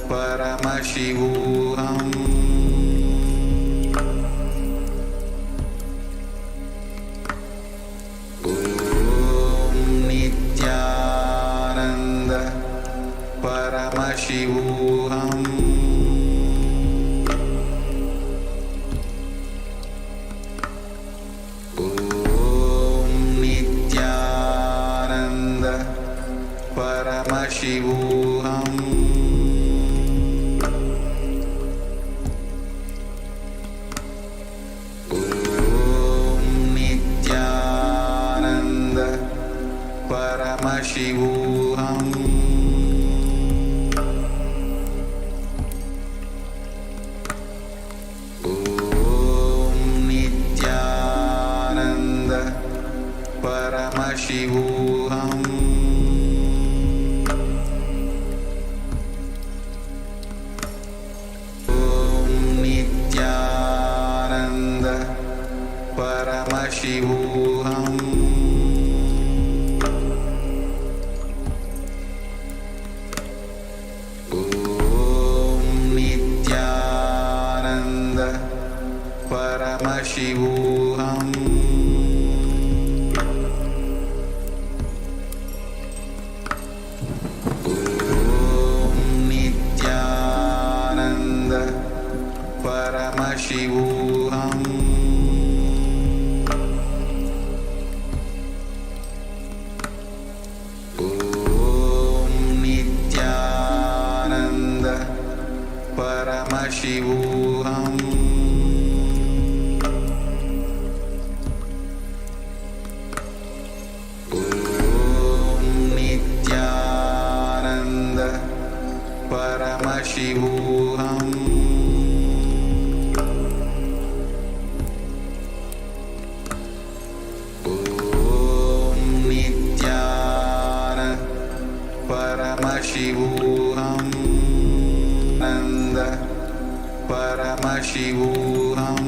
Paramashivoham. Om Nithyananda Paramashivoham. Om Nithyananda Paramashivoham. Paramashivoham. Om Nithyananda Paramashivoham. Om Nithyananda Paramashivoham. Shivoham. Om Nithyananda Paramashivoham. Om Nithyananda Paramashivoham. Paramashivoham. Om Nithyananda Paramashivoham. Nanda Paramashivoham.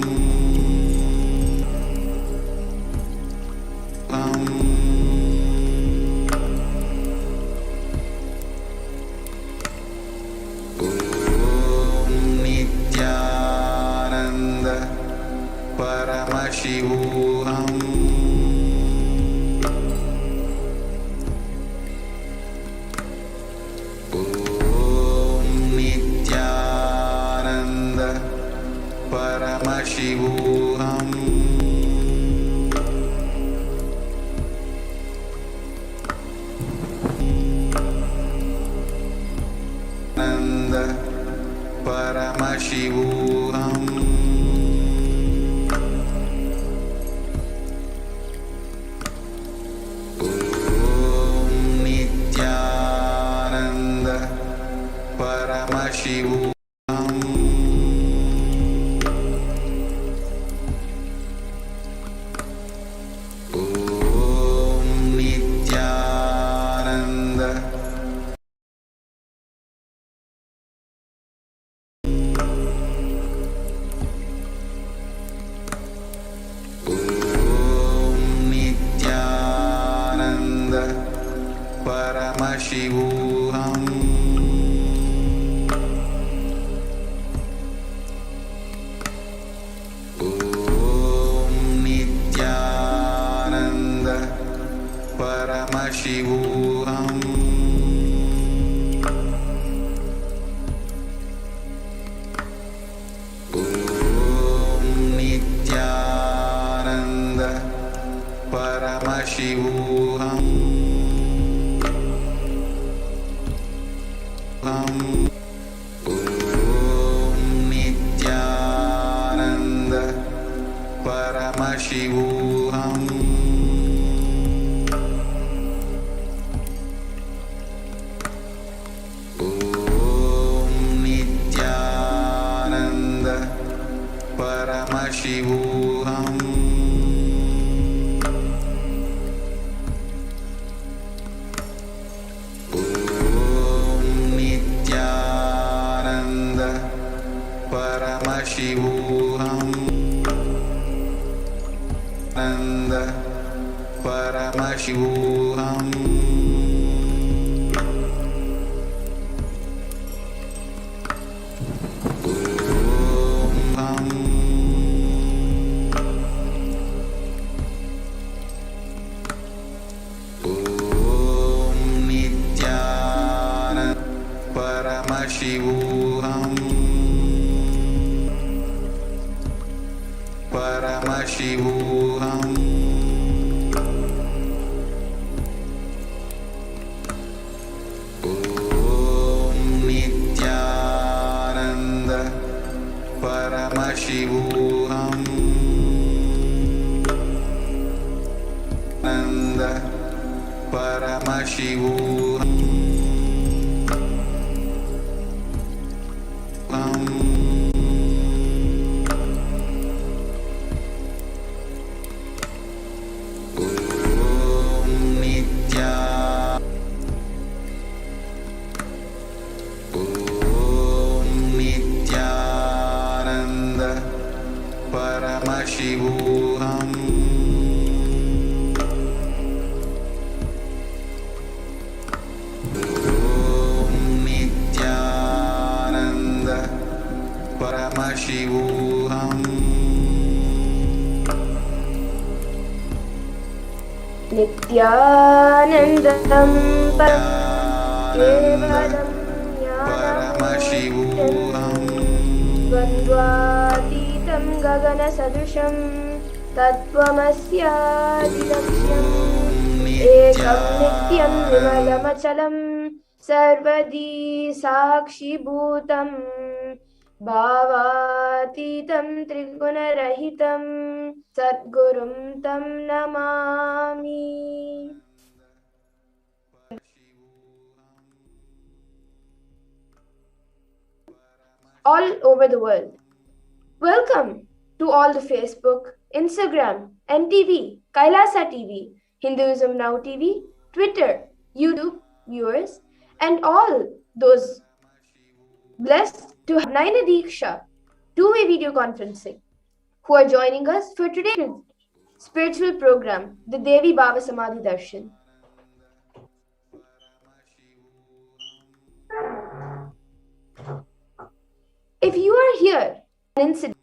Paramashivoham. Om Nithyananda Paramashivoham. Nanda Paramashivoham. Paramashivoham. Om Nithyananda Om Nithyananda Paramashivoham. Paramashivoham. Om Nithyananda Paramashivoham. Om Nithyananda Paramashivoham. Paramashivoham. Om Nithyananda Paramashivoham. Nanda Paramashivoham. Paramashivoham. Paramashivoham. Om Nithyananda Paramashivoham. Nanda Paramashivoham. Paramashivoham. Om Nithyananda Paramashivoham. Nithyanandam Paramashivoham. Dvandvatitam gagana sadusham Tatvamasyadilakshyam Ekam nityam vimalamachalam Sarvadi sakshi bhutam Bhavatitam trigunarahitam Sadgurum tam namami. All over the world. Welcome to all the Facebook, Instagram, NTV, Kailasa TV, Hinduism Now TV, Twitter, YouTube viewers, and all those blessed to have Naina Diksha, two-way video conferencing, who are joining us for today's spiritual program, the Devi Bhava Samadhi Darshan. If you are here, an incident,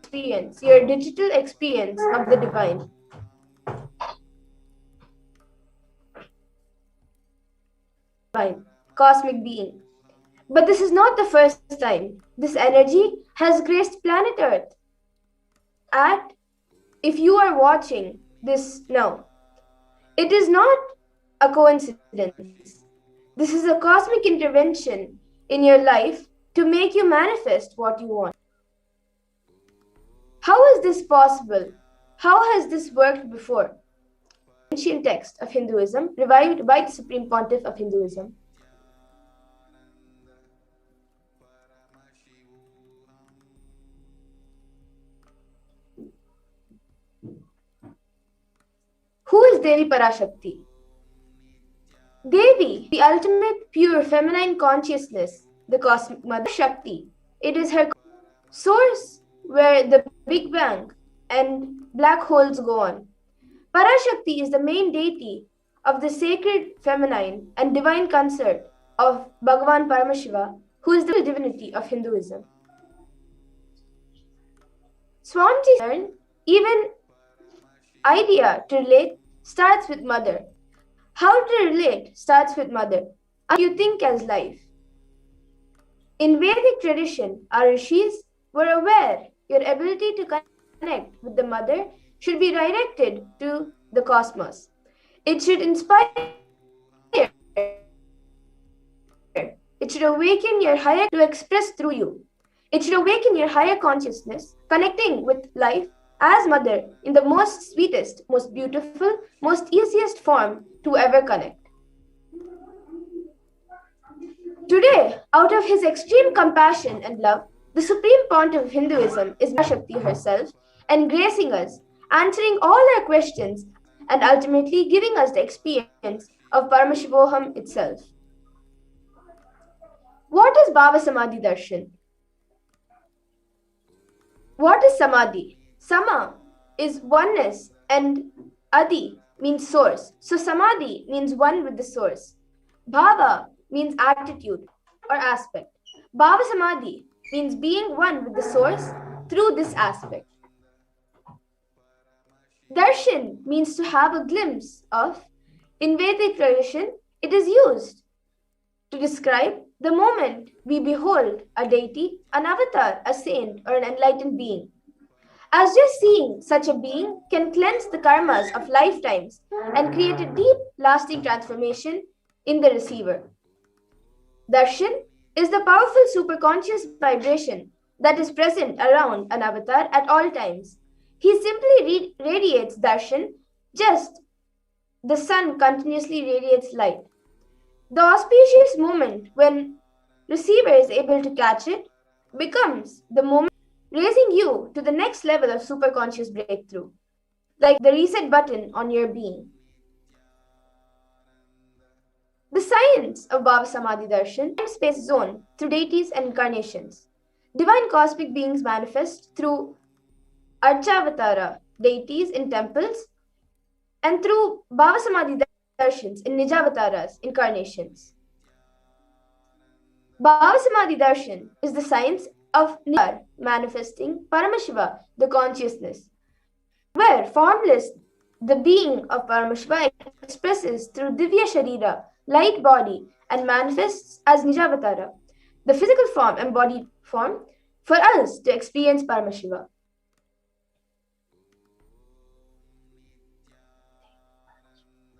experience, your digital experience of the divine. Cosmic being. But this is not the first time this energy has graced planet Earth. If you are watching this now, it is not a coincidence. This is a cosmic intervention in your life to make you manifest what you want. How is this possible? How has this worked before? Ancient text of Hinduism, revived by the Supreme Pontiff of Hinduism. Who is Devi Parashakti? Devi, the ultimate pure feminine consciousness, the cosmic mother Shakti. It is her source where the Big Bang and black holes go on. Parashakti is the main deity of the sacred feminine and divine consort of Bhagavan Paramashiva, who is the divinity of Hinduism. Swamiji's even idea to relate starts with mother. How to relate starts with mother. You think as life. In Vedic tradition, our rishis were aware your ability to connect with the mother should be directed to the cosmos. It should inspire. It should awaken your higher to express through you. It should awaken your higher consciousness, connecting with life as mother in the most sweetest, most beautiful, most easiest form to ever connect. Today, out of his extreme compassion and love, the Supreme Pontiff of Hinduism is Shakti herself, and gracing us, answering all our questions, and ultimately giving us the experience of Paramashivoham itself. What is Bhava Samadhi Darshan? What is Samadhi? Sama is oneness and Adi means source. So Samadhi means one with the source. Bhava means attitude or aspect. Bhava Samadhi means being one with the source through this aspect. Darshan means to have a glimpse of. In Vedic tradition, it is used to describe the moment we behold a deity, an avatar, a saint, or an enlightened being. As just seeing such a being can cleanse the karmas of lifetimes and create a deep, lasting transformation in the receiver. Darshan is the powerful superconscious vibration that is present around an avatar at all times. He simply radiates darshan, just the sun continuously radiates light. The auspicious moment when receiver is able to catch it becomes the moment raising you to the next level of superconscious breakthrough, like the reset button on your being. The science of Bhava Samadhi Darshan, time-space zone through deities and incarnations. Divine cosmic beings manifest through Archavatara, deities in temples, and through Bhava Samadhi Darshans in Nijavataras, incarnations. Bhava Samadhi Darshan is the science of Nijar manifesting Paramashiva, the consciousness, where formless, the being of Paramashiva expresses through Divya Sharira, light body, and manifests as Nijavatara, the physical form, embodied form, for us to experience Paramashiva.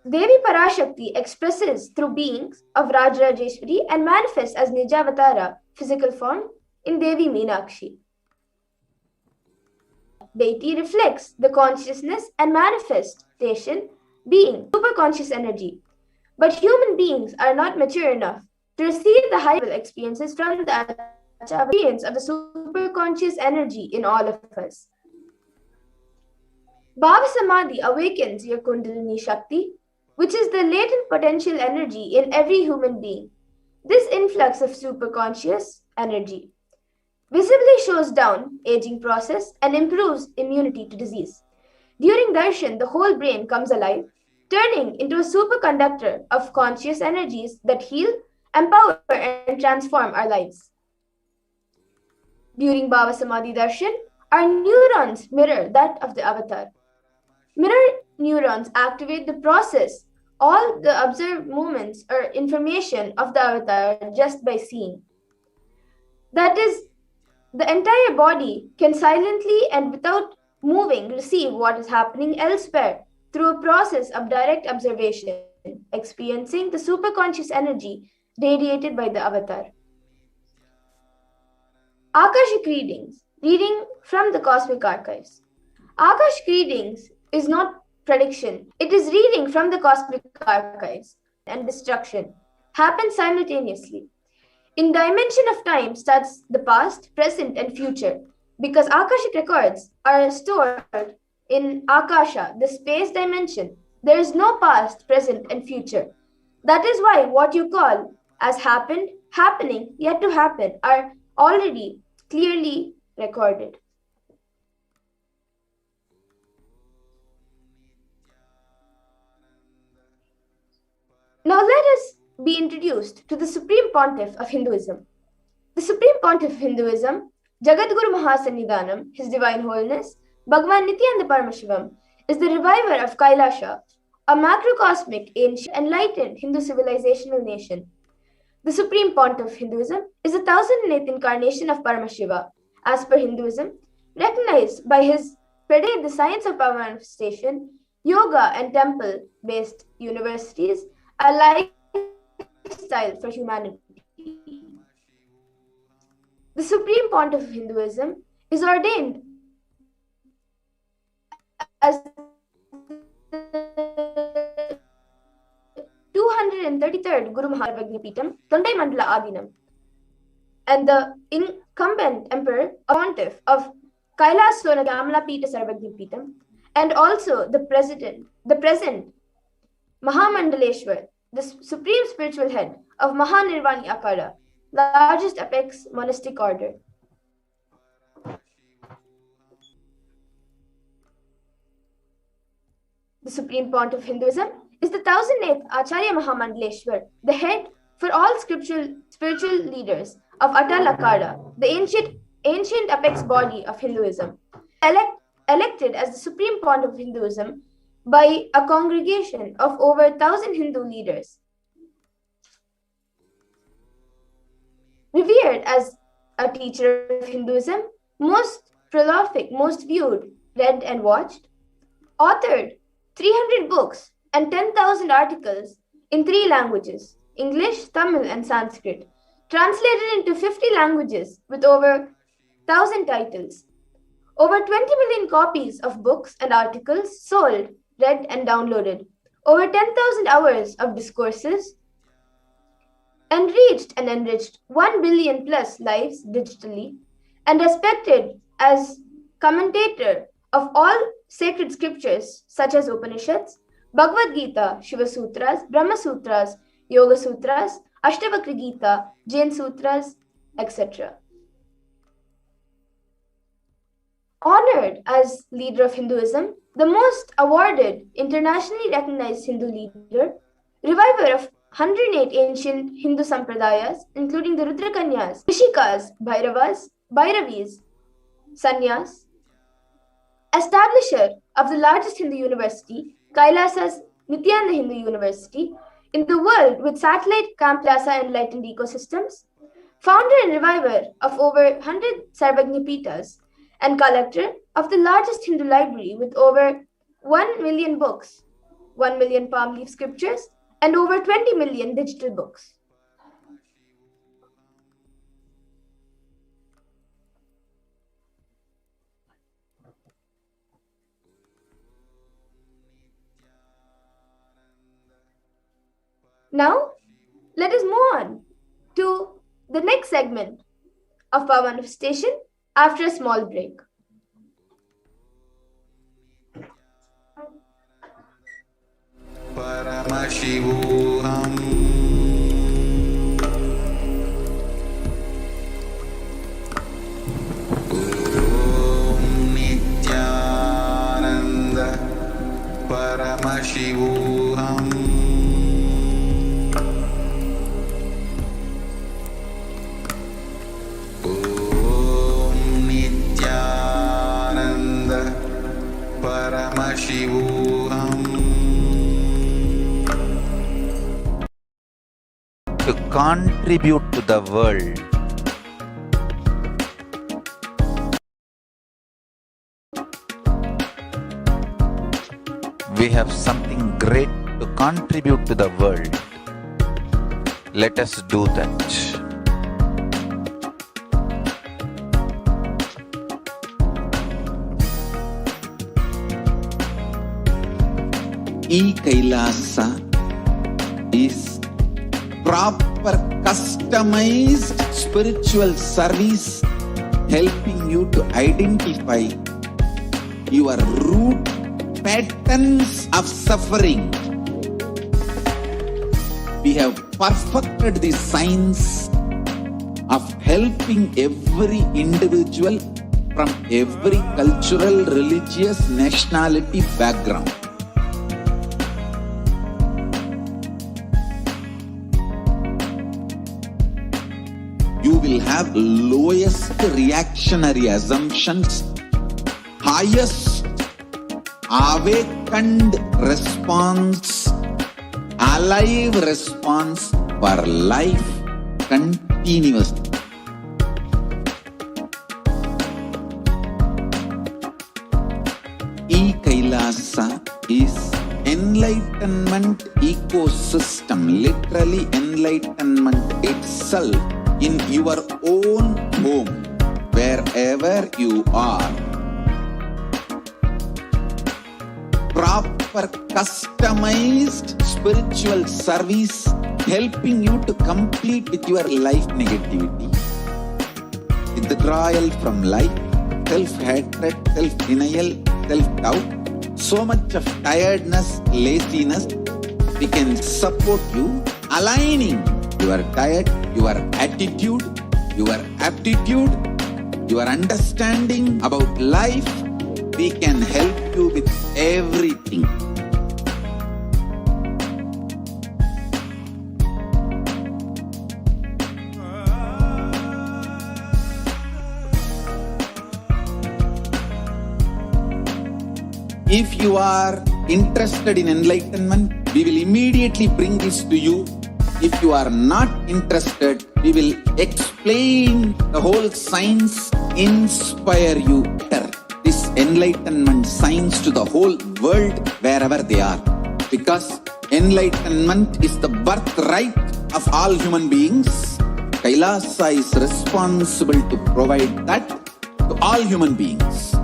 Devi Parashakti expresses through beings of Rajarajeshwari and manifests as Nijavatara, physical form, in Devi Meenakshi. Deity reflects the consciousness and manifestation being superconscious energy. But human beings are not mature enough to receive the high-level experiences from the experience of the superconscious energy in all of us. Bhava Samadhi awakens your Kundalini Shakti, which is the latent potential energy in every human being. This influx of superconscious energy visibly shows down aging process and improves immunity to disease. During darshan, the whole brain comes alive, turning into a superconductor of conscious energies that heal, empower, and transform our lives. During Bhava Samadhi darshan, our neurons mirror that of the avatar. Mirror neurons activate the process, all the observed movements or information of the avatar just by seeing. That is, the entire body can silently and without moving receive what is happening elsewhere through a process of direct observation, experiencing the superconscious energy radiated by the avatar. Akashic readings, reading from the cosmic archives. Akashic readings is not prediction, it is reading from the cosmic archives, and destruction happen simultaneously. In dimension of time starts the past, present, and future, because Akashic records are stored in Akasha, the space dimension. There is no past, present, and future. That is why what you call as happened, happening, yet to happen are already clearly recorded. Now let us be introduced to the Supreme Pontiff of Hinduism. The Supreme Pontiff of Hinduism, Jagadguru Mahasannidhanam, His Divine Holiness, Bhagavan Nithyananda Paramashivam, is the reviver of Kailasa, a macrocosmic, ancient, enlightened Hindu civilizational nation. The Supreme Pontiff of Hinduism is the 1008th incarnation of Paramashiva, as per Hinduism, recognized by his predate the science of power manifestation, yoga and temple-based universities, a lifestyle for humanity. The Supreme Pontiff of Hinduism is ordained as the 233rd Guru Mahavajnapeetam, Tondai Mandala Adinam, and the incumbent emperor pontiff of Kailasa Kamala Pita Sarvajnapeetam, and also the present Mahamandaleshwar, the supreme spiritual head of Mahanirvani Akara, the largest apex monastic order. The Supreme Pontiff of Hinduism is the 1008th Acharya Mahamandaleshwar, the head for all spiritual leaders of Atal Akara, the ancient apex body of Hinduism. Elect elected as the supreme point of Hinduism by a congregation of over 1,000 Hindu leaders. Revered as a teacher of Hinduism, most prolific, most viewed, read and watched, authored 300 books and 10,000 articles in 3 languages, English, Tamil, and Sanskrit, translated into 50 languages with over 1,000 titles. Over 20 million copies of books and articles sold, read, and downloaded. Over 10,000 hours of discourses, and reached and enriched 1 billion plus lives digitally, and respected as commentator of all sacred scriptures such as Upanishads, Bhagavad Gita, Shiva Sutras, Brahma Sutras, Yoga Sutras, Ashtavakra Gita, Jain Sutras, etc. Honored as leader of Hinduism, the most awarded, internationally recognized Hindu leader, reviver of 108 ancient Hindu sampradayas, including the Rudrakanyas, Rishikas, Bhairavas, Bhairavis, Sannyas, establisher of the largest Hindu university, Kailasa's Nithyananda Hindu University, in the world with satellite Kailasa enlightened ecosystems, founder and reviver of over 100 Sarvagnya Pitas, and collector of the largest Hindu library with over 1 million books, 1 million palm leaf scriptures, and over 20 million digital books. Now, let us move on to the next segment of Power Manifestation after a small break. Paramashivoham. Om Nithyananda Paramashivoham. Om Nithyananda Paramashivoham. To contribute to the world. We have something great to contribute to the world. Let us do that. Kailasa is proper customized spiritual service helping you to identify your root patterns of suffering. We have perfected the science of helping every individual from every cultural, religious, nationality background. You will have lowest reactionary assumptions, highest awakened response, alive response for life continuously. Kailasa is enlightenment ecosystem, literally enlightenment itself in your own home, wherever you are. Proper customized spiritual service helping you to complete with your life negativity, withdrawal from life, self-hatred, self-denial, self-doubt, so much of tiredness, laziness. We can support you aligning your diet, your attitude, your aptitude, your understanding about life. We can help you with everything. If you are interested in enlightenment, we will immediately bring this to you. If you are not interested, we will explain the whole science, inspire you this enlightenment science to the whole world wherever they are. Because enlightenment is the birthright of all human beings. Kailasa is responsible to provide that to all human beings.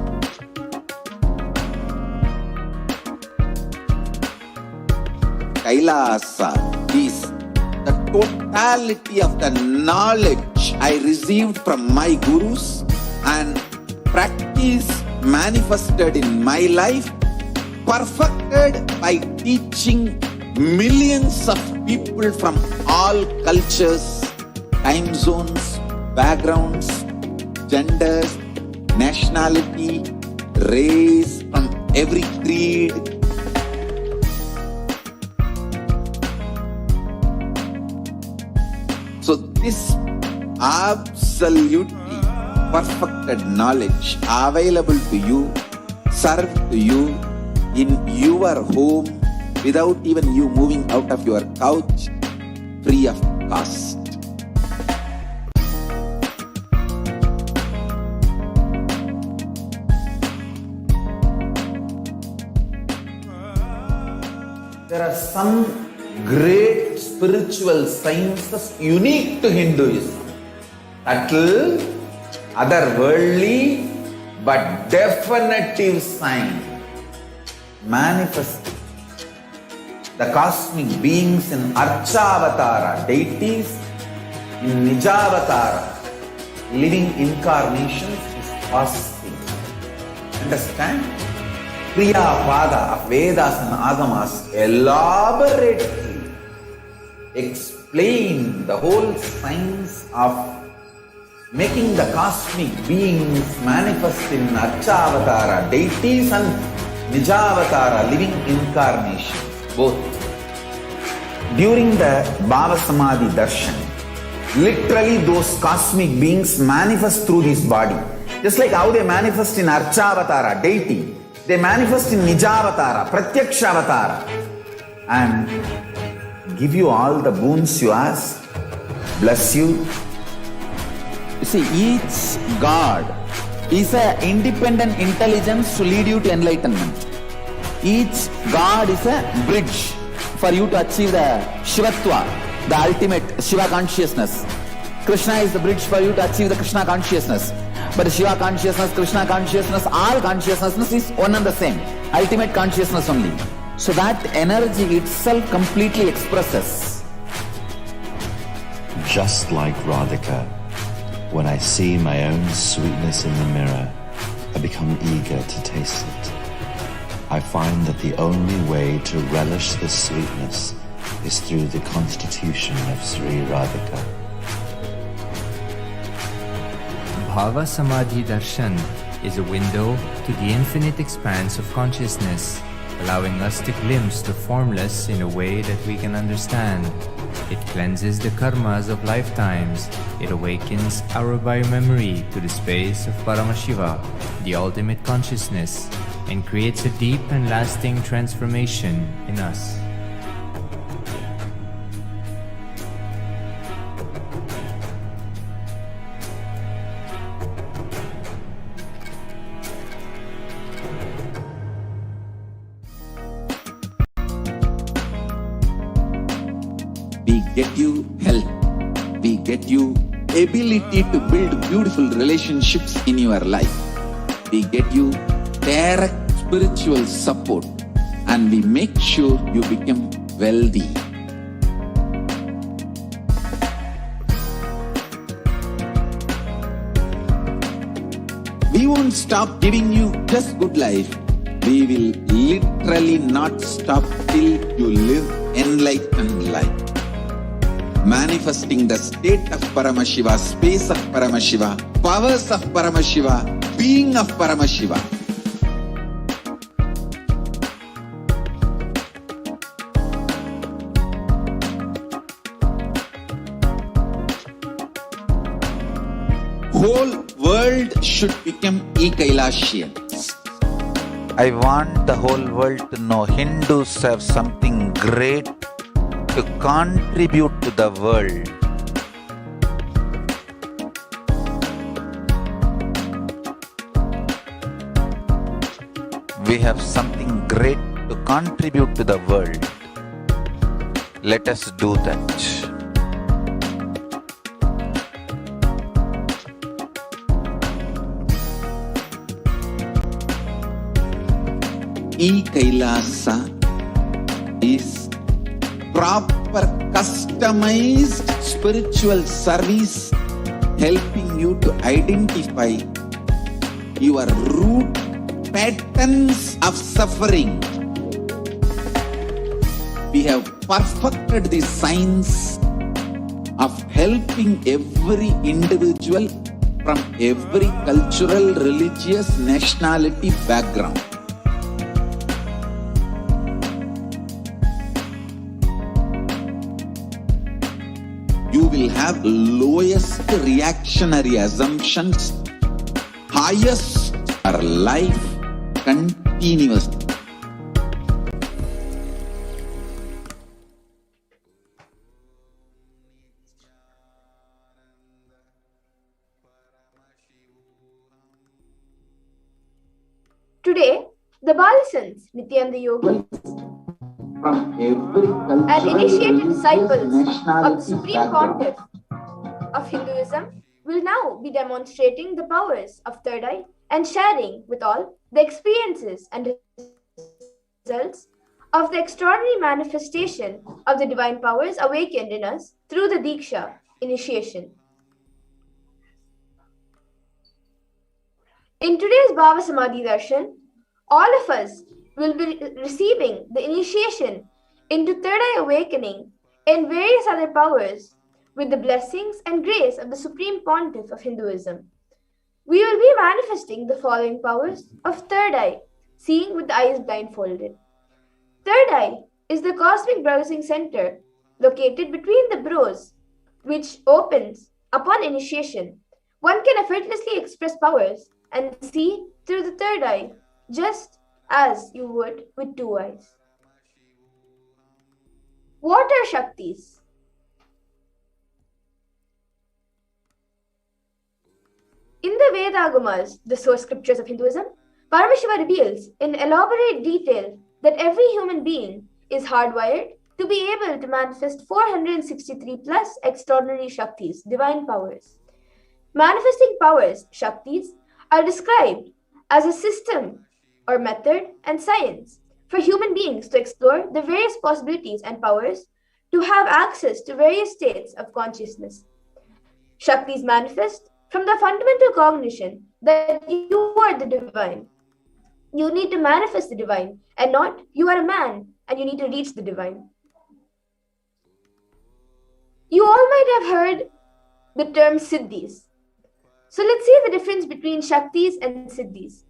Kailasa is the totality of the knowledge I received from my gurus and practice manifested in my life, perfected by teaching millions of people from all cultures, time zones, backgrounds, genders, nationality, race, from every creed. So this absolutely perfected knowledge available to you, served to you in your home without even you moving out of your couch, free of cost. There are some great spiritual sciences unique to Hinduism. Subtle, otherworldly, but definitive sign. Manifesting the cosmic beings in Archavatara, deities in Nijavatara, living incarnations is possible. Understand? Priya Pada of Vedas and Agamas elaborately explain the whole science of making the cosmic beings manifest in Archavatara, deities and Nijavatara, living incarnations, both. During the Bhava Samadhi Darshan, literally those cosmic beings manifest through this body. Just like how they manifest in Archavatara, deity, they manifest in Nijavatara, Pratyakshavatara, and give you all the boons you ask, bless you. You see, each God is an independent intelligence to lead you to enlightenment. Each God is a bridge for you to achieve the Shivatva, the ultimate Shiva consciousness. Krishna is the bridge for you to achieve the Krishna consciousness. But Shiva consciousness, Krishna consciousness, all consciousness is one and the same. Ultimate consciousness only. So that energy itself completely expresses. Just like Radhika, when I see my own sweetness in the mirror, I become eager to taste it. I find that the only way to relish this sweetness is through the constitution of Sri Radhika. Bhava Samadhi Darshan is a window to the infinite expanse of consciousness, allowing us to glimpse the formless in a way that we can understand. It cleanses the karmas of lifetimes. It awakens our biomemory to the space of Paramashiva, the ultimate consciousness, and creates a deep and lasting transformation in us. We get you health. We get you ability to build beautiful relationships in your life. We get you direct spiritual support, and we make sure you become wealthy. We won't stop giving you just good life. We will literally not stop till you live enlightened life. Manifesting the state of Paramashiva, space of Paramashiva, powers of Paramashiva, being of Paramashiva. Whole world should become e-Kailasians. I want the whole world to know Hindus have something great to contribute to the world. We have something great to contribute to the world. Let us do that. Kailasa is proper customized spiritual service helping you to identify your root patterns of suffering. We have perfected the science of helping every individual from every cultural, religious, nationality background. You will have lowest reactionary assumptions, highest are life continuously. Today, the Balisans, Nithyananda Yogis, From every cultural, and initiated disciples of the nationality Supreme background. Pontiff of Hinduism will now be demonstrating the powers of Third Eye and sharing with all the experiences and results of the extraordinary manifestation of the divine powers awakened in us through the Diksha initiation. In today's Bhava Samadhi Darshan, all of us will be receiving the initiation into Third Eye awakening and various other powers with the blessings and grace of the Supreme Pontiff of Hinduism. We will be manifesting the following powers of Third Eye, seeing with the eyes blindfolded. Third Eye is the cosmic browsing center located between the brows, which opens upon initiation. One can effortlessly express powers and see through the third eye, just as you would with two eyes. What are Shaktis? In the Vedagamas, the source scriptures of Hinduism, Paramashiva reveals in elaborate detail that every human being is hardwired to be able to manifest 463 plus extraordinary Shaktis, divine powers. Manifesting powers, Shaktis, are described as a system or method and science for human beings to explore the various possibilities and powers to have access to various states of consciousness. Shaktis manifest from the fundamental cognition that you are the divine. You need to manifest the divine and not you are a man and you need to reach the divine. You all might have heard the term Siddhis. So let's see the difference between Shaktis and Siddhis.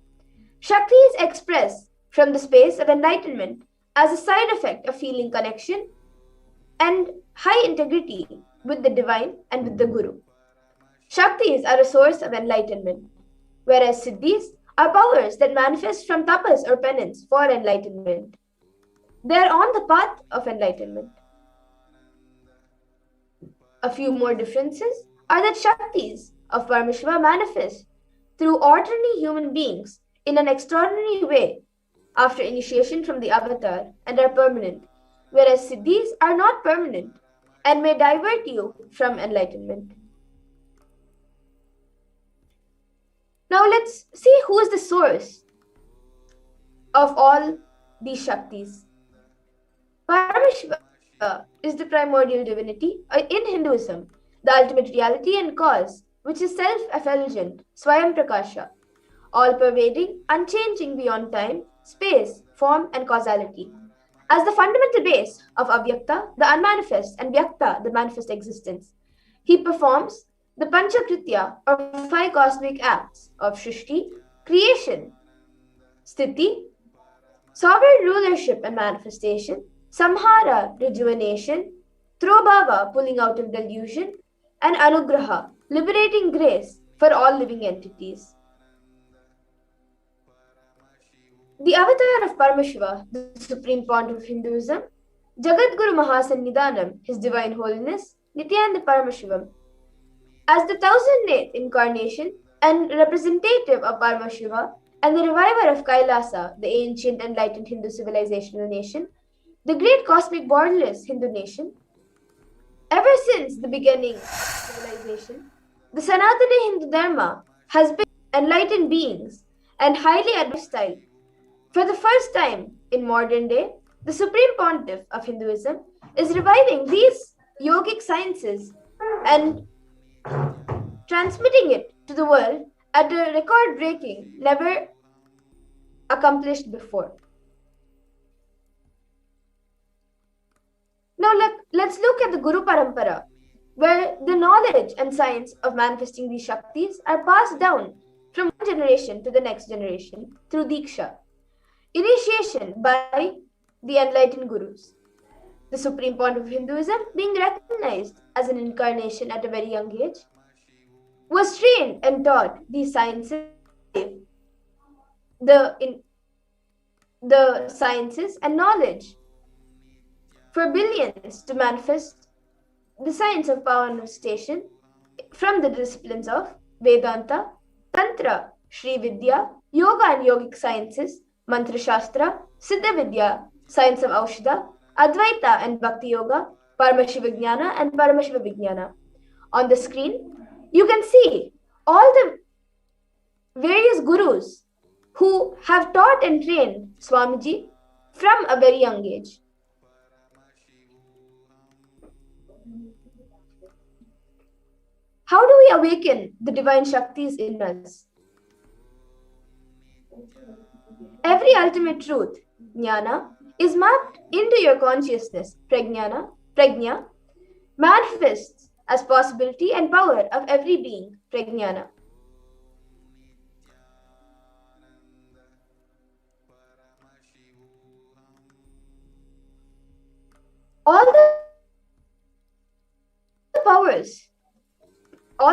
Shaktis express from the space of enlightenment as a side effect of feeling connection and high integrity with the divine and with the Guru. Shaktis are a source of enlightenment, whereas Siddhis are powers that manifest from tapas or penance for enlightenment. They are on the path of enlightenment. A few more differences are that Shaktis of Paramashiva manifest through ordinary human beings in an extraordinary way after initiation from the avatar and are permanent, whereas Siddhis are not permanent and may divert you from enlightenment. Now let's see who is the source of all these Shaktis. Paramashiva is the primordial divinity in Hinduism, the ultimate reality and cause, which is self-effulgent, Swayam Prakasha, all-pervading, unchanging beyond time, space, form, and causality. As the fundamental base of Avyakta, the unmanifest, and Vyakta, the manifest existence, he performs the Panchakritya, or 5 cosmic acts of Shrishti, creation, Sthiti, sovereign rulership and manifestation, Samhara, rejuvenation, Trobhava, pulling out of delusion, and Anugraha, liberating grace for all living entities. The avatar of Paramashiva, the supreme pontiff of Hinduism, Jagadguru Mahasannidhanam, His Divine Holiness, Nithyananda Paramashivam, as the 1008th incarnation and representative of Paramashiva and the reviver of Kailasa, the ancient enlightened Hindu civilizational nation, the great cosmic borderless Hindu nation, ever since the beginning of civilization, the Sanatana Hindu Dharma has been enlightened beings and highly advanced style. For the first time in modern day, the Supreme Pontiff of Hinduism is reviving these yogic sciences and transmitting it to the world at a record-breaking, never accomplished before. Now let's look at the Guru Parampara, where the knowledge and science of manifesting these Shaktis are passed down from one generation to the next generation through Diksha, initiation by the enlightened Gurus. The Supreme Pontiff of Hinduism, being recognized as an incarnation at a very young age, was trained and taught these sciences, the sciences and knowledge for billions to manifest the science of power manifestation from the disciplines of Vedanta, Tantra, Sri Vidya, Yoga and Yogic sciences, Mantra Shastra, Siddha Vidya, science of Aushadha, Advaita and Bhakti Yoga, Paramashiva and Paramashiva Vijnana. On the screen, you can see all the various gurus who have taught and trained Swamiji from a very young age. How do we awaken the divine Shaktis in us? Every ultimate truth, Jnana, is mapped into your consciousness, Prajna, manifests as possibility and power of every being, Prajnana. All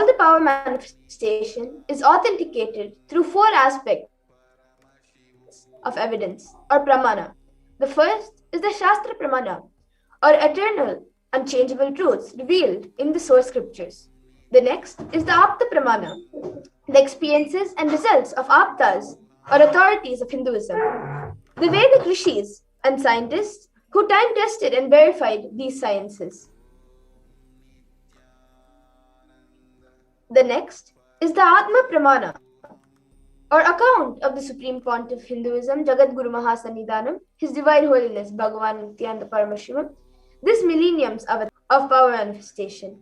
the power manifestation is authenticated through four aspects of evidence or pramana. The first is the Shastra Pramana, or eternal, unchangeable truths revealed in the source scriptures. The next is the Apta Pramana, the experiences and results of Aptas, or authorities of Hinduism, the Vedic rishis and scientists who time tested and verified these sciences. The next is the Atma Pramana, or account of the Supreme Pontiff of Hinduism, Jagadguru Mahasannidhanam, His Divine Holiness Bhagavan Lingodbhava Paramashivam, this millennium's avatar of power manifestation.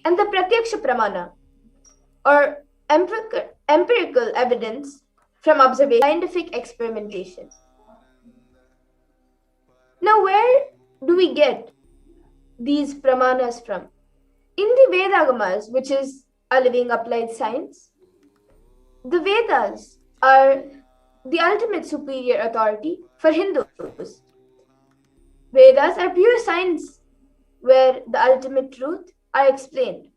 And the Pratyaksha Pramana, or empirical evidence from observation, scientific experimentation. Now, where do we get these pramanas from? In the Vedagamas, which is a living applied science, the Vedas are the ultimate superior authority for Hindus. Vedas are pure science where the ultimate truth are explained.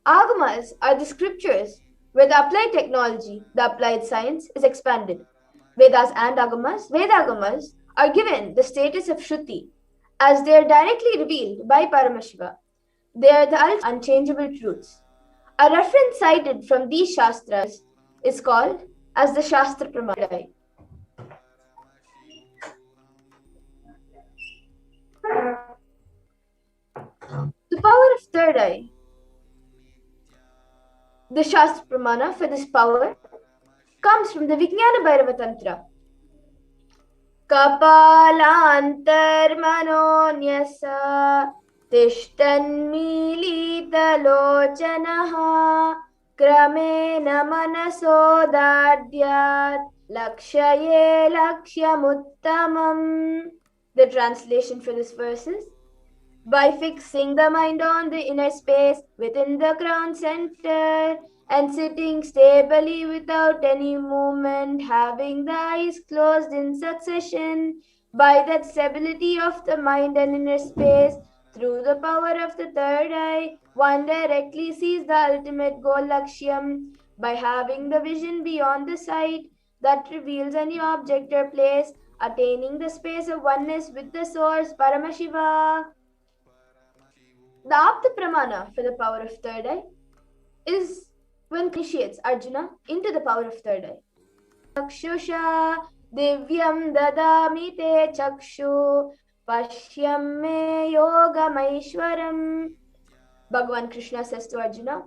Agamas are the scriptures where the applied technology, the applied science is expanded. Vedas and Vedagamas are given the status of Shruti as they are directly revealed by Paramashiva. They are the unchangeable truths. A reference cited from these Shastras is called as the Shastra Pramana. The power of third eye. The Shastra Pramana for this power comes from the Vijnana Bhairava Tantra. Kapalantarmanonyasa तिष्ठन्मीलितलोचनः क्रमेण मनसोदाड्यात् lakshye lakshyamutthamam. The translation for this verse is, by fixing the mind on the inner space within the crown center and sitting stably without any movement, having the eyes closed in succession, by that stability of the mind and inner space, through the power of the third eye, one directly sees the ultimate goal, Lakshyam. By having the vision beyond the sight, that reveals any object or place, attaining the space of oneness with the source, Paramashiva. The Apta Pramana for the power of third eye is when initiates Arjuna into the power of third eye. Chakshusha divyam dadami te chakshu pashyam me yogamaishwaram. Bhagavan Krishna says to Arjuna,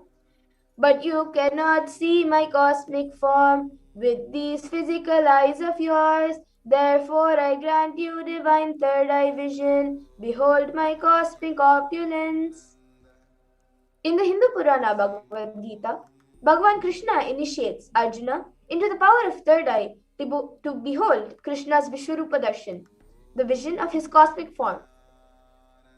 but you cannot see my cosmic form with these physical eyes of yours. Therefore, I grant you divine third eye vision. Behold my cosmic opulence. In the Hindu Purana Bhagavad Gita, Bhagavan Krishna initiates Arjuna into the power of third eye to behold Krishna's Vishwarupa Darshan, the vision of his cosmic form.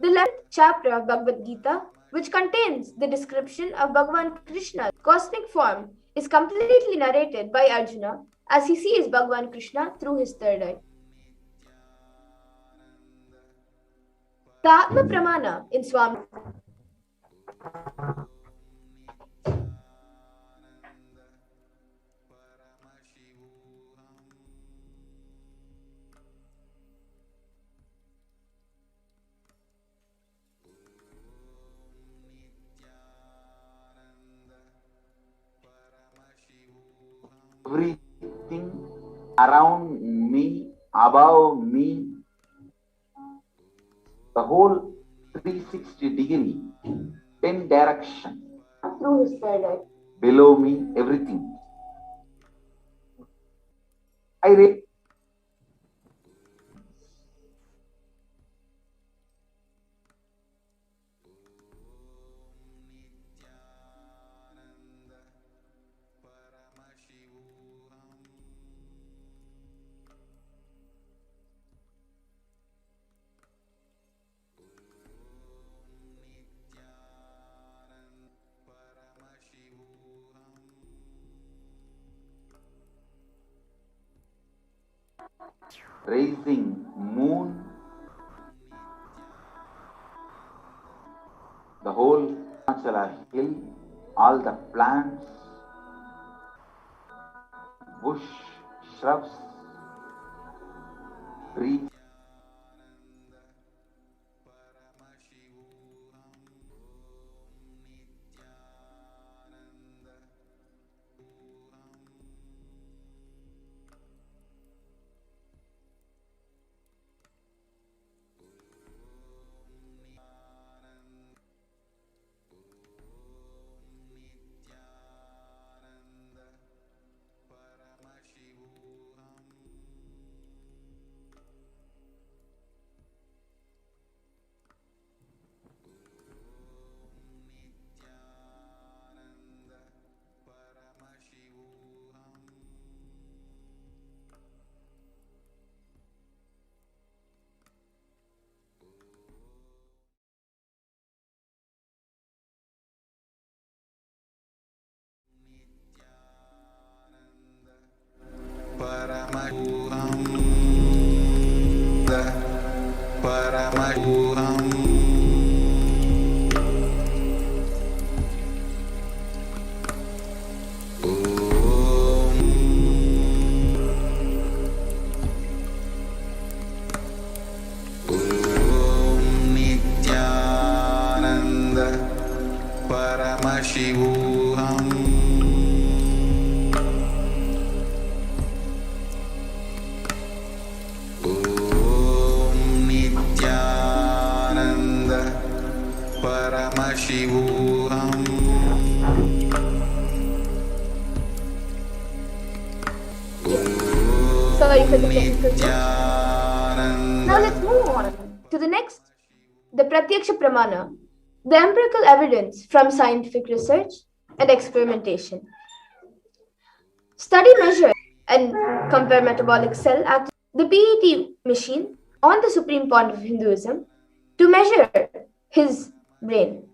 The 11th chapter of Bhagavad Gita, which contains the description of Bhagavan Krishna's cosmic form, is completely narrated by Arjuna as he sees Bhagavan Krishna through his third eye. The Atma Pramana in Swami Everything around me, above me, the whole 360 degree, 10 direction, through his third eye. below me, everything. I read rising moon, the whole Himachala hill, all the plants, bush, shrubs, trees. Paramashivoham. Nithyananda Paramashivoham. Nithyananda Paramashivoham. Sorry for the technical glitch. Now let's move on to the next, the Pratyaksha Pramana, the empirical evidence from scientific research and experimentation. Study measure and compare metabolic cell activity, the PET machine on the supreme point of Hinduism to measure his brain.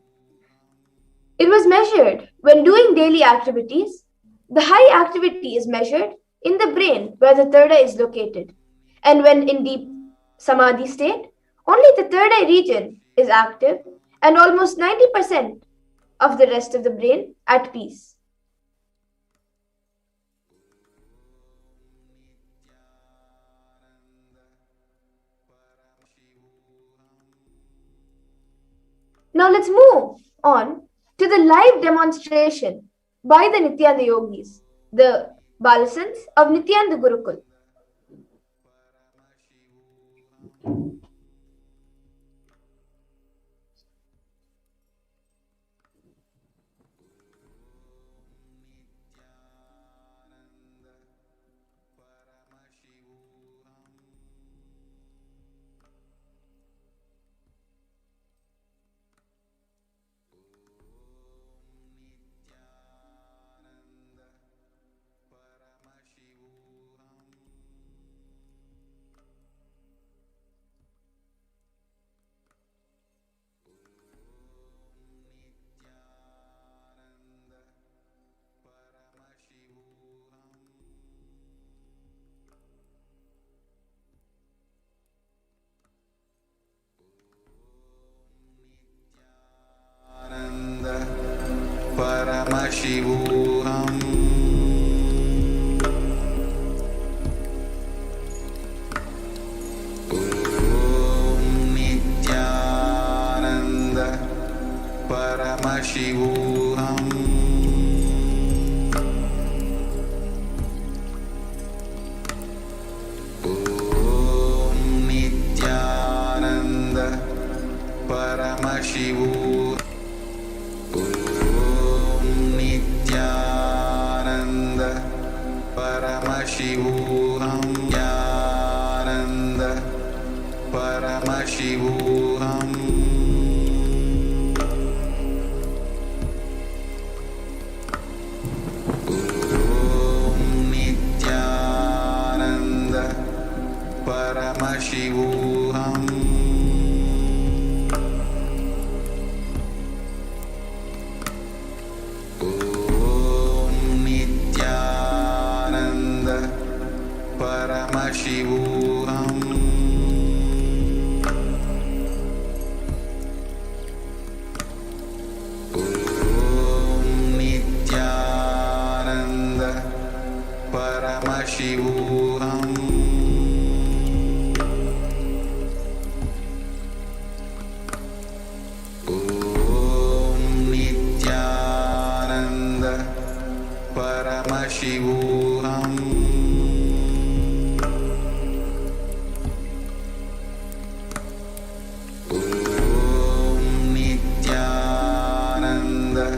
It was measured when doing daily activities. The high activity is measured in the brain where the third eye is located, and when in deep samadhi state, only the third eye region is active and almost 90% of the rest of the brain at peace. Now let's move on to the live demonstration by the Nithyananda Yogis, the Balasans of Nithyananda Gurukul. Paramashivoham. Om Nithyananda Paramashivoham. Om Nithyananda Paramashivoham. Paramashivoham, Nityananda Paramashivoham. Om Nityananda Paramashivoham. Paramashivoham. Om Nithyananda Paramashivoham. Om Nithyananda Paramashivoham. Paramashivoham. Om Nithyananda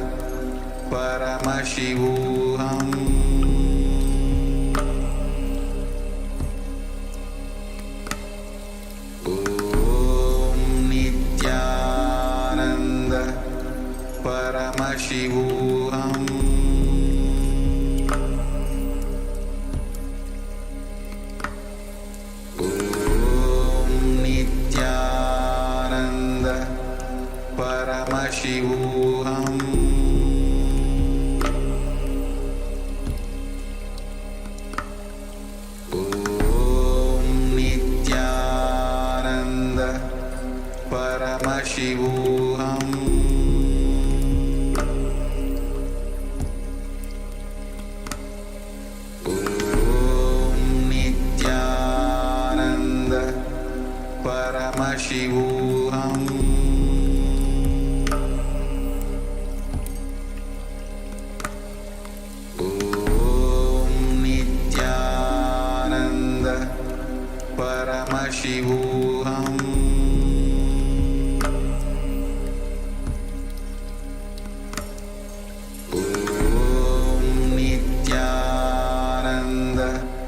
Paramashivoham. Om Nithyananda Paramashivoham. Paramashivoham. Om Nithyananda Paramashivoham. Om Nithyananda Paramashivoham.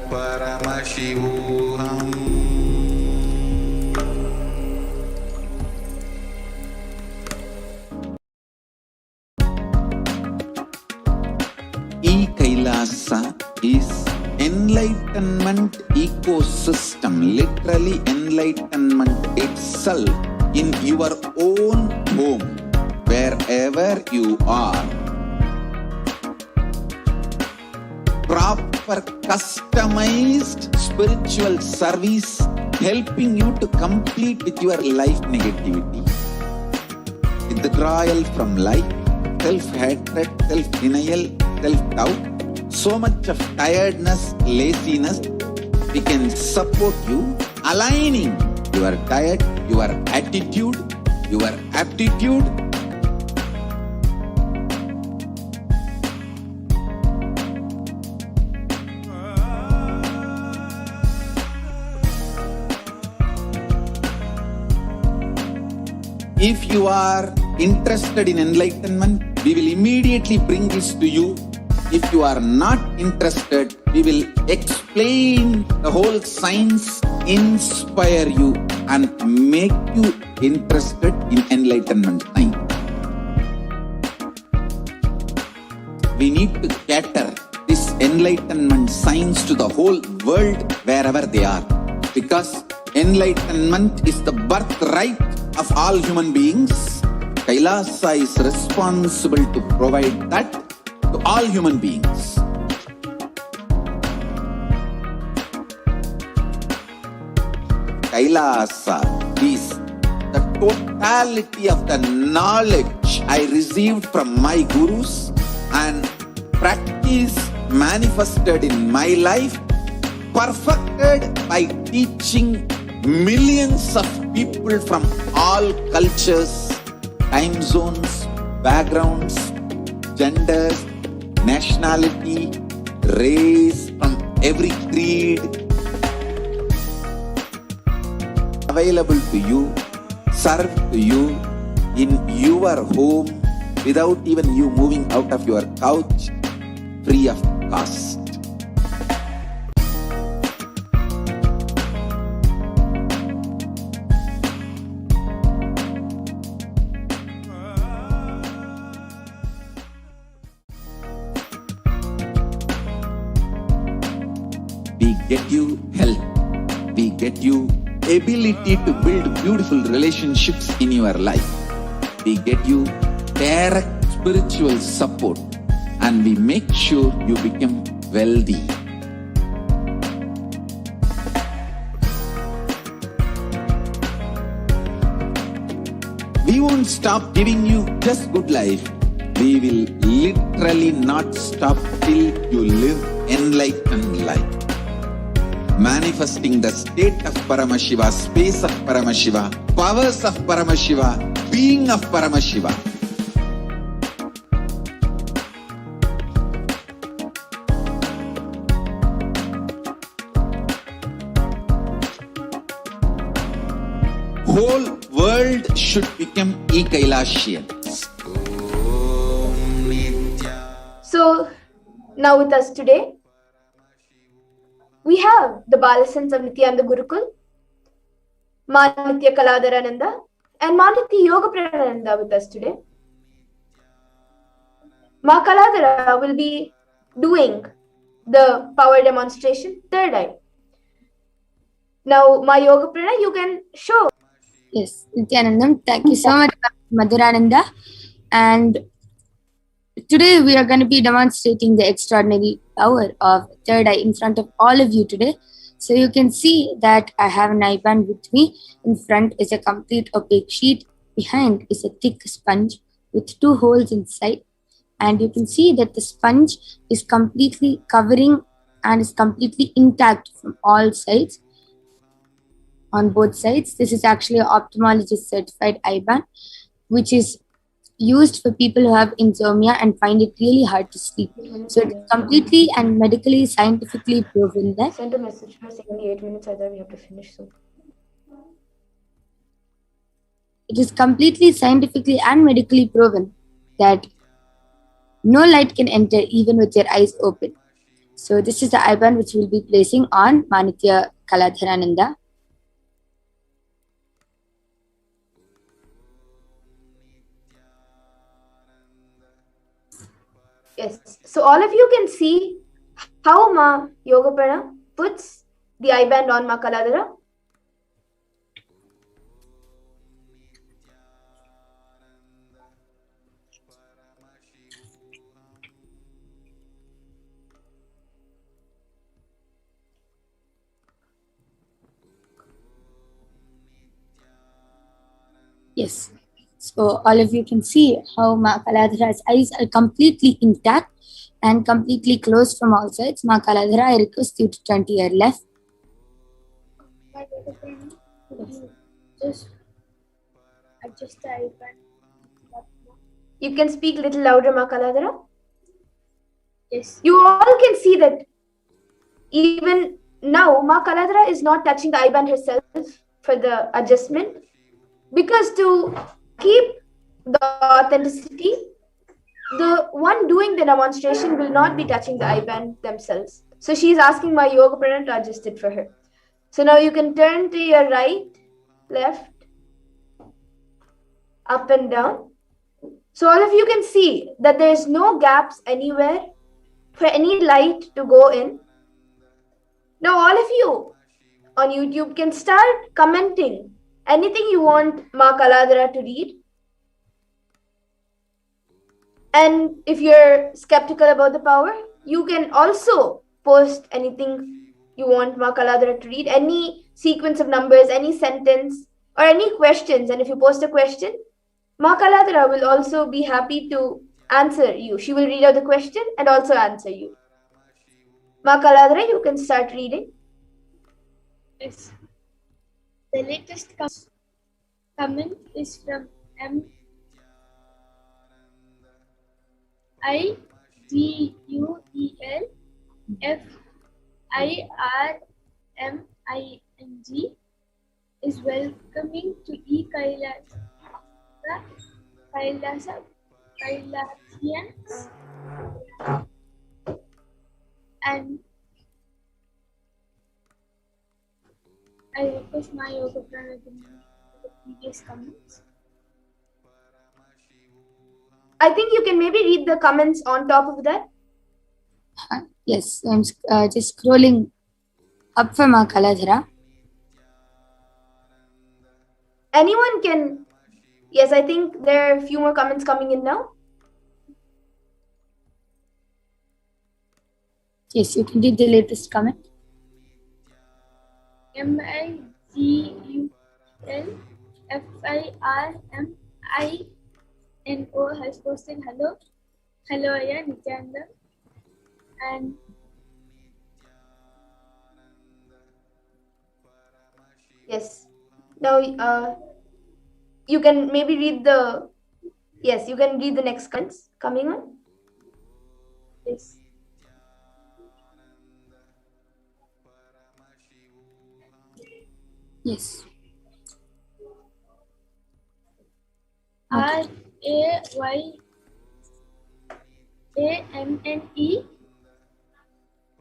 Paramashivoham. Kailasa is enlightenment ecosystem, literally enlightenment itself in your own home, wherever you are. Proper customized spiritual service helping you to complete with your life negativity. Withdrawal from life, self-hatred, self-denial, self-doubt, so much of tiredness, laziness, we can support you aligning your diet, your attitude, your aptitude, if you are interested in enlightenment, we will immediately bring this to you. If you are not interested, we will explain the whole science, inspire you and make you interested in enlightenment science. We need to cater this enlightenment science to the whole world wherever they are, because enlightenment is the birthright of all human beings. Kailasa is responsible to provide that to all human beings. Kailasa is the totality of the knowledge I received from my gurus and practice manifested in my life, perfected by teaching millions of people from all cultures, time zones, backgrounds, genders, nationality, race, from every creed, available to you, served to you in your home without even you moving out of your couch, free of cost. We get you health. We get you ability to build beautiful relationships in your life. We get you direct spiritual support and we make sure you become wealthy. We won't stop giving you just good life. We will literally not stop till you live enlightened life. Manifesting the state of Paramashiva, space of Paramashiva, powers of Paramashiva, being of Paramashiva. Whole world should become Kailasians. So, now with us today, we have the Balasons of Nithyananda Gurukul, Manitya Kaladarananda, and Manitya Yoga Prananda with us today. Ma Kaladara will be doing the power demonstration, third eye. Now, Ma Yoga Prana, you can show. Yes, Nithyanandam, thank you so much, Madhurananda. And today we are going to be demonstrating the extraordinary power of third eye in front of all of you today. So you can see that I have an eye band with me. In front is a complete opaque sheet. Behind is a thick sponge with 2 holes inside. And you can see that the sponge is completely covering and is completely intact from all sides. On both sides, this is actually an ophthalmologist certified eye band, which is used for people who have insomnia and find it really hard to sleep. So it's completely and medically, scientifically proven that. Send a message for only 8 minutes, either we have to finish soon. It is completely scientifically and medically proven that no light can enter even with your eyes open. So this is the eye band which we'll be placing on Manitya Kaladharananda. Yes, so all of you can see how Ma Yoga Prana puts the eye band on Ma Kaladara. Yes. So all of you can see how Ma Kaladhara's eyes are completely intact and completely closed from all sides. Ma Kaladhara, I request you to turn to your left. adjust the icon. You can speak a little louder, Ma Kaladhara. Yes. You all can see that even now, Ma Kaladhara is not touching the I-band herself for the adjustment, because to keep the authenticity, the one doing the demonstration will not be touching the I-band themselves. So she is asking my yoga partner to adjust it for her. So now you can turn to your right, left, up and down. So all of you can see that there is no gaps anywhere for any light to go in. Now all of you on YouTube can start commenting anything you want Ma Kaladhara to read. And if you're skeptical about the power, you can also post anything you want Ma Kaladhara to read, any sequence of numbers, any sentence, or any questions. And if you post a question, Ma Kaladhara will also be happy to answer you. She will read out the question and also answer you. Ma Kaladhara, you can start reading. Yes. The latest comment is from MIDUELFIRMING is welcoming to Kailasians and I request my yoga prana to the previous comments. I think you can maybe read the comments on top of that. Yes, I'm just scrolling up for Ma Kaladhara. Anyone can. Yes, I think there are a few more comments coming in now. Yes, you can read the latest comment. MIGULFIRMINO has posted hello Aya Nithyananda, and Yes. Now you can maybe read the. Yes, you can read the next comments coming on. yes. Yes. RAYANNE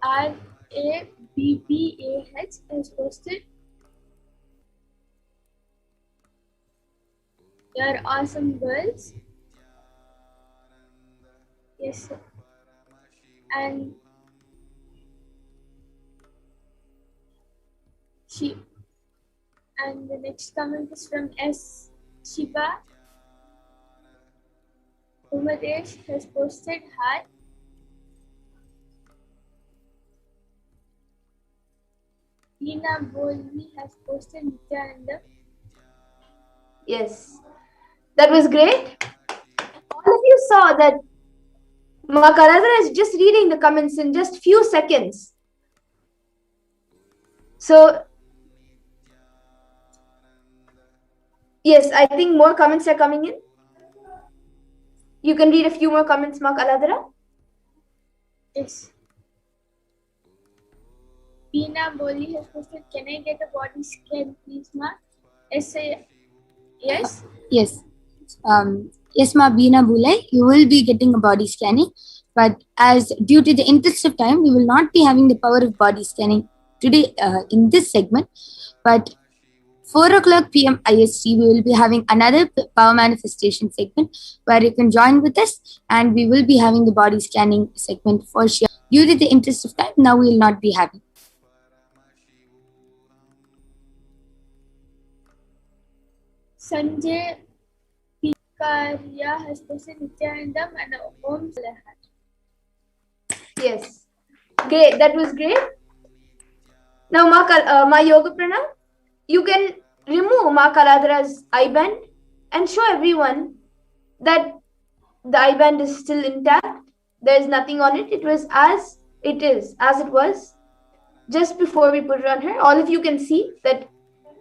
RABBAH has posted you're awesome girls. Yes, sir. And the next comment is from S. Shiba. Umadesh has posted hi. Tina Bolni has posted Nithyananda. Yes, that was great. All of you saw that Ma Kaladhara is just reading the comments in just few seconds. So, yes, I think more comments are coming in. You can read a few more comments, Ma Kaladhara. Yes. Tina Bolni has posted, can I get a body scan, please, ma? Yes. Yes. Yes, Ma Beena Bulai, you will be getting a body scanning, but as due to the interest of time, we will not be having the power of body scanning today in this segment. But 4:00 p.m. IST, we will be having another power manifestation segment where you can join with us, and we will be having the body scanning segment for sure. Due to the interest of time, now we will not be having. Sanjay Pikaria has posted Nithyanandam and Om Salahat. Yes, great. That was great. Now, Ma Yoga Prana, you can remove Ma Kaladhara's I-band and show everyone that the I-band is still intact. There is nothing on it. It was as it is, as it was just before we put it on her. All of you can see that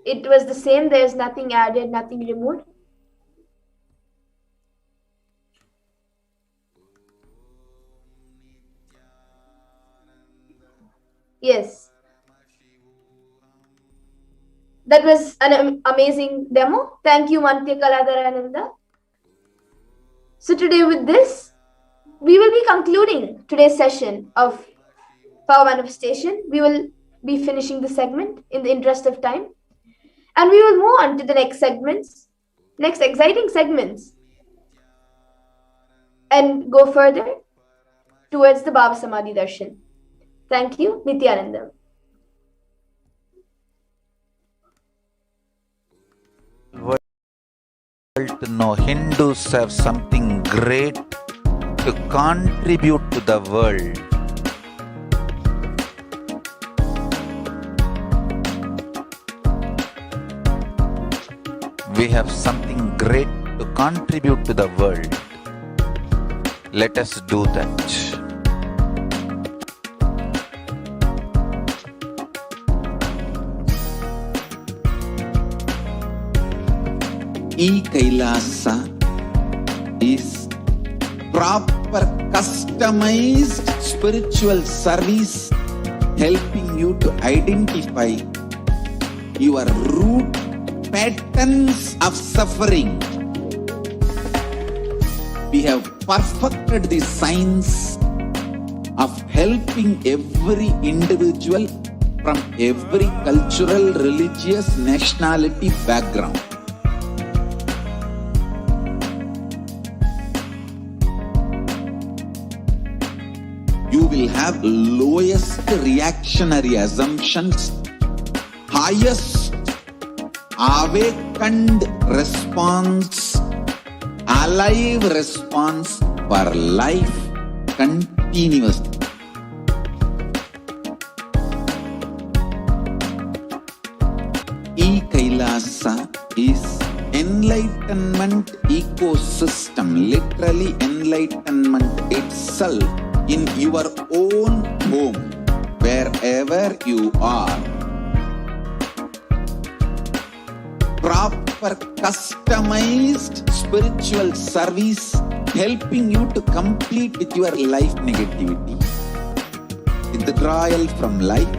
it was the same. There is nothing added, nothing removed. Yes. That was an amazing demo. Thank you, Mantya Kaladarananda. So today with this, we will be concluding today's session of Power Manifestation. We will be finishing the segment in the interest of time. And we will move on to the next segments, next exciting segments, and go further towards the Baba Samadhi Darshan. Thank you, Nithyananda. World to know Hindus have something great to contribute to the world. We have something great to contribute to the world. Let us do that. Kailasa is proper customized spiritual service helping you to identify your root patterns of suffering. We have perfected the science of helping every individual from every cultural, religious, nationality background. You will have lowest reactionary assumptions, highest awakened response, alive response for life continuously. Kailasa is enlightenment ecosystem, literally enlightenment itself in your own home, wherever you are. Proper customized spiritual service helping you to complete with your life negativity. Withdrawal from life,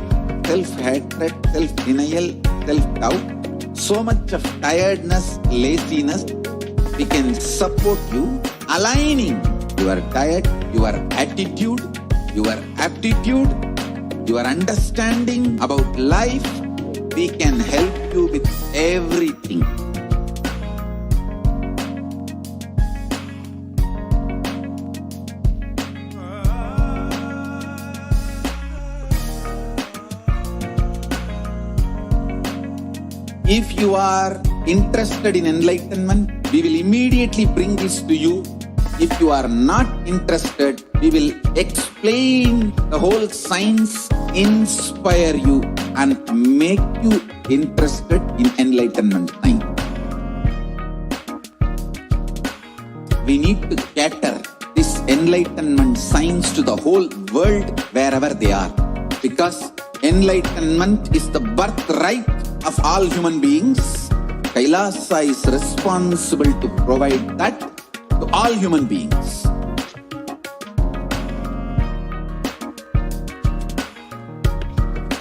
self-hatred, self-denial, self-doubt, so much of tiredness, laziness. We can support you aligning your diet, your attitude, your aptitude, your understanding about life. We can help you with everything. If you are interested in enlightenment, we will immediately bring this to you. If you are not interested, we will explain the whole science, inspire you and make you interested in enlightenment time. We need to cater this enlightenment science to the whole world wherever they are, because enlightenment is the birthright of all human beings. Kailasa is responsible to provide that to all human beings.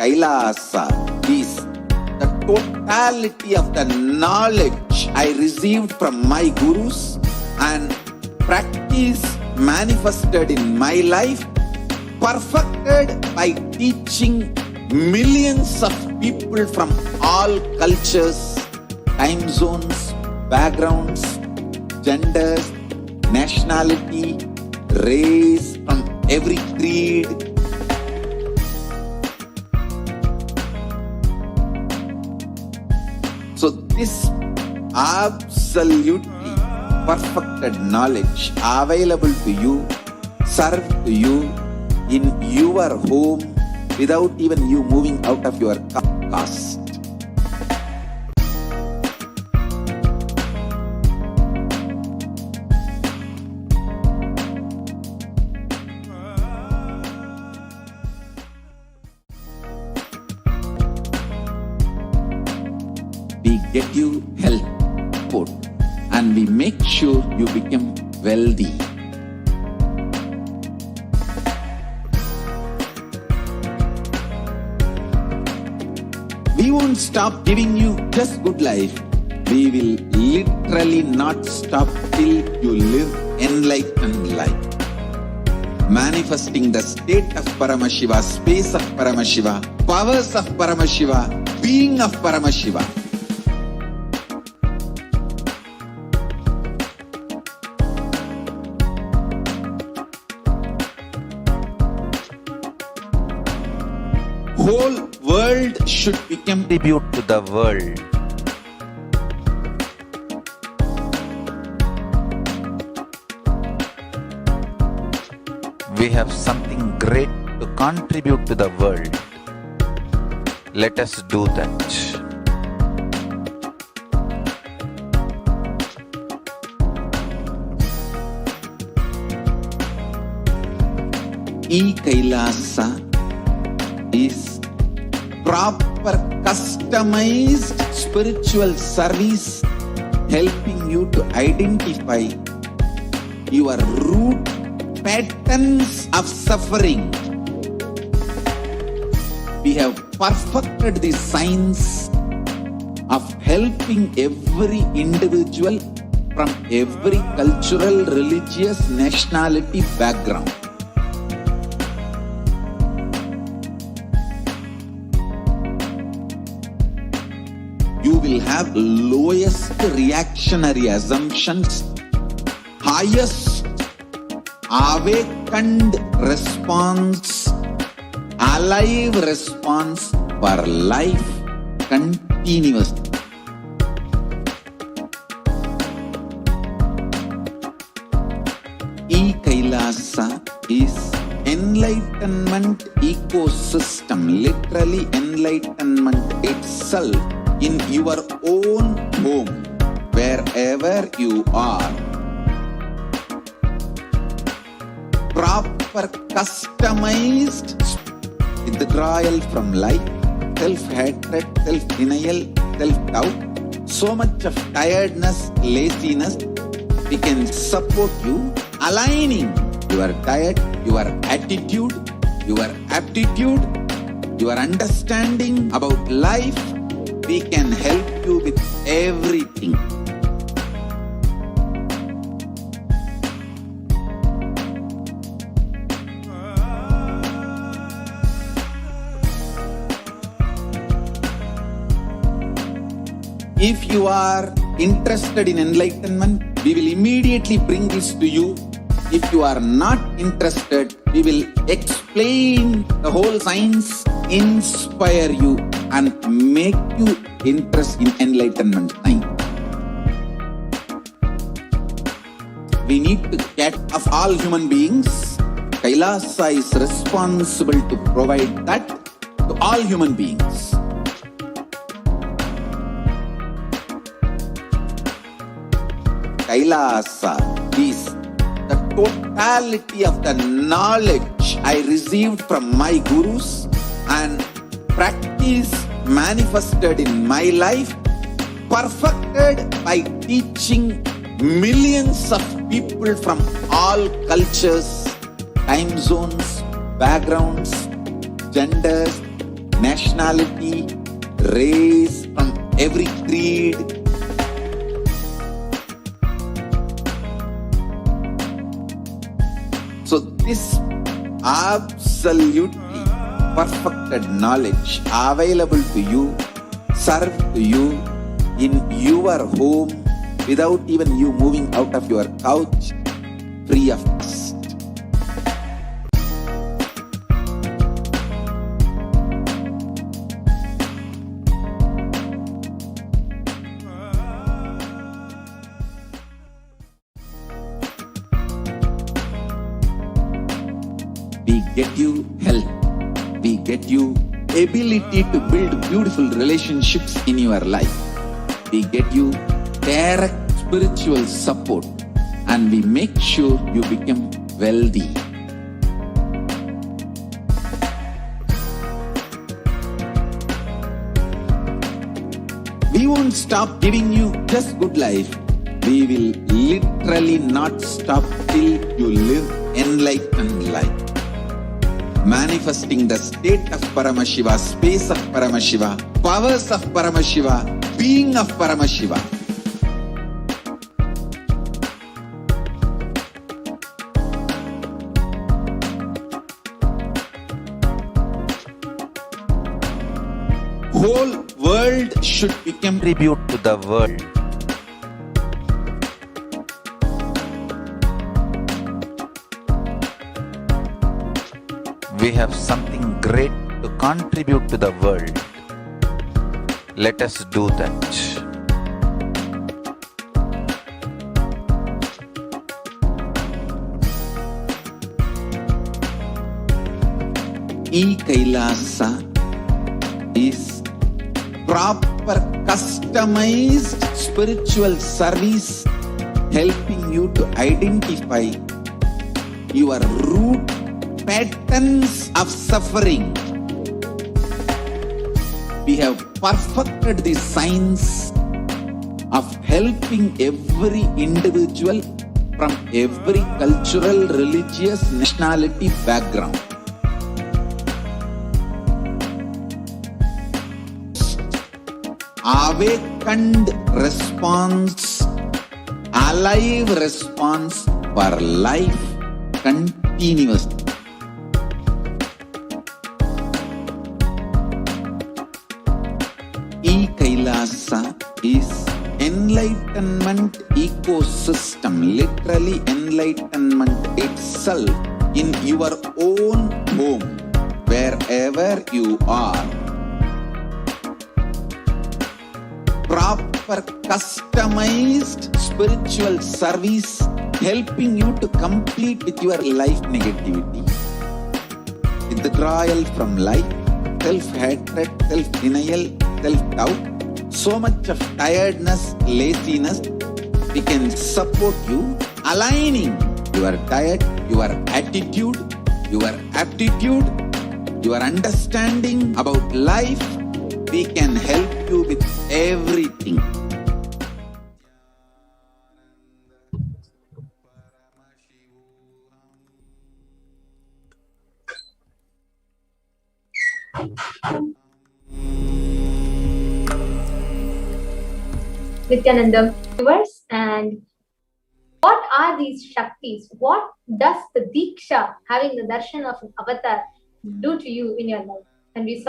Kailasa is the totality of the knowledge I received from my gurus and practice manifested in my life, perfected by teaching millions of people from all cultures, time zones, backgrounds, genders, nationality, race, from every creed. So this absolutely perfected knowledge available to you, served to you in your home without even you moving out of your caste. We get you health, support, and we make sure you become wealthy. We won't stop giving you just good life. We will literally not stop till you live enlightened life. Manifesting the state of Paramashiva, space of Paramashiva, powers of Paramashiva, being of Paramashiva. Whole world should become Contribute to the world. We have something great to contribute to the world. Let us do that. Kailasa is proper customized spiritual service helping you to identify your root patterns of suffering. We have perfected the science of helping every individual from every cultural, religious, nationality background. You will have lowest reactionary assumptions, highest awakened response, alive response for life continuously. Kailasa is enlightenment ecosystem, literally enlightenment itself in your own home, wherever you are. Proper customized withdrawal from life, self-hatred, self-denial, self-doubt, so much of tiredness, laziness. We can support you, aligning your diet, your attitude, your aptitude, your understanding about life. We can help you with everything. If you are interested in enlightenment, we will immediately bring this to you. If you are not interested, we will explain the whole science, inspire you and make you interested in enlightenment time. We need to get of all human beings. Kailasa is responsible to provide that to all human beings. Kailasa is the totality of the knowledge I received from my gurus and practice manifested in my life, perfected by teaching millions of people from all cultures, time zones, backgrounds, genders, nationality, race, from every creed. So this absolutely perfected knowledge available to you, served to you in your home without even you moving out of your couch, free of cost. We get you health. We get you ability to build beautiful relationships in your life. We get you direct spiritual support and we make sure you become wealthy. We won't stop giving you just good life. We will literally not stop till you live enlightened life. Manifesting the state of Paramashiva, space of Paramashiva, powers of Paramashiva, being of Paramashiva. Whole world should become Contribute to the world. We have something great to contribute to the world. Let us do that. Kailasa is proper customized spiritual service helping you to identify your root patterns of suffering. We have perfected the science of helping every individual from every cultural, religious, nationality background. Awakened response, alive response for life continuously. Kailasa is enlightenment ecosystem, literally enlightenment itself in your own home, wherever you are. Proper customized spiritual service helping you to complete with your life negativity, withdrawal from life, self-hatred, self-denial, self-doubt, so much of tiredness, laziness. We can support you, aligning your diet, your attitude, your aptitude, your understanding about life. We can help you with everything. Nithyananda viewers, and what are these Shaktis? What does the Diksha, having the darshan of an avatar, do to you in your life? And we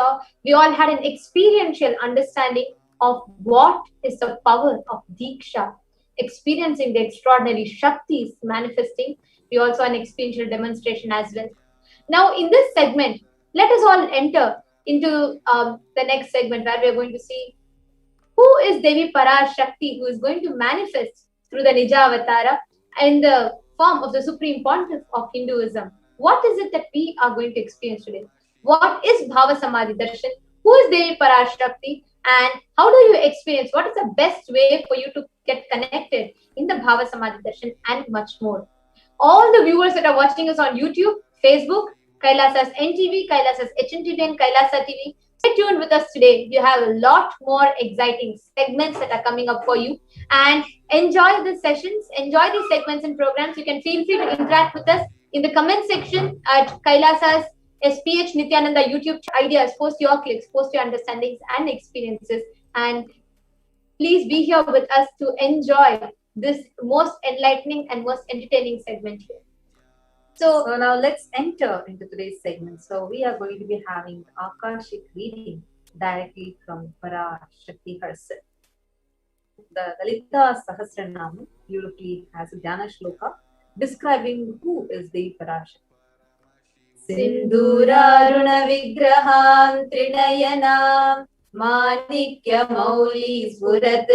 all had an experiential understanding of what is the power of Diksha, experiencing the extraordinary Shaktis manifesting. We also had an experiential demonstration as well. Now, in this segment, let us all enter into the next segment where we are going to see who is Devi Parashakti, who is going to manifest through the Nija Avatara in the form of the Supreme Pontiff of Hinduism. What is it that we are going to experience today? What is Bhava Samadhi Darshan? Who is Devi Parashakti? And how do you experience? What is the best way for you to get connected in the Bhava Samadhi Darshan and much more? All the viewers that are watching us on YouTube, Facebook, Kailasa's NTV, Kailasa's HNTV and Kailasa TV, stay tuned with us today. You have a lot more exciting segments that are coming up for you. And enjoy the sessions, enjoy these segments and programs. You can feel free to interact with us in the comment section at Kailasa's HDH Nithyananda YouTube ideas. Post your clicks, post your understandings and experiences. And please be here with us to enjoy this most enlightening and most entertaining segment here. So now let's enter into today's segment. So we are going to be having Akashic reading directly from Parashakti herself. The Lalita Sahasranama beautifully has a Dhyana shloka describing who is the Parashakti. Sindhuraruna vigraham trinayanam manikya mauli spurat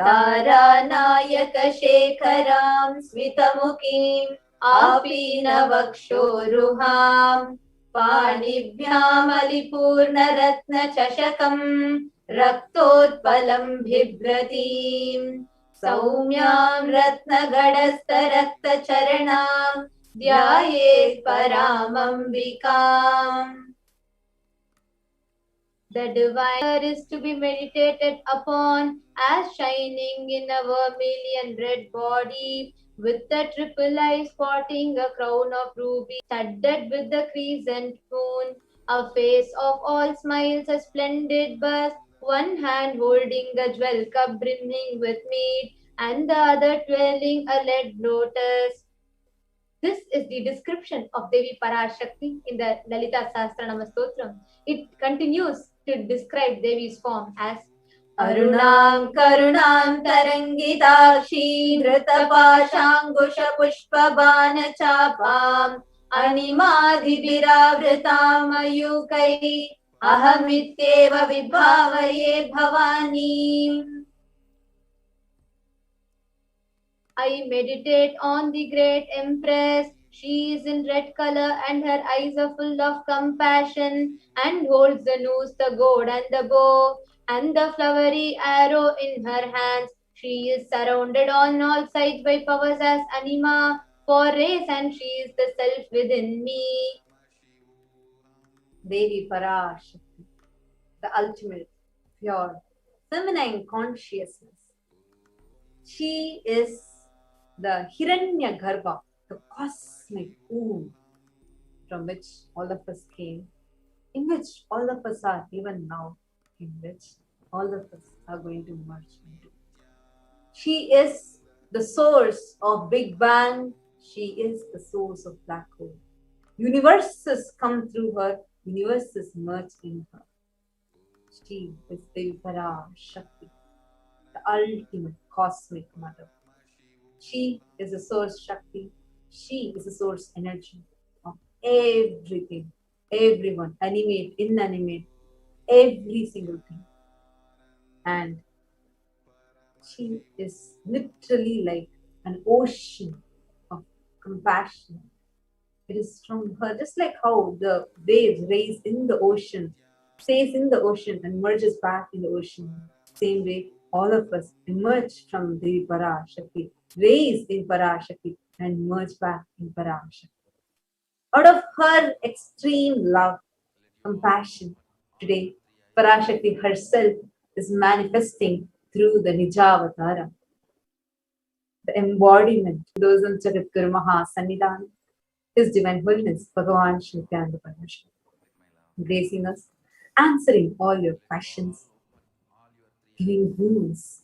taranayaka shekharam smitamukim Apina vakshoruham Panibhyam alipurna ratna chashakam Raktotpalam bhibratim Saumyam ratna gadasta rakta charanam Dhyayet paramambikam. The divine is to be meditated upon as shining in a vermilion red body, with the triple eye sporting a crown of ruby, studded with the crescent moon, A face of all smiles, a splendid bust, one hand holding a jewel cup brimming with mead, and the other twirling a lead lotus. This is the description of Devi Parashakti in the Lalita Sahasranama Stotram. It continues to describe Devi's form as Arunam Karunam Tarangitakshi Dhrutapashangusha Pushpabana Chapam Animadhiviravritam Ayukai Ahamityeva Vibhavaye Bhavani. I meditate on the great Empress. She is in red color and her eyes are full of compassion and holds the noose, the gourd and the bow and the flowery arrow in her hands. She is surrounded on all sides by powers as anima for race, and she is the self within me. Devi Parashakti, the ultimate, pure, feminine consciousness. She is the Hiranya Garbha, the cosmic womb from which all of us came, in which all of us are even now, in which all of us are going to merge into. She is the source of Big Bang. She is the source of black hole. Universes come through her, universes merge in her. She is Devi Parashakti, the ultimate cosmic mother. She is the source Shakti. She is the source energy of everything, everyone, animate, inanimate, every single thing. And she is literally like an ocean of compassion. It is from her, just like how the waves raise in the ocean, stays in the ocean and merges back in the ocean. Same way, all of us emerge from the Parashakti, raise in Parashakti and merge back in Parashakti. Out of her extreme love, compassion, today Parashakti herself is manifesting through the Nijavatara, the embodiment, Dosam Jagadguru Maha Sannidhan, His Divine Holiness, Bhagavan Nithyananda Paramashivam, gracing us, answering all your questions, giving wounds,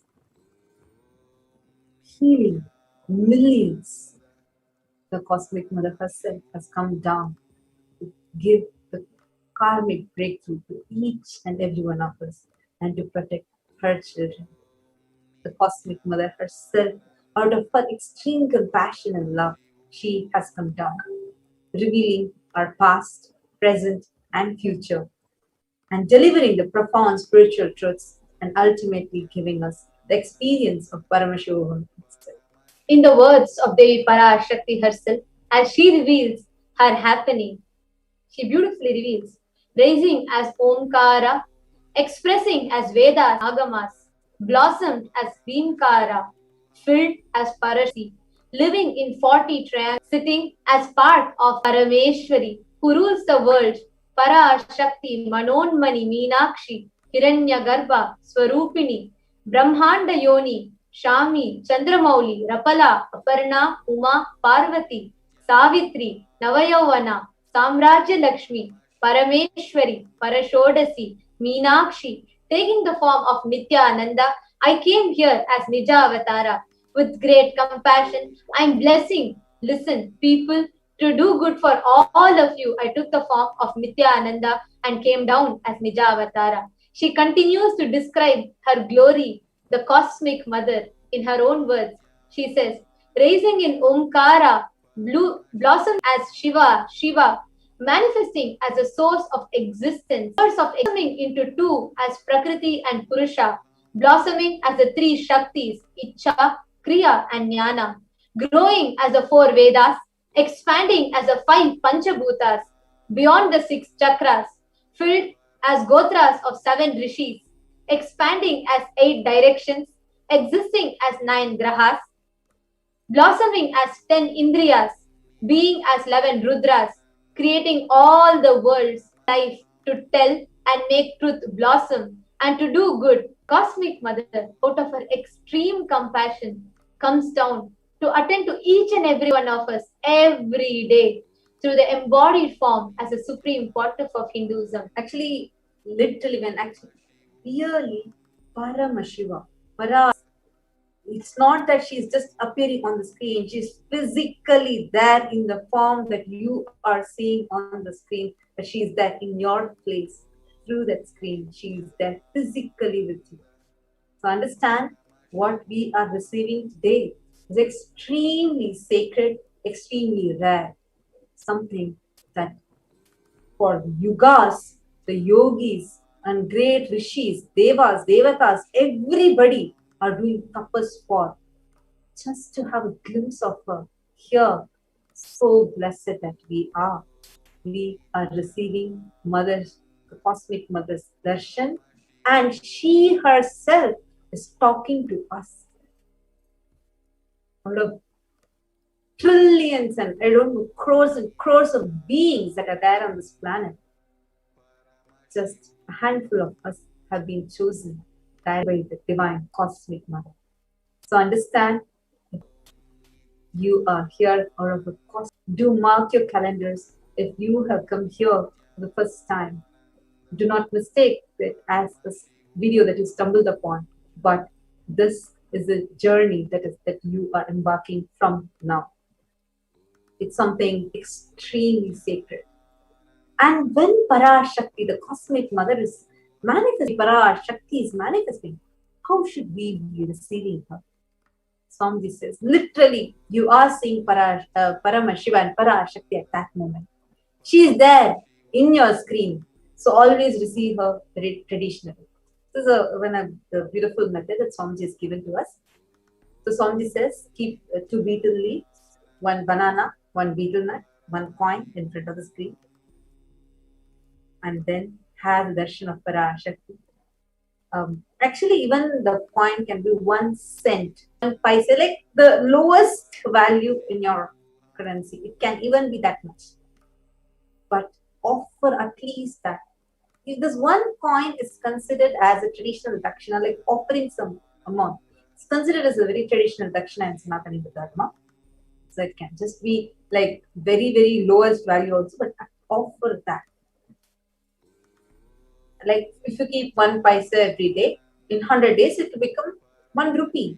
healing millions. The Cosmic Mother herself has come down to give the karmic breakthrough to each and every one of us and to protect her children. The Cosmic Mother herself, out of her extreme compassion and love, she has come down, revealing our past, present, and future, and delivering the profound spiritual truths and ultimately giving us the experience of Paramashivoham itself. In the words of Devi Parashakti herself, as she reveals her happening, she beautifully reveals, raising as Omkara, expressing as Vedas, Agamas, blossomed as Bhimkara, filled as Parashakti, living in 40 triangles, sitting as part of Parameshwari, who rules the world, Parashakti, Manonmani, Meenakshi, Hiranyagarbha, Swarupini, Brahmanda Yoni, Shami, Chandramauli, Rapala, Aparna, Uma, Parvati, Savitri, Navayavana, Samrajya Lakshmi, Parameshwari, Parashodasi, Meenakshi, taking the form of Nithyananda. I came here as Nijavatara. With great compassion, I am blessing, listen, people, to do good for all of you. I took the form of Nithyananda and came down as Nijavatara. She continues to describe her glory, the cosmic mother, in her own words. She says, raising in Omkara, blossomed as Shiva, manifesting as a source of existence, source of coming into two as Prakriti and Purusha, blossoming as the three Shaktis, Icha, Kriya and Jnana, growing as the four Vedas, expanding as the 5 Panchabhutas, beyond the 6 chakras, filled as Gotras of 7 Rishis, expanding as 8 directions, existing as 9 Grahas, blossoming as 10 Indriyas, being as 11 Rudras, creating all the world's life to tell and make truth blossom and to do good. Cosmic Mother, out of her extreme compassion, comes down to attend to each and every one of us every day, through the embodied form as a supreme pontiff of Hinduism. Actually, literally, when actually, really, Paramashiva, it's not that she's just appearing on the screen. She's physically there in the form that you are seeing on the screen, but she's there in your place through that screen. She's there physically with you. So understand what we are receiving today is extremely sacred, extremely rare. Something that for yugas, the yogis and great rishis, devas, devatas, everybody are doing tapas for, just to have a glimpse of her here. So blessed that we are. We are receiving Mother's, the Cosmic Mother's darshan, and she herself is talking to us. Out of trillions and I don't know, crores and crores of beings that are there on this planet, just a handful of us have been chosen by the divine cosmic mother. So understand, you are here out of the cosmic. Do mark your calendars if you have come here for the first time. Do not mistake it as this video that you stumbled upon, but this is a journey that you are embarking from now. It's something extremely sacred. And when Parashakti, the cosmic mother, is manifesting, Parashakti is manifesting, how should we be receiving her? Swamiji says, literally, you are seeing Paramashiva and Parashakti at that moment. She is there in your screen. So always receive her very traditionally. This is a beautiful method that Swamiji has given to us. So Swamiji says, keep 2 betel leaves, 1 banana, 1 betel nut, 1 coin in front of the screen. And then have the darshan of Parashakti. Actually, even the coin can be 1 cent, 1 paise, like the lowest value in your currency. It can even be that much. But offer at least that. If this 1 coin is considered as a traditional dakshina, like offering some amount, it's considered as a very traditional dakshina in Sanatana Dharma. So it can just be like very, very lowest value also, but offer that. Like if you keep 1 paise every day, in 100 days it will become 1 rupee.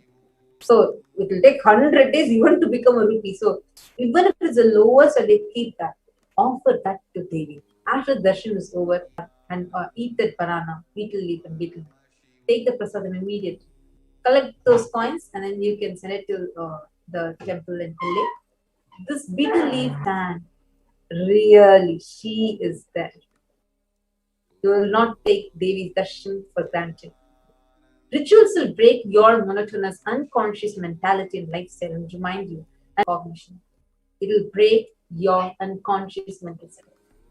So it will take 100 days even to become a rupee. So even if it's the lowest, they keep that. Offer that to Devi. After the darshan is over, and eat that banana, betel leaf and betel. Take the prasadam immediately. Collect those coins and then you can send it to the temple in LA. This betel leaf man, really, she is there. You will not take Devi's darshan for granted. Rituals will break your monotonous, unconscious mentality and lifestyle and remind you and cognition. It will break your unconscious mental state.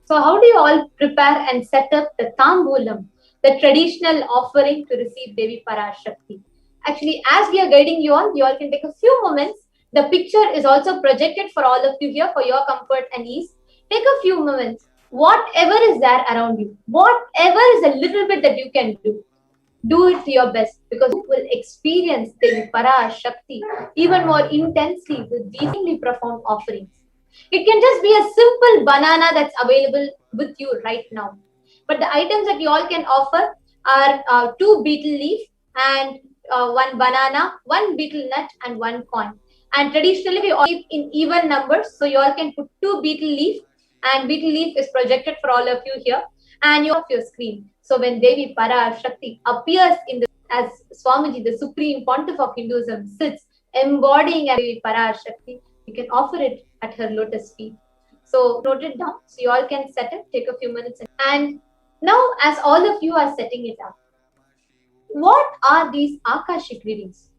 So how do you all prepare and set up the Tambulam, the traditional offering to receive Devi Parashakti? Actually, as we are guiding you all can take a few moments. The picture is also projected for all of you here for your comfort and ease. Take a few moments. Whatever is there around you, whatever is a little bit that you can do it to your best, because you will experience Devi Parashakti even more intensely with these profound offerings. It can just be a simple banana that's available with you right now. But the items that you all can offer are 2 betel leaf and 1 banana, 1 betel nut and 1 coin. And traditionally we all keep in even numbers. So you all can put 2 betel leaf, and betel leaf is projected for all of you here. And you off your screen. So when Devi Parashakti appears as Swamiji, the supreme pontiff of Hinduism, sits embodying Devi Parashakti, you can offer it at her lotus feet. So note it down. So you all can set it, take a few minutes. And now as all of you are setting it up, what are these Akashic readings?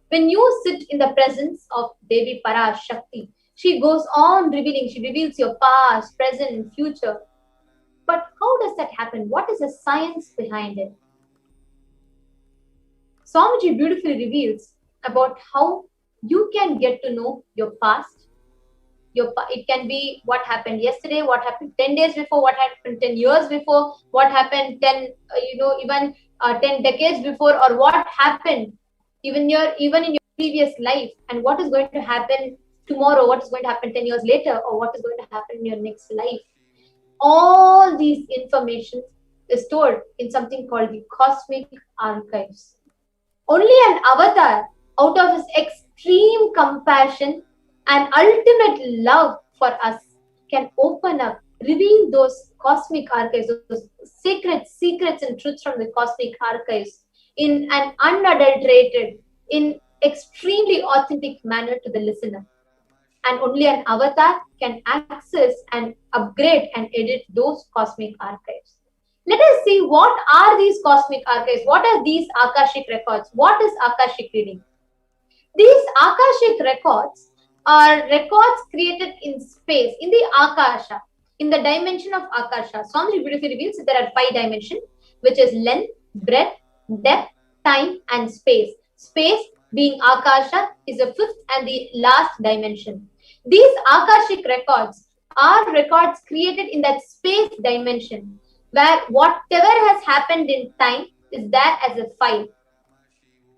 When you sit in the presence of Devi Parashakti, she goes on revealing, she reveals your past, present and future. But how does that happen? What is the science behind it? Swamiji beautifully reveals about how you can get to know your past. It can be what happened yesterday, what happened 10 days before, what happened 10 years before, what happened 10 decades before, or what happened even in your previous life, and what is going to happen tomorrow, what is going to happen 10 years later, or what is going to happen in your next life. All these information is stored in something called the cosmic archives. Only an avatar, out of his extreme compassion and ultimate love for us, can open up, reveal those cosmic archives, those sacred secrets and truths from the cosmic archives in an unadulterated, in extremely authentic manner to the listener. And only an avatar can access and upgrade and edit those cosmic archives. Let us see, what are these cosmic archives? What are these Akashic records? What is Akashic reading? These Akashic records are records created in space, in the Akasha, in the dimension of Akasha. Swami beautifully reveals that there are 5 dimensions, which is length, breadth, depth, time, and space. Space, being Akasha, is the 5th and the last dimension. These Akashic records are records created in that space dimension, where whatever has happened in time is there as a file.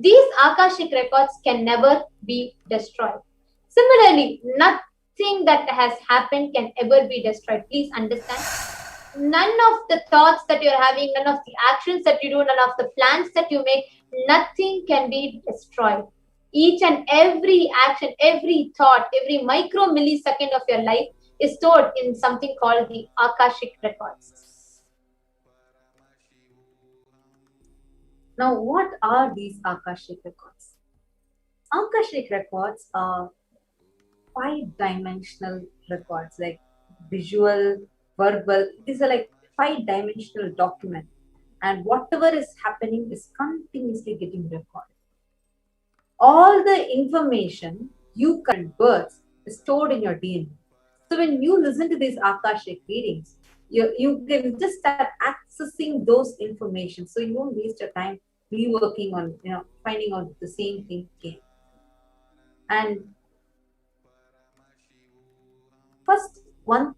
These Akashic records can never be destroyed. Similarly, nothing that has happened can ever be destroyed. Please understand. None of the thoughts that you're having, none of the actions that you do, none of the plans that you make, nothing can be destroyed. Each and every action, every thought, every micro millisecond of your life is stored in something called the Akashic records. Now, what are these Akashic records? Akashic records are 5-dimensional records, like visual, verbal. These are like 5-dimensional document, and whatever is happening is continuously getting recorded. All the information you convert is stored in your DNA. So when you listen to these Akashic readings, you can just start accessing those information, so you won't waste your time reworking on, finding out the same thing again. And first, one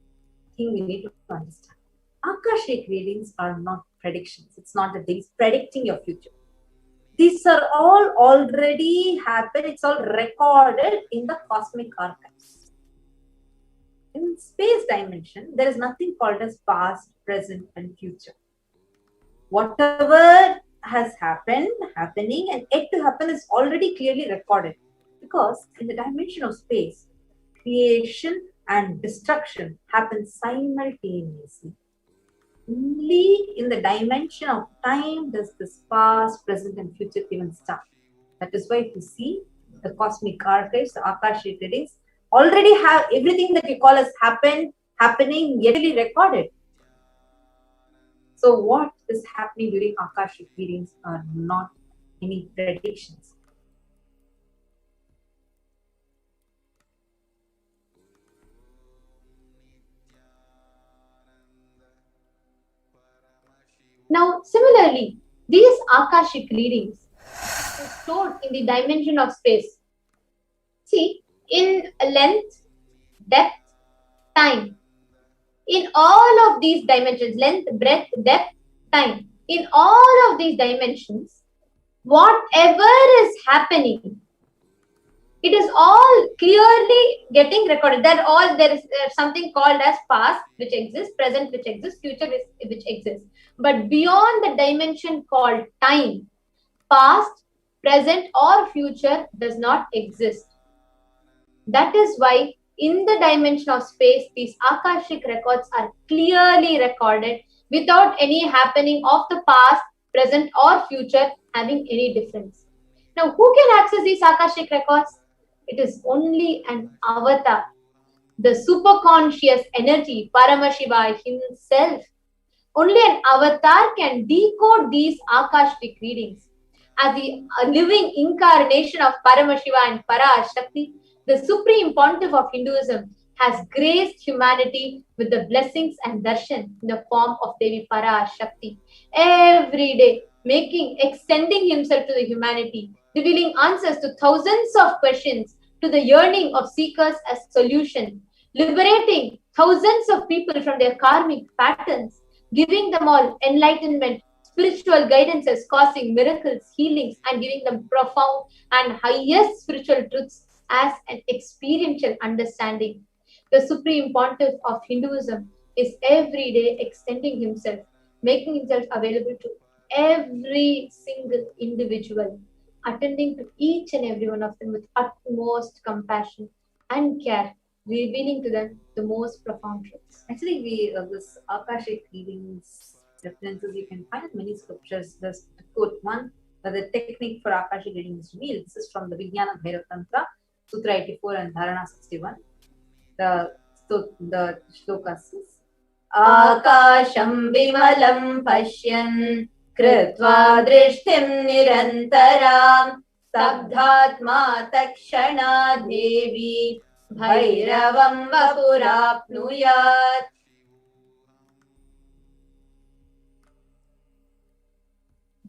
thing we need to understand: Akashic readings are not predictions. It's not that they're predicting your future. These are all already happened. It's all recorded in the cosmic archives. In space dimension, there is nothing called as past, present, and future. Whatever has happened, happening, and yet to happen is already clearly recorded. Because in the dimension of space, creation and destruction happen simultaneously. Only in the dimension of time does this past, present, and future even start. That is why if you see the cosmic archives, the Akashic readings, already have everything that we call as happening, yet recorded. So what is happening during Akashic readings are not any predictions. Now, similarly, these Akashic readings are stored in the dimension of space. See, in length, depth, time. In all of these dimensions, length, breadth, depth, time. In all of these dimensions, whatever is happening, it is all clearly getting recorded. There is something called as past, which exists, present, which exists, future, which exists. But beyond the dimension called time, past, present, or future does not exist. That is why in the dimension of space, these Akashic records are clearly recorded without any happening of the past, present, or future having any difference. Now, who can access these Akashic records? It is only an avatar, the superconscious energy, Paramashivoham himself. Only an avatar can decode these Akashic readings. As the living incarnation of Paramashivoham and Parashakti, the supreme pontiff of Hinduism has graced humanity with the blessings and darshan in the form of Devi Parashakti. Every day, extending himself to the humanity, revealing answers to thousands of questions, to the yearning of seekers as solution, liberating thousands of people from their karmic patterns, giving them all enlightenment, spiritual guidances, causing miracles, healings, and giving them profound and highest spiritual truths as an experiential understanding. The Supreme Pontiff of Hinduism is every day extending himself, making himself available to every single individual, attending to each and every one of them with utmost compassion and care, revealing to them the most profound truths. Actually, this Akashic readings references you can find in many scriptures. Just to quote one, the technique for Akashic reading is revealed. This is from the Vijnana Bhairav Tantra, Sutra 84 and Dharana 61. The shloka says, Akasham vimalam pashyan कृत्वा दृष्टिं निरन्तरां स्तब्धात्मा तत्क्षणात् देवी भैरवं वपुराप्नुयात्.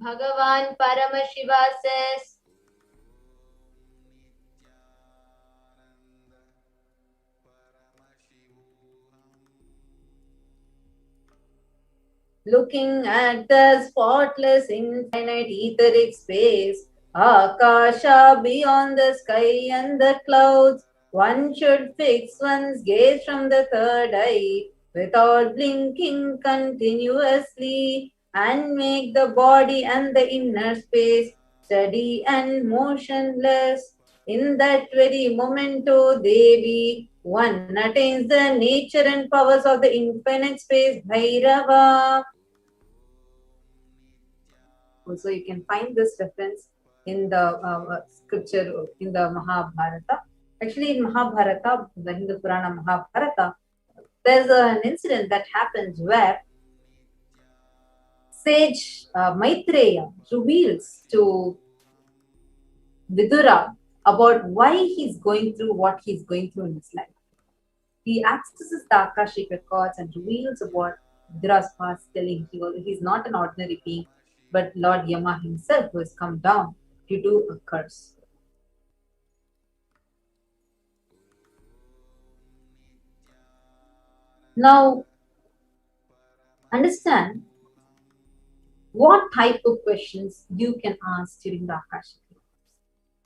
Bhagavan Paramashiva says, looking at the spotless infinite etheric space, Akasha beyond the sky and the clouds, one should fix one's gaze from the third eye without blinking continuously and make the body and the inner space steady and motionless. In that very moment, O Devi, one attains the nature and powers of the infinite space, Bhairava. Also, you can find this reference in the scripture in the Mahabharata. Actually, in Mahabharata, the Hindu Purana Mahabharata, there's an incident that happens where sage Maitreya reveals to Vidura about why he's going through what he's going through in his life. He accesses the Akashic records and reveals about Vidura's past, telling he's not an ordinary being, but Lord Yama himself who has come down due to a curse. Now, understand what type of questions you can ask during the Akashic.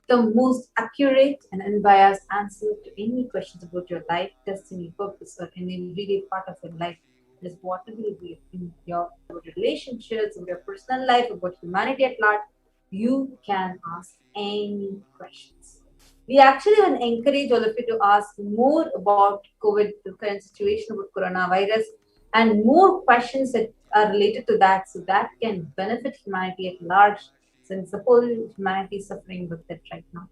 The most accurate and unbiased answer to any questions about your life, destiny, purpose, or any everyday part of your life is whatever will be in your relationships, in your personal life, about humanity at large. You can ask any questions. We actually will encourage all of you to ask more about COVID, the current situation about coronavirus, and more questions that are related to that, so that can benefit humanity at large, since the whole humanity is suffering with it right now.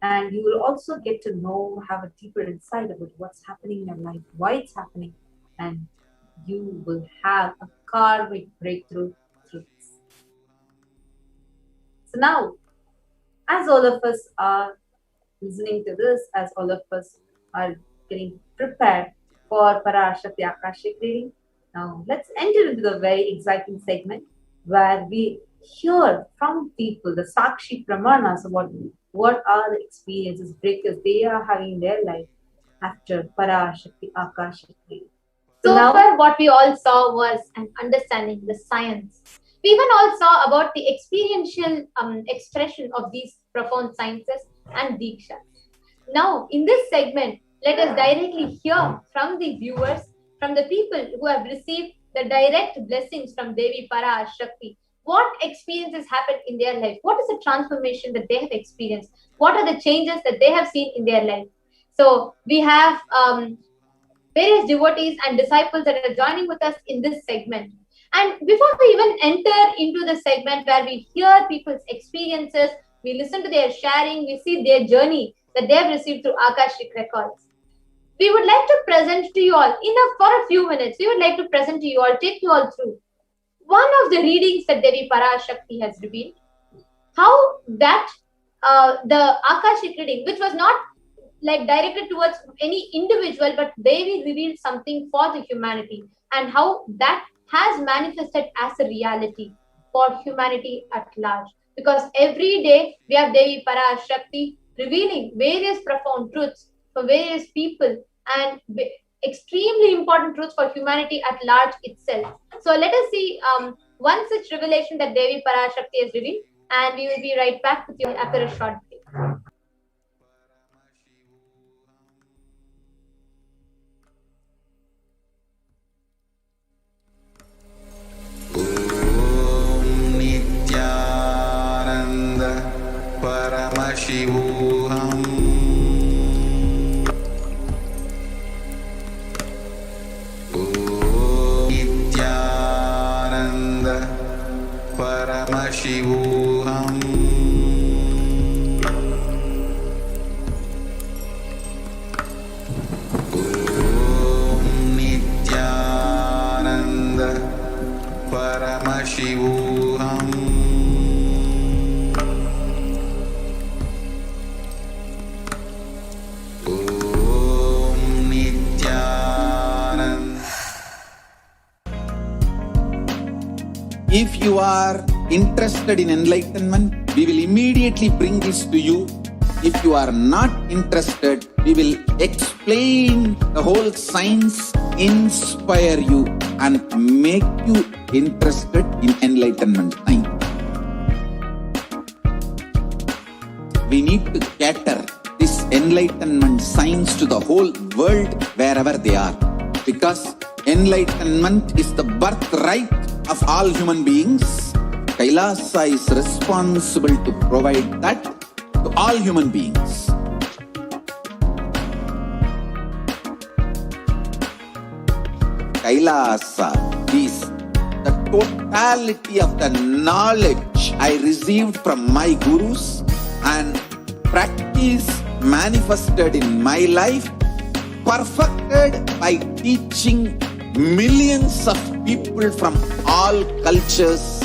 And you will also get to know, have a deeper insight about what's happening in your life, why it's happening, and you will have a karmic breakthrough through this. So now, as all of us are listening to this, as all of us are getting prepared for Parashakti Akashic reading, now let's enter into the very exciting segment where we hear from people, the Sakshi Pramanas, about what are the experiences, breakers they are having in their life after Parashakti Akashic reading. So far, what we all saw was an understanding the science. We even all saw about the experiential expression of these profound sciences and Dikshas. Now, in this segment, let us directly hear from the viewers, from the people who have received the direct blessings from Devi Parashakti. What experiences happened in their life? What is the transformation that they have experienced? What are the changes that they have seen in their life? So, we have various devotees and disciples that are joining with us in this segment. And before we even enter into the segment where we hear people's experiences, we listen to their sharing, we see their journey that they have received through Akashic records. We would like to present to you all, for a few minutes, we would like to present to you all, take you all through one of the readings that Devi Parashakti has revealed. How that the Akashic reading, which was not like directed towards any individual, but Devi revealed something for the humanity, and how that has manifested as a reality for humanity at large. Because every day we have Devi Parashakti revealing various profound truths for various people and extremely important truths for humanity at large itself. So let us see one such revelation that Devi Parashakti has revealed, and we will be right back with you after a short break. Paramashivoham. Nithyananda Paramashivoham. Nithyananda Paramashivoham. If you are interested in enlightenment, we will immediately bring this to you. If you are not interested, we will explain the whole science, inspire you and make you interested in enlightenment science. We need to cater this enlightenment science to the whole world wherever they are, because enlightenment is the birthright of all human beings. Kailasa is responsible to provide that to all human beings. Kailasa is the totality of the knowledge I received from my gurus and practice manifested in my life, perfected by teaching millions of people from all cultures,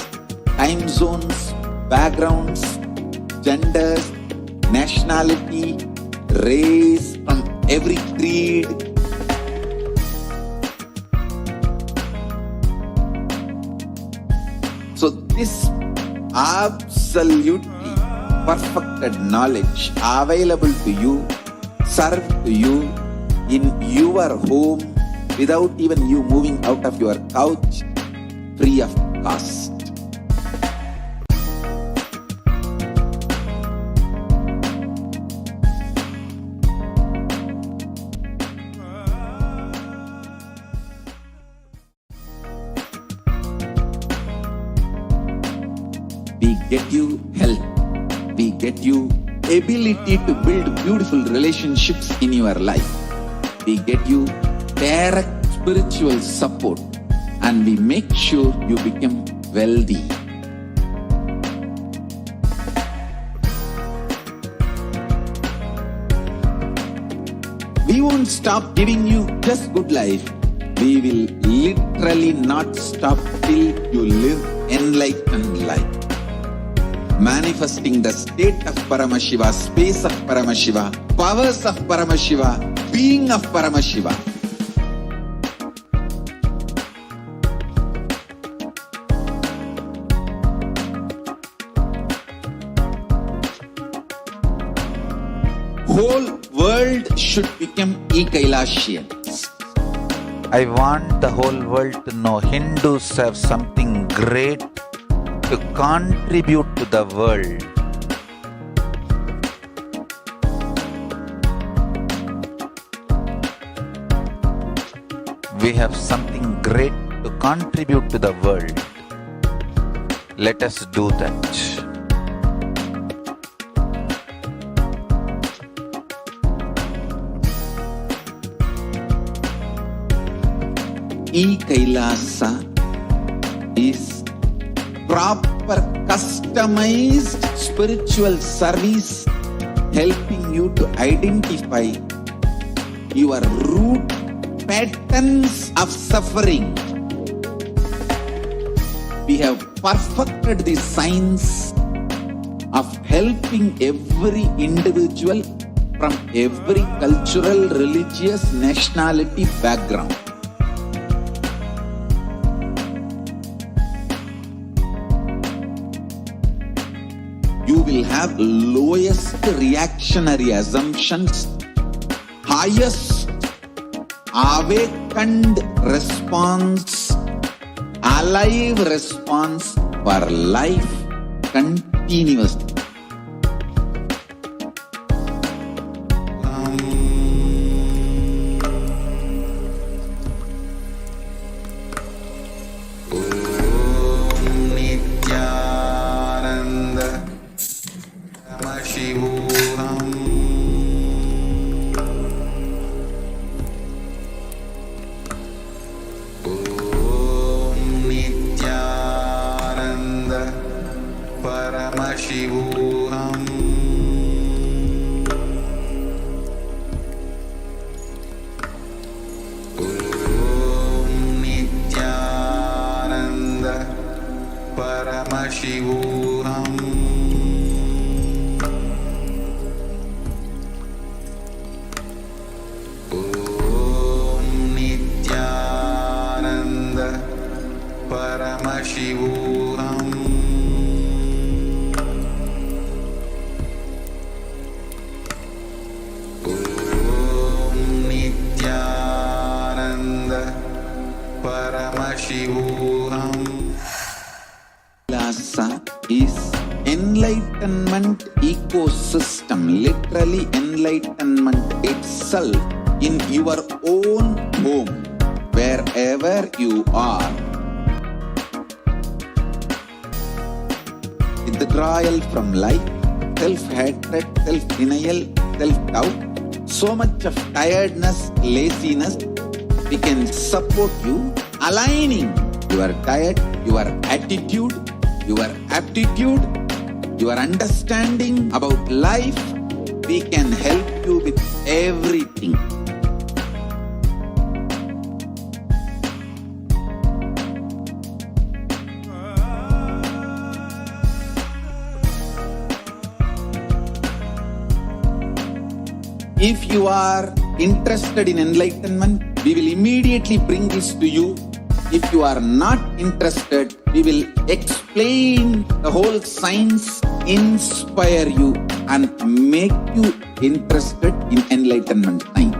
time zones, backgrounds, genders, nationality, race, from every creed. So this absolutely perfected knowledge available to you, served to you in your home, without even you moving out of your couch, free of cost. We get you health. We get you ability to build beautiful relationships in your life. We get you direct spiritual support, and we make sure you become wealthy. We won't stop giving you just good life. We will literally not stop till you live enlightened life. Manifesting the state of Paramashiva, space of Paramashiva, powers of Paramashiva, being of Paramashiva. Whole world should become Kailasians. I want the whole world to know Hindus have something great to contribute to the world. We have something great to contribute to the world. Let us do that. Kailasa is proper customized spiritual service, helping you to identify your root patterns of suffering. We have perfected the science of helping every individual from every cultural, religious, nationality background. You will have lowest reactionary assumptions, highest awakened response, alive response for life continuously. Shivoham. Om Nithyananda Paramashivoham. Om Nithyananda Paramashivoham. Om Nithyananda Paramashivoham. Kailasa is enlightenment ecosystem, literally enlightenment itself in your own home, wherever you are. Withdrawal from life, self-hatred, self-denial, self-doubt, so much of tiredness, laziness, we can support you, aligning your diet, your attitude, your aptitude, your understanding about life. We can help you with everything. If you are interested in enlightenment, we will immediately bring this to you. If you are not interested, we will explain the whole science, inspire you and make you interested in enlightenment time.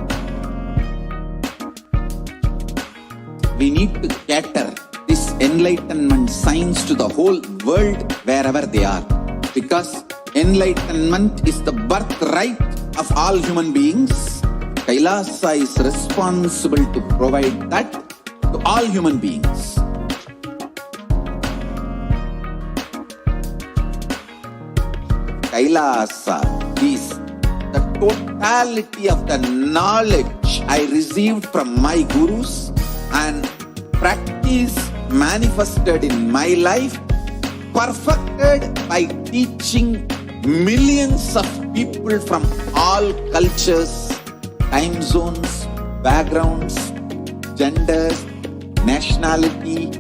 We need to cater this enlightenment science to the whole world wherever they are, because enlightenment is the birthright of all human beings. Kailasa is responsible to provide that to all human beings. Kailasa is the totality of the knowledge I received from my gurus and practice manifested in my life, perfected by teaching millions of people from all cultures, time zones, backgrounds, genders, nationality,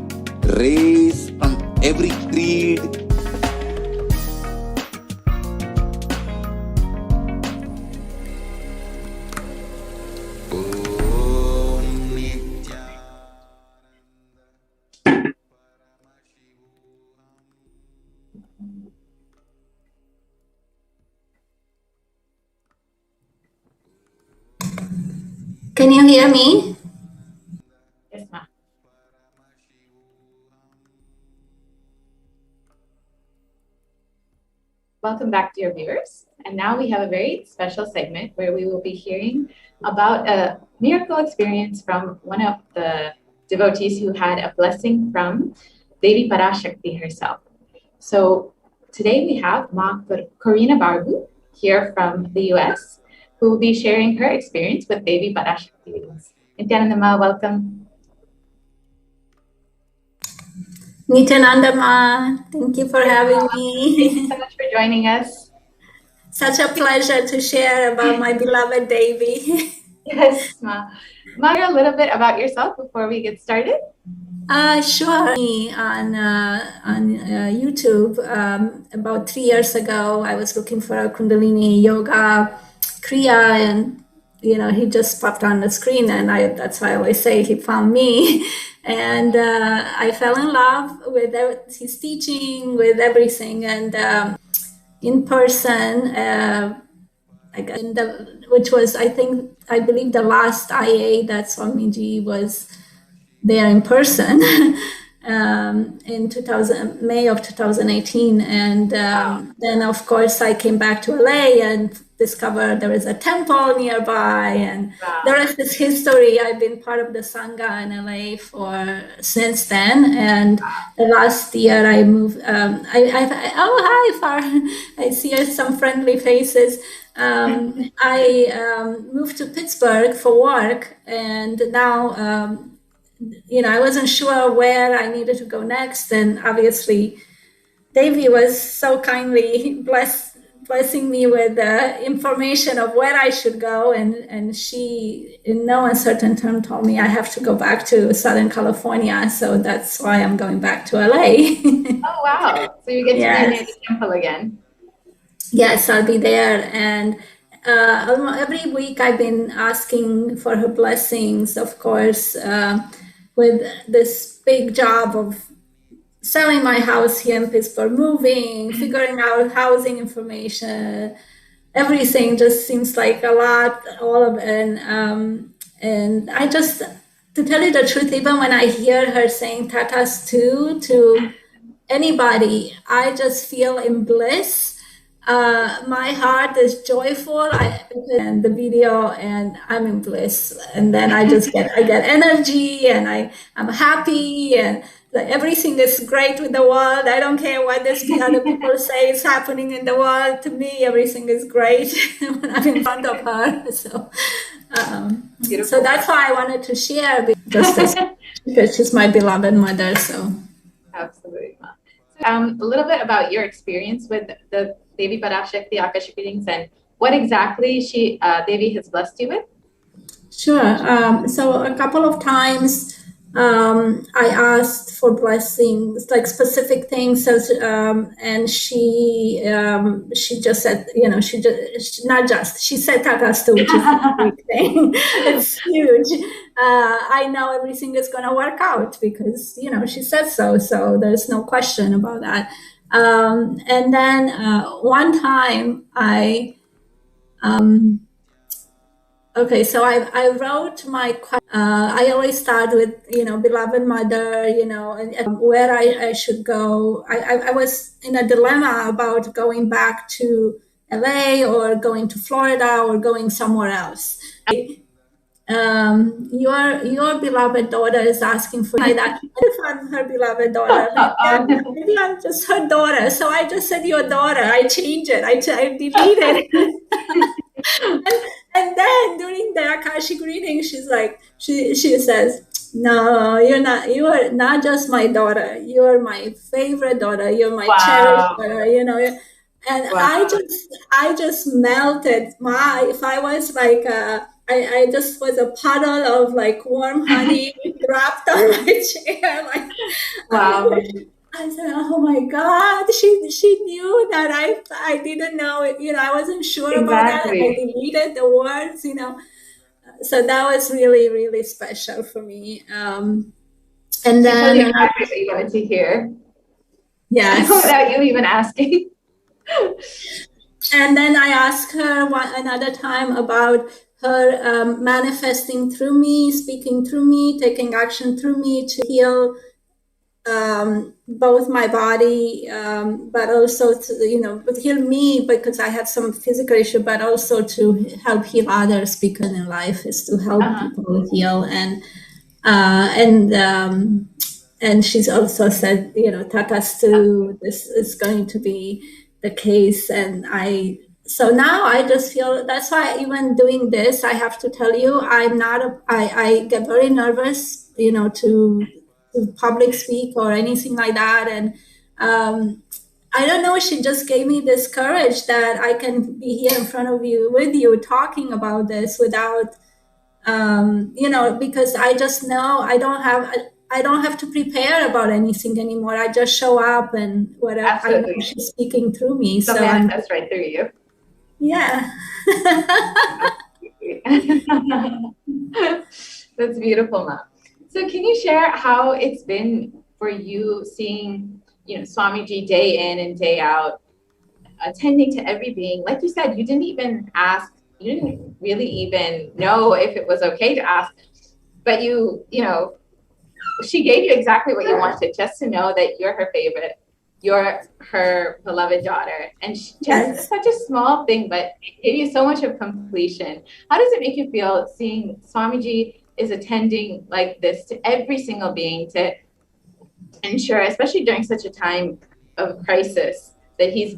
race, from every creed. Can you hear me? Yes, ma'am. Welcome back, dear viewers. And now we have a very special segment where we will be hearing about a miracle experience from one of the devotees who had a blessing from Devi Parashakti herself. So today we have Ma Corina Barbu here from the US, who will be sharing her experience with Devi Parashakti readings. Nithyananda Ma, welcome. Nithyananda Ma, thank you for having me. Thank you so much for joining us. Such a pleasure to share about my beloved Devi. Yes, Ma. Ma, a little bit about yourself before we get started. Sure. On YouTube, about 3 years ago, I was looking for a Kundalini yoga kriya, and he just popped on the screen, and that's why I always say he found me. And I fell in love with his teaching, with everything, and in person, which was, I believe the last IA that Swamiji was there in person in May of 2018. And then, of course, I came back to LA and discovered there is a temple nearby, and the rest is history. I've been part of the Sangha in LA since then. And the last year I moved, hi, Far. I see some friendly faces. I moved to Pittsburgh for work, and now, I wasn't sure where I needed to go next. And obviously, Devi was so kindly blessing me with the information of where I should go, and she, in no uncertain term, told me I have to go back to Southern California. So that's why I'm going back to LA. Oh, wow. So you get to be near the temple again. Yes, I'll be there. And every week I've been asking for her blessings, of course, with this big job of selling my house here in Pittsburgh, moving, figuring out housing information, everything just seems like a lot, all of it. And I just, to tell you the truth, even when I hear her saying tatas too to anybody, I just feel in bliss. My heart is joyful. And the video, and I'm in bliss. And then I get energy, and I'm happy, and everything is great with the world. I don't care what other people say is happening in the world. To me, everything is great when I'm in front of her. So that's why I wanted to share, because she's my beloved mother. So absolutely. A little bit about your experience with the Devi Parashakti Akashic readings, and what exactly Devi has blessed you with. Sure. So a couple of times I asked for blessings, like specific things, and she just said, she said tatastu, which is a big thing. It's huge. I know everything is going to work out because, she said so. So there's no question about that. And then one time so I wrote my question. I always start with, beloved mother, and where I should go. I was in a dilemma about going back to LA or going to Florida or going somewhere else. Your beloved daughter is asking for that. If I'm her beloved daughter, maybe I'm just her daughter. So I just said your daughter. I changed it. I deleted it. And then during the Akashic reading, she's like, she says, "No, you're not. You are not just my daughter. You are my favorite daughter. You're my cherished daughter. And wow. I just melted. If I was like I just was a puddle of like warm honey dropped on my chair. Like, wow. I said, "Oh my God!" She knew that I didn't know. I wasn't sure about that. I deleted the words. So that was really, really special for me. And then you exactly what you wanted to hear. Yes, without you even asking. And then I asked her another time about her manifesting through me, speaking through me, taking action through me to heal both my body, but also to, heal me because I had some physical issue, but also to help heal others, because in life is to help people heal. And she's also said, tatastu, this is going to be the case. So now I just feel, that's why even doing this, I have to tell you, I get very nervous, to public speak or anything like that. And I don't know, she just gave me this courage that I can be here in front of you, with you, talking about this without, because I just know I don't have to prepare about anything anymore. I just show up, and whatever. Absolutely. I know she's speaking through me. So manifest right through you. Yeah. That's beautiful, Ma. So can you share how it's been for you seeing, Swamiji day in and day out, attending to every being? Like you said, you didn't even ask. You didn't really even know if it was okay to ask, but she gave you exactly what you wanted, just to know that you're her favorite, you're her beloved daughter. And just such a small thing, but it gave you so much of completion. How does it make you feel seeing Swamiji is attending like this to every single being, to ensure, especially during such a time of crisis, that he's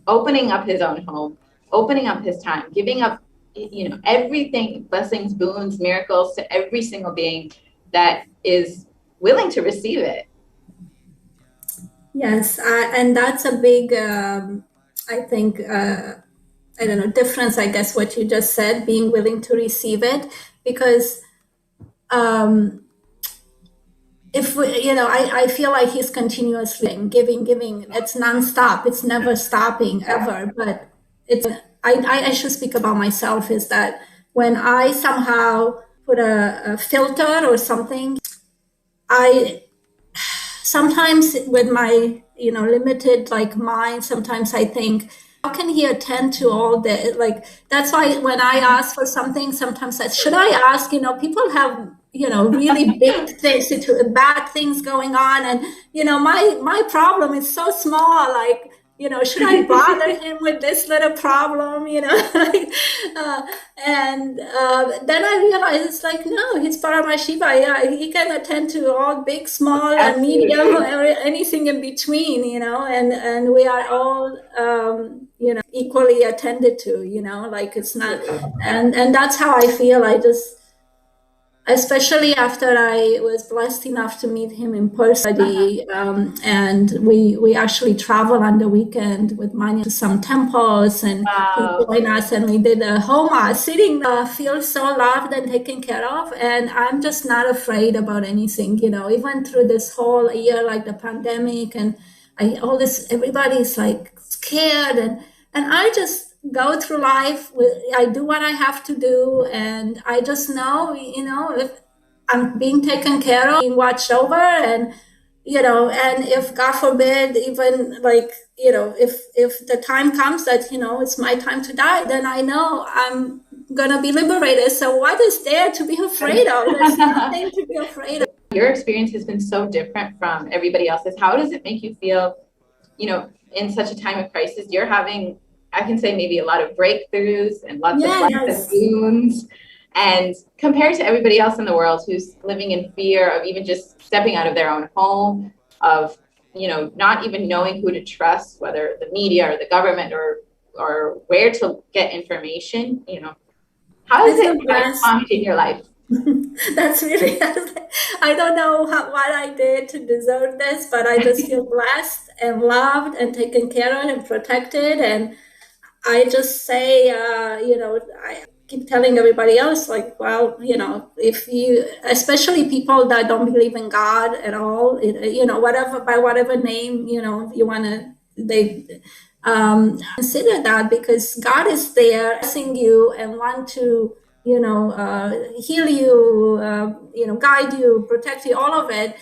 opening up his own home, opening up his time, giving up, everything, blessings, boons, miracles to every single being that is willing to receive it? Yes, and that's a big, I think, I don't know, difference, I guess, what you just said, being willing to receive it. Because if we, I feel like he's continuously giving. It's nonstop. It's never stopping ever. But it's, I should speak about myself, is that when I somehow put a filter or something, I sometimes with my limited like mind, sometimes I think, how can he attend to all the, like, that's why when I ask for something, sometimes I should I ask, people have really big things, bad things going on, and my problem is so small, like, should I bother him with this little problem, like, uh, and then I realized it's like, no, he's Paramashiva. Yeah, he can attend to all big, small, and medium, or anything in between, and we are all, equally attended to, like it's not, and that's how I feel. I just, especially after I was blessed enough to meet him in person, and we actually traveled on the weekend with Manya to some temples, and he joined us, and we did a homa, sitting, feel so loved and taken care of, and I'm just not afraid about anything, even through this whole year, like the pandemic, and all this, everybody's like scared, and I just go through life with, I do what I have to do, and I just know, if I'm being taken care of, being watched over, and and if God forbid, even like, if the time comes that it's my time to die, then I know I'm gonna be liberated. So what is there to be afraid of? There's nothing to be afraid of. Your experience has been so different from everybody else's. How does it make you feel, in such a time of crisis? You're having, I can say, maybe a lot of breakthroughs and lots of boons. And compared to everybody else in the world who's living in fear of even just stepping out of their own home, of, not even knowing who to trust, whether the media or the government or where to get information, how is it in your life? That's really, I don't know what I did to deserve this, but I just feel blessed and loved and taken care of and protected. And I just say, I keep telling everybody else, like, well, if you, especially people that don't believe in God at all, whatever, by whatever name, you want to, they consider that, because God is there blessing you and want to, heal you, guide you, protect you, all of it.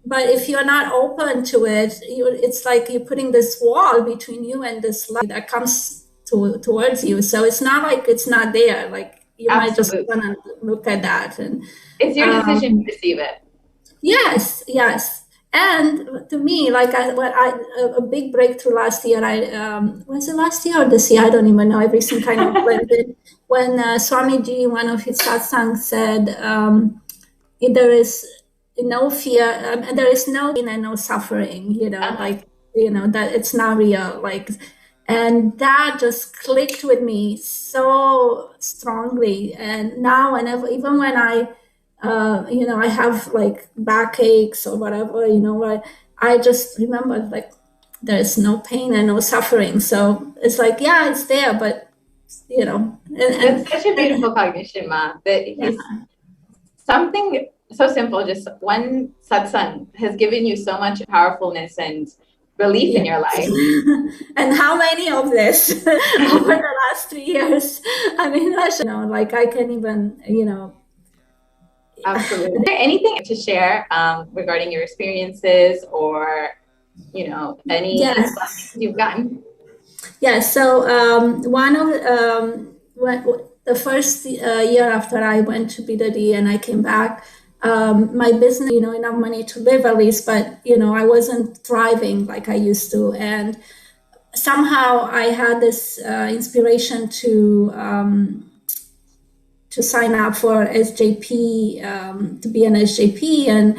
But if you're not open to it, it's like you're putting this wall between you and this light that comes towards you. So it's not like it's not there. Like you might just want to look at that, and it's your decision to receive it. Yes. And to me, like a big breakthrough last year. Was it last year or this year? I don't even know. Everything kind of blended. When Swamiji, one of his satsangs, said, "There is no fear, there is no pain and no suffering." Like that it's not real. Like, and that just clicked with me so strongly. And now, whenever, even when I have like backaches or whatever, I just remember, like, there's no pain and no suffering. So it's like, yeah, it's there, but it's such a beautiful cognition, Ma, that something so simple, just one satsang has given you so much powerfulness and relief in your life. And how many of this over the last 3 years? I mean, like I can even, Absolutely. Is there anything to share regarding your experiences, or any lessons you've gotten? Yeah. So one of the first year after I went to Bidadi and I came back, my business, enough money to live at least, but I wasn't thriving like I used to, and somehow I had this inspiration to sign up for SJP, to be an SJP, and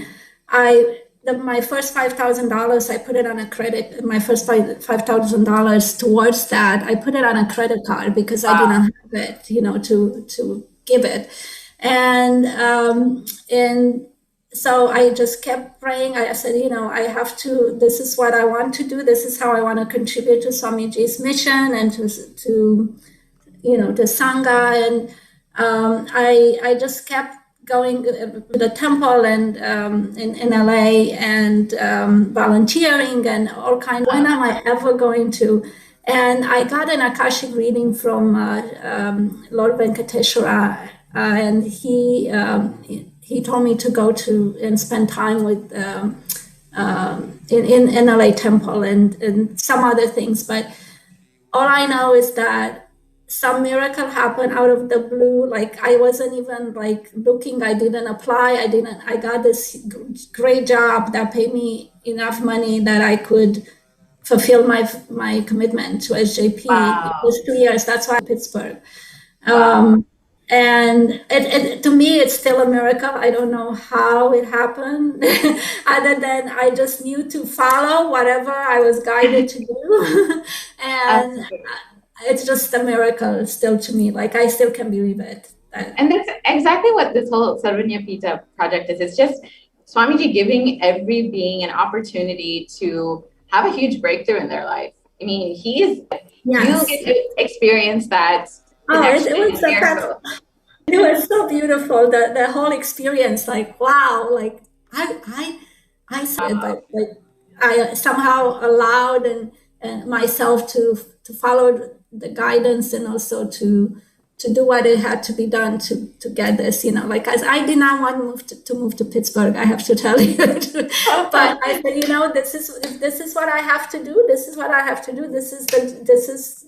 my first $5,000, I put it on a credit. My first $5,000 towards that, I put it on a credit card because I didn't have it, to give it, and so I just kept praying. I said, I have to, this is what I want to do. This is how I want to contribute to Swamiji's mission and to the Sangha. And I just kept going to the temple and in LA and volunteering and all kinds. When am I ever going to? And I got an Akashic reading from Lord Venkateshwara, and he told me to go to and spend time with in LA temple and some other things. But all I know is that some miracle happened out of the blue. Like I wasn't even like looking. I didn't apply. I got this great job that paid me enough money that I could fulfill my commitment to SJP. Wow. It was 2 years. That's why I'm in Pittsburgh. Wow. And it to me, it's still a miracle. I don't know how it happened, other than I just knew to follow whatever I was guided to do. And it's just a miracle still to me. Like I still can believe it. And that's exactly what this whole Sarvanyapita project is. It's just Swamiji giving every being an opportunity to have a huge breakthrough in their life. I mean, you get to experience that. It was so beautiful. The whole experience, like wow, like I said, but I somehow allowed and myself to follow the guidance and also to do what it had to be done to get this, like I did not want to move to Pittsburgh, I have to tell you. But I said, this is what I have to do. This is what I have to do. This is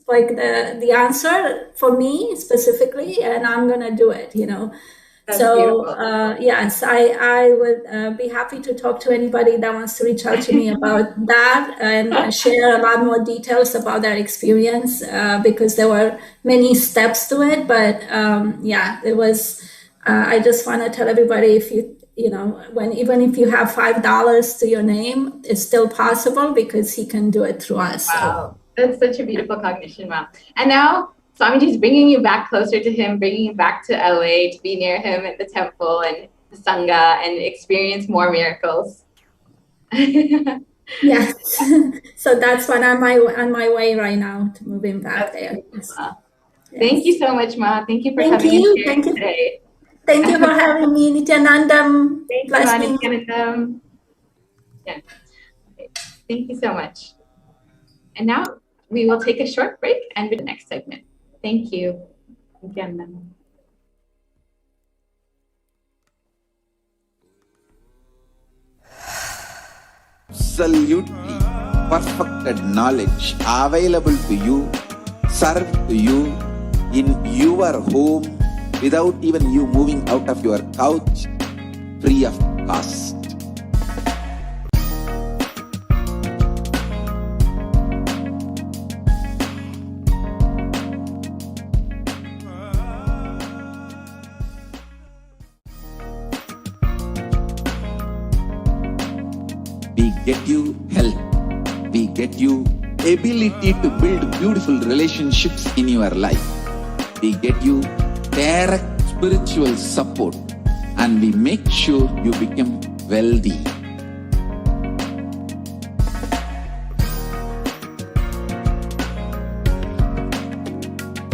like the answer for me specifically, and I'm gonna do it. That's so yes, I would be happy to talk to anybody that wants to reach out to me about that and share a lot more details about that experience, because there were many steps to it. But it was. I just want to tell everybody, if even if you have $5 to your name, it's still possible because he can do it through us. Wow, that's such a beautiful cognition. Wow, and now Swamiji's bringing you back closer to him, bringing you back to LA to be near him at the temple and the Sangha and experience more miracles. Yes. So that's what I'm on my way right now to moving back there. Yes. Thank you so much, Ma. Thank you for having me here today. Thank you for having me, Nithyanandam. Thank you, Nithyanandam. Yeah. Okay. Thank you so much. And now we will take a short break and with the next segment. Thank you. Absolutely perfected knowledge available to you, served to you in your home without even you moving out of your couch, free of cost. We get you health. We get you ability to build beautiful relationships in your life. We get you direct spiritual support, and we make sure you become wealthy.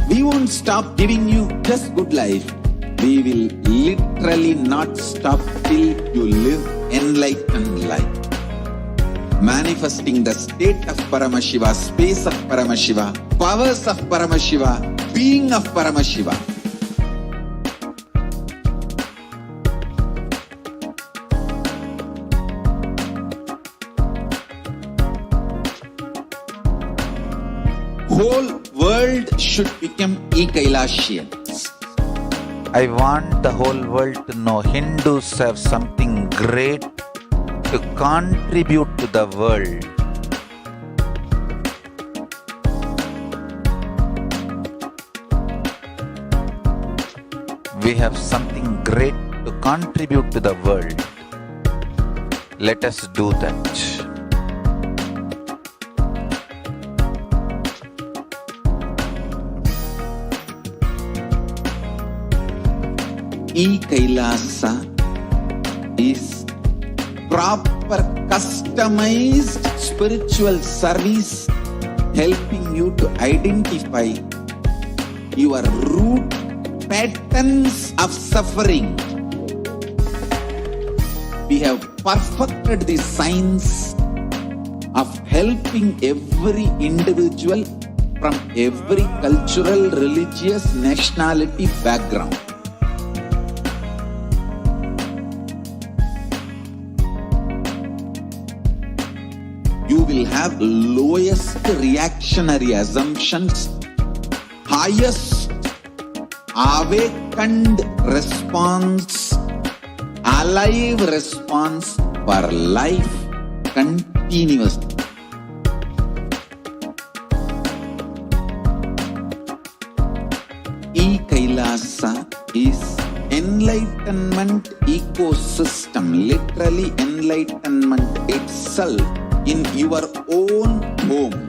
We won't stop giving you just good life. We will literally not stop till you live enlightened life. Manifesting the state of Paramashiva, space of Paramashiva, powers of Paramashiva, being of Paramashiva. Whole world should become Kailasians. I want the whole world to know Hindus have something great to contribute to the world. We have something great to contribute to the world. Let us do that. Kailasa is proper customized spiritual service helping you to identify your root patterns of suffering. We have perfected the science of helping every individual from every cultural, religious, nationality background. You will have lowest reactionary assumptions, highest awakened response, alive response for life continuously. Kailasa is enlightenment ecosystem, literally enlightenment itself in your own home,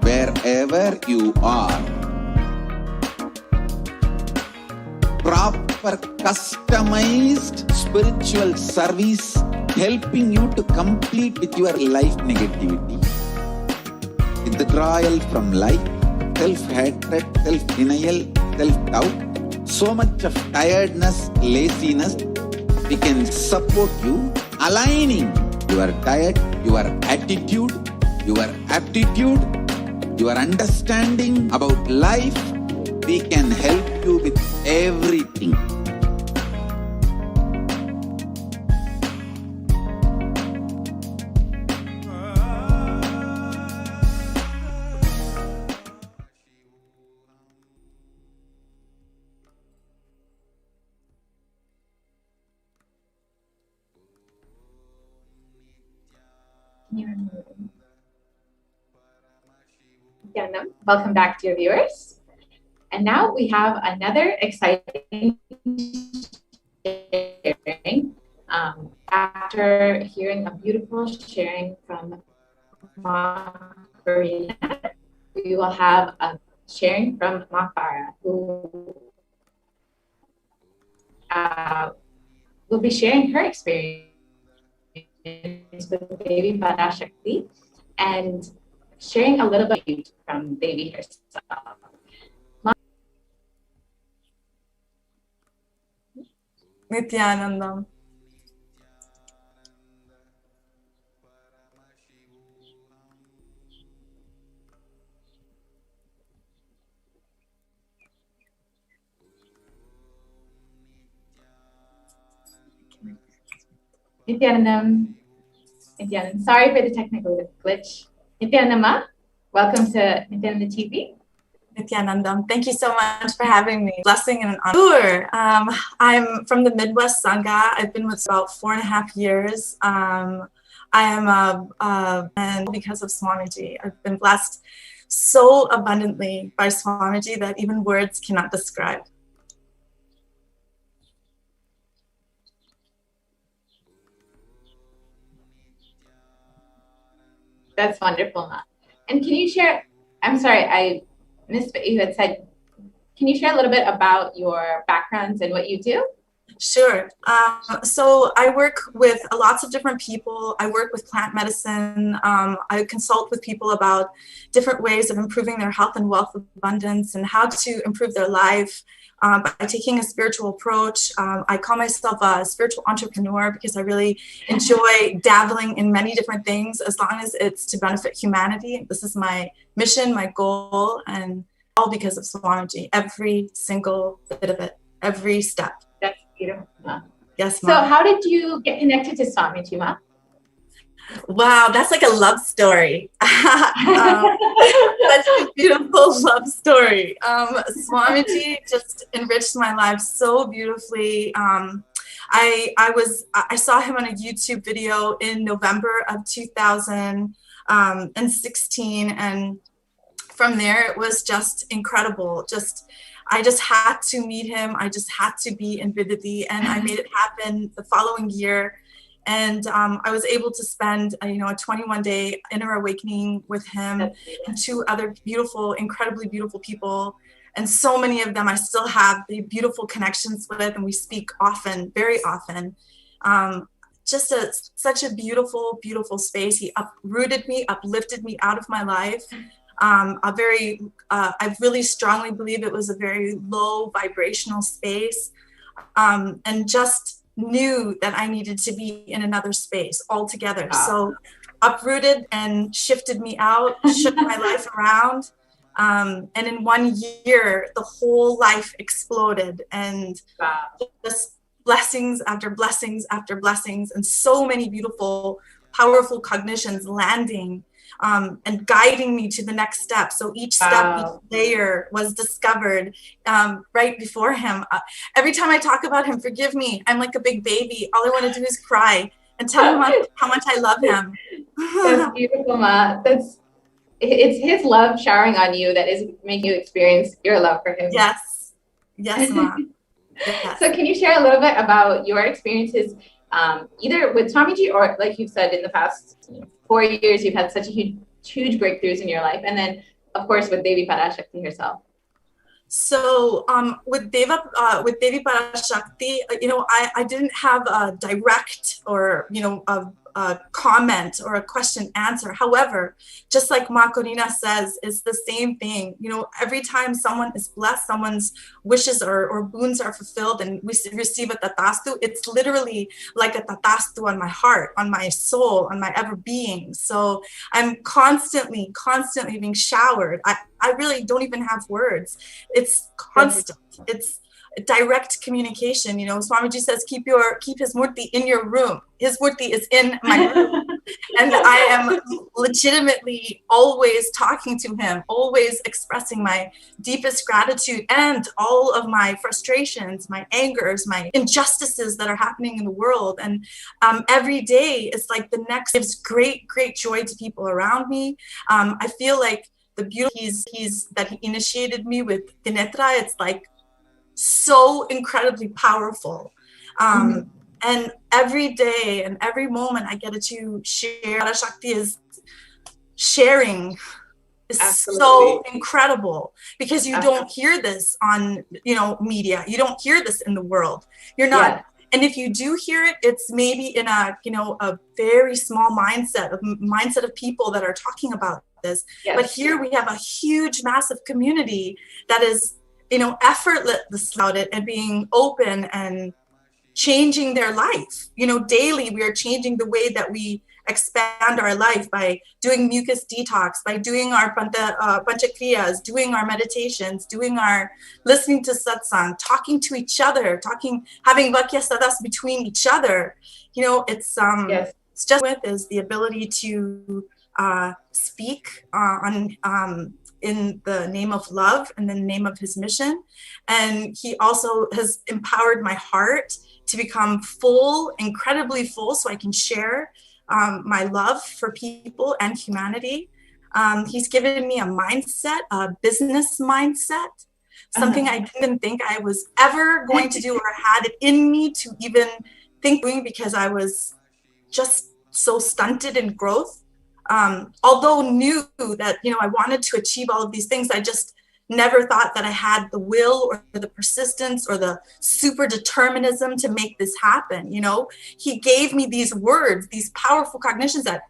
wherever you are. Proper customized spiritual service helping you to complete with your life negativity, withdrawal from life, self-hatred, self-denial, self-doubt, so much of tiredness, laziness. We can support you, aligning your diet, your attitude, your aptitude, your understanding about life. We can help you with everything. Welcome back, dear viewers. And now we have another exciting sharing. After hearing a beautiful sharing from Marina, we will have a sharing from Mafara, who will be sharing her experience with baby Parashakti and sharing a little bit from baby herself. Nithyanandam. Nithyanandam. Sorry for the technical glitch. Nithyanandama, welcome to Nithyananda TV. Nithyanandam, thank you so much for having me. Blessing and an honor. I'm from the Midwest Sangha. I've been with about 4.5 years. I am and because of Swamiji, I've been blessed so abundantly by Swamiji that even words cannot describe. That's wonderful, Ma. And can you share, I'm sorry, I missed what you had said. Can you share a little bit about your backgrounds and what you do? Sure. So I work with lots of different people. I work with plant medicine. I consult with people about different ways of improving their health and wealth abundance and how to improve their life by taking a spiritual approach. I call myself a spiritual entrepreneur because I really enjoy dabbling in many different things as long as it's to benefit humanity. This is my mission, my goal, and all because of Swamiji. Every single bit of it, every step. That's beautiful, Ma. Yes, Ma. So how did you get connected to Swamiji, Ma? Wow, that's like a love story. Such a beautiful love story. Swamiji just enriched my life so beautifully. I saw him on a YouTube video in November of 2016, and from there it was just incredible. I just had to meet him. I just had to be in Vidadi, and I made it happen the following year. And I was able to spend, a 21-day inner awakening with him and 2 other beautiful, incredibly beautiful people. And so many of them I still have the beautiful connections with, and we speak often, very often. just such a beautiful, beautiful space. He uprooted me, uplifted me out of my life. I really strongly believe it was a very low vibrational space, and just knew that I needed to be in another space altogether. Wow. So uprooted and shifted me out, shook my life around. And in 1 year, the whole life exploded, and just blessings after blessings after blessings, and so many beautiful, powerful cognitions landing and guiding me to the next step. So each step, each layer was discovered right before him. Every time I talk about him, forgive me, I'm like a big baby. All I want to do is cry and tell him how much I love him. That's beautiful, Ma. It's his love showering on you that is making you experience your love for him. Yes, Ma. Yes. So can you share a little bit about your experiences, either with Swamiji or, like you've said, in the past 4 years, you've had such a huge breakthroughs in your life, and then, of course, with Devi Parashakti herself. So with Devi Parashakti, I didn't have a direct or a comment or a question answer. However, just like Ma Corina says, it's the same thing. Every time someone is blessed, someone's wishes or boons are fulfilled, and we receive a tatastu, it's literally like a tatastu on my heart, on my soul, on my ever being. So I'm constantly being showered. I really don't even have words. It's constant. It's direct communication. Swamiji says, keep his murti in your room. His murti is in my room. And I am legitimately always talking to him, always expressing my deepest gratitude and all of my frustrations, my angers, my injustices that are happening in the world. And every day is like the next, gives great, great joy to people around me. I feel like the beauty that he initiated me with Tinetra, it's like so incredibly powerful. And every day and every moment I get to share, Parashakti is sharing is so incredible, because you don't hear this on, media. You don't hear this in the world. You're not, and if you do hear it, it's maybe in a very small mindset of people that are talking about this. But here we have a huge, massive community that is, effortless about it and being open and changing their life. Daily we are changing the way that we expand our life by doing mucus detox, by doing our panchakriyas, doing our meditations, listening to satsang, talking to each other, having vakya sadas between each other. It's just is the ability to speak in the name of love and the name of his mission. And he also has empowered my heart to become full, incredibly full, so I can share my love for people and humanity. He's given me a mindset, a business mindset, something I didn't even think I was ever going to do or had it in me to even think doing, because I was just so stunted in growth. Although knew that, I wanted to achieve all of these things, I just never thought that I had the will or the persistence or the super determinism to make this happen. He gave me these words, these powerful cognitions that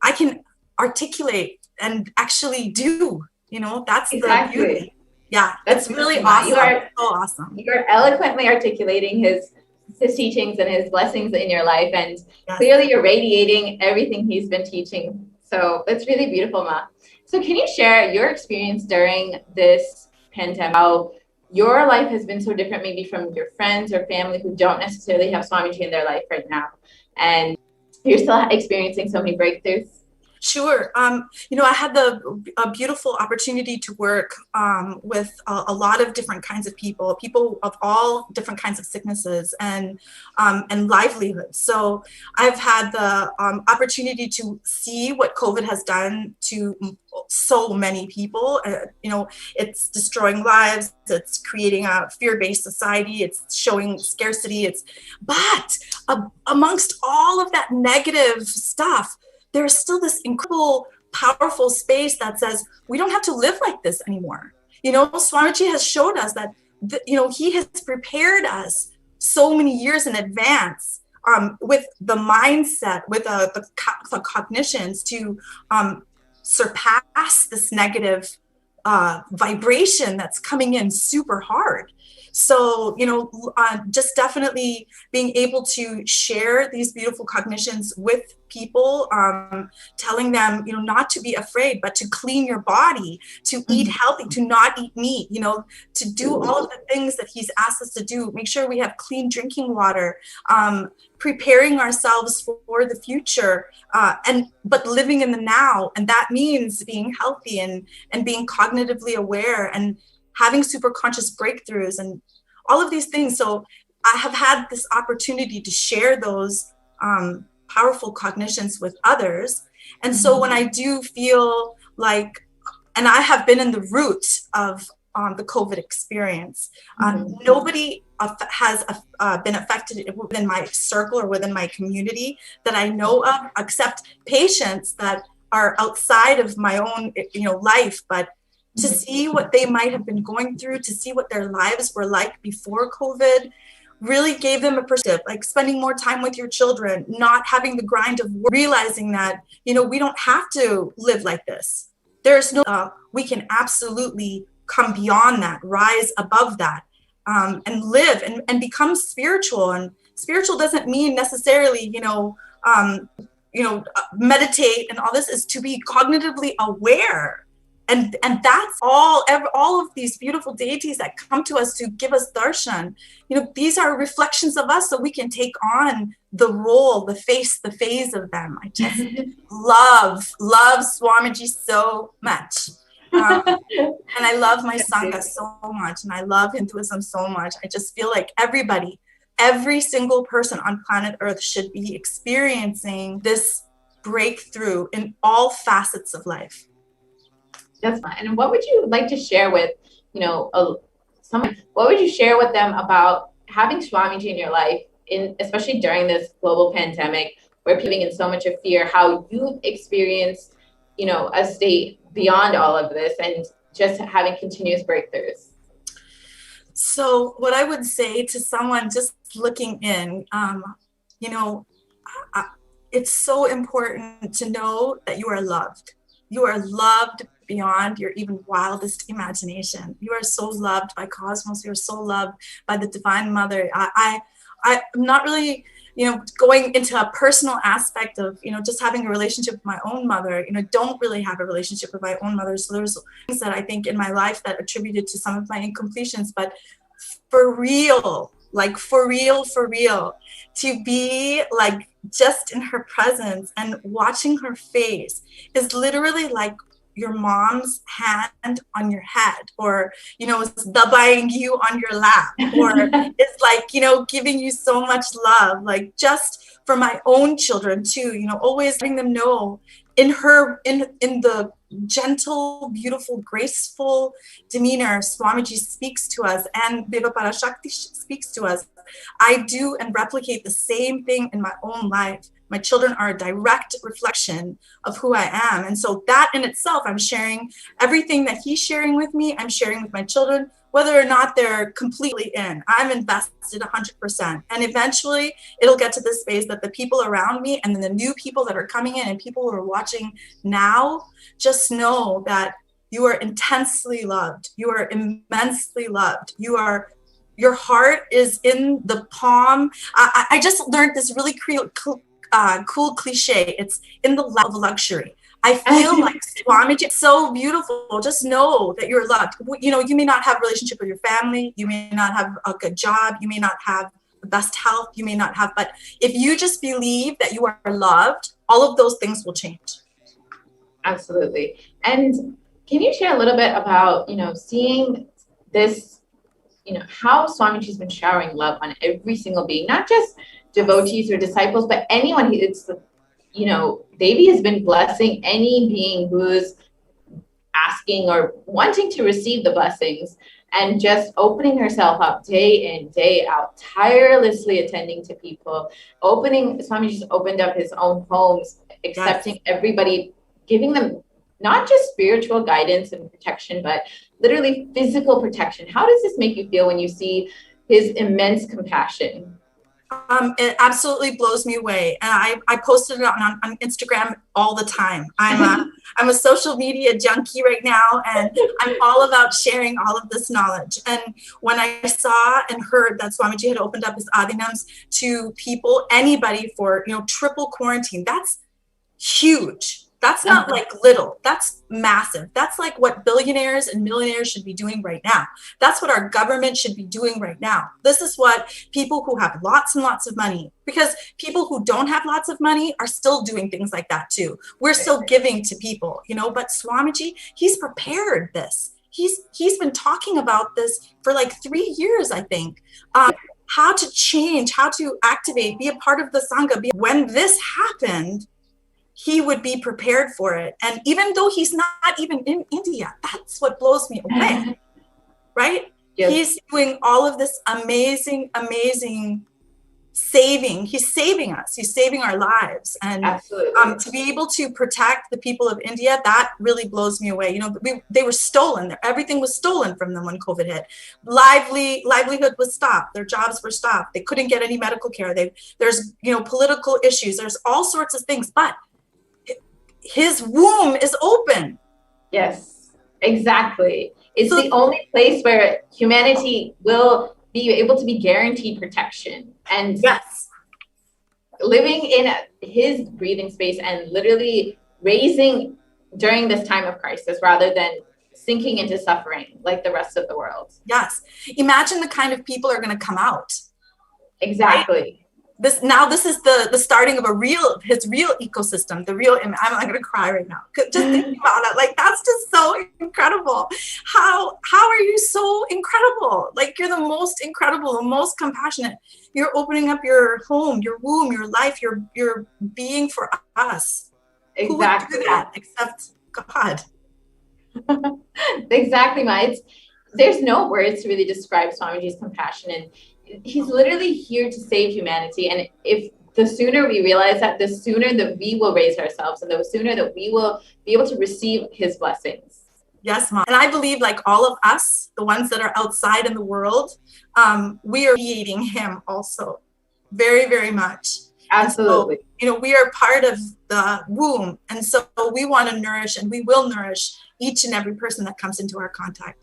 I can articulate and actually do. That's the beauty. Yeah, that's really awesome. You are so awesome. You're eloquently articulating his teachings and his blessings in your life, and clearly you're radiating everything he's been teaching. So that's really beautiful, Ma. So can you share your experience during this pandemic, how your life has been so different maybe from your friends or family who don't necessarily have Swamiji in their life right now, and you're still experiencing so many breakthroughs? Sure. I had the beautiful opportunity to work with a lot of different kinds of people of all different kinds of sicknesses and livelihoods. So I've had the opportunity to see what COVID has done to so many people. It's destroying lives. It's creating a fear-based society. It's showing scarcity. But amongst all of that negative stuff, there's still this incredible, powerful space that says, we don't have to live like this anymore. Swamiji has showed us that, he has prepared us so many years in advance with the mindset, with the cognitions to surpass this negative vibration that's coming in super hard. So, just definitely being able to share these beautiful cognitions with people, telling them, not to be afraid, but to clean your body, to eat healthy, to not eat meat, to do all of the things that he's asked us to do. Make sure we have clean drinking water, preparing ourselves for the future, but living in the now. And that means being healthy and being cognitively aware and having super conscious breakthroughs and all of these things. So I have had this opportunity to share those powerful cognitions with others. And so when I do feel like, and I have been in the root of the COVID experience, nobody has been affected within my circle or within my community that I know of, except patients that are outside of my own, life. But to see what they might have been going through, to see what their lives were like before COVID, really gave them a perspective, like spending more time with your children, not having the grind of realizing that, we don't have to live like this. There's no, we can absolutely come beyond that, rise above that, and live and become spiritual. And spiritual doesn't mean necessarily, meditate and all this, is to be cognitively aware. And that's all of these beautiful deities that come to us to give us darshan, these are reflections of us, so we can take on the role, the phase of them. I just love Swamiji so much. And I love my Sangha so much, and I love Hinduism so much. I just feel like every single person on planet Earth should be experiencing this breakthrough in all facets of life. That's fine. And what would you like to share with, what would you share with them about having Swamiji in your life, especially during this global pandemic, where people are living in so much of fear, how you've experienced, a state beyond all of this and just having continuous breakthroughs? So what I would say to someone just looking in, it's so important to know that you are loved. You are loved beyond your even wildest imagination. You are so loved by Cosmos. You're so loved by the Divine Mother. I'm not really, going into a personal aspect of, just having a relationship with my own mother. Don't really have a relationship with my own mother. So there's things that I think in my life that attributed to some of my incompletions, but for real, to be like just in her presence and watching her face is literally like your mom's hand on your head, or dabaing you on your lap, or it's like giving you so much love, like just for my own children too, always letting them know in the gentle, beautiful, graceful demeanor Swamiji speaks to us, and Deva Parashakti speaks to us. I do and replicate the same thing in my own life. My children are a direct reflection of who I am. And so that in itself, I'm sharing everything that he's sharing with me, I'm sharing with my children, whether or not they're completely in. I'm invested 100%. And eventually it'll get to this phase that the people around me and then the new people that are coming in and people who are watching now, just know that you are intensely loved. You are immensely loved. Your heart is in the palm. I just learned this really cool cliche. It's in the lap of luxury. I feel like Swamiji is so beautiful. Just know that you're loved. You may not have a relationship with your family. You may not have a good job. You may not have the best health. You may not have, but if you just believe that you are loved, all of those things will change. Absolutely. And can you share a little bit about, seeing this, how Swamiji's been showering love on every single being, not just devotees or disciples, but anyone. Devi has been blessing any being who's asking or wanting to receive the blessings, and just opening herself up day in, day out, tirelessly attending to people. Swamiji's opened up his own homes, accepting everybody, giving them not just spiritual guidance and protection, but literally physical protection. How does this make you feel when you see his immense compassion? It absolutely blows me away. And I posted it on Instagram all the time. I'm a social media junkie right now, and I'm all about sharing all of this knowledge. And when I saw and heard that Swamiji had opened up his Adinams to people, anybody for, triple quarantine, that's huge. That's not like little, that's massive. That's like what billionaires and millionaires should be doing right now. That's what our government should be doing right now. This is what people who have lots and lots of money, because people who don't have lots of money are still doing things like that too. We're still giving to people, but Swamiji, he's prepared this. He's been talking about this for like 3 years, I think. How to change, how to activate, be a part of the Sangha. When this happened, he would be prepared for it. And even though he's not even in India, that's what blows me away, right? Yes. He's doing all of this amazing, amazing saving. He's saving us. He's saving our lives. And to be able to protect the people of India, that really blows me away. They were stolen. Everything was stolen from them when COVID hit. Livelihood was stopped. Their jobs were stopped. They couldn't get any medical care. There's political issues. There's all sorts of things, but his womb is open. Yes, exactly. It's the only place where humanity will be able to be guaranteed protection. And yes, living in his breathing space and literally raising during this time of crisis rather than sinking into suffering like the rest of the world. Yes. Imagine the kind of people are going to come out. Exactly. Right? This is the starting of his real ecosystem, I'm not going to cry right now. Just thinking about it, like, that's just so incredible. How are you so incredible? Like, you're the most incredible, the most compassionate. You're opening up your home, your womb, your life, your being for us. Exactly. Who would do that except God? Exactly, Ma. There's no words to really describe Swamiji's compassion, and he's literally here to save humanity. And if the sooner we realize that, the sooner that we will raise ourselves, and the sooner that we will be able to receive his blessings. Yes, Mom. And I believe, like all of us, the ones that are outside in the world, we are creating him also very, very much. Absolutely. So, we are part of the womb. And so we want to nourish, and we will nourish each and every person that comes into our contact.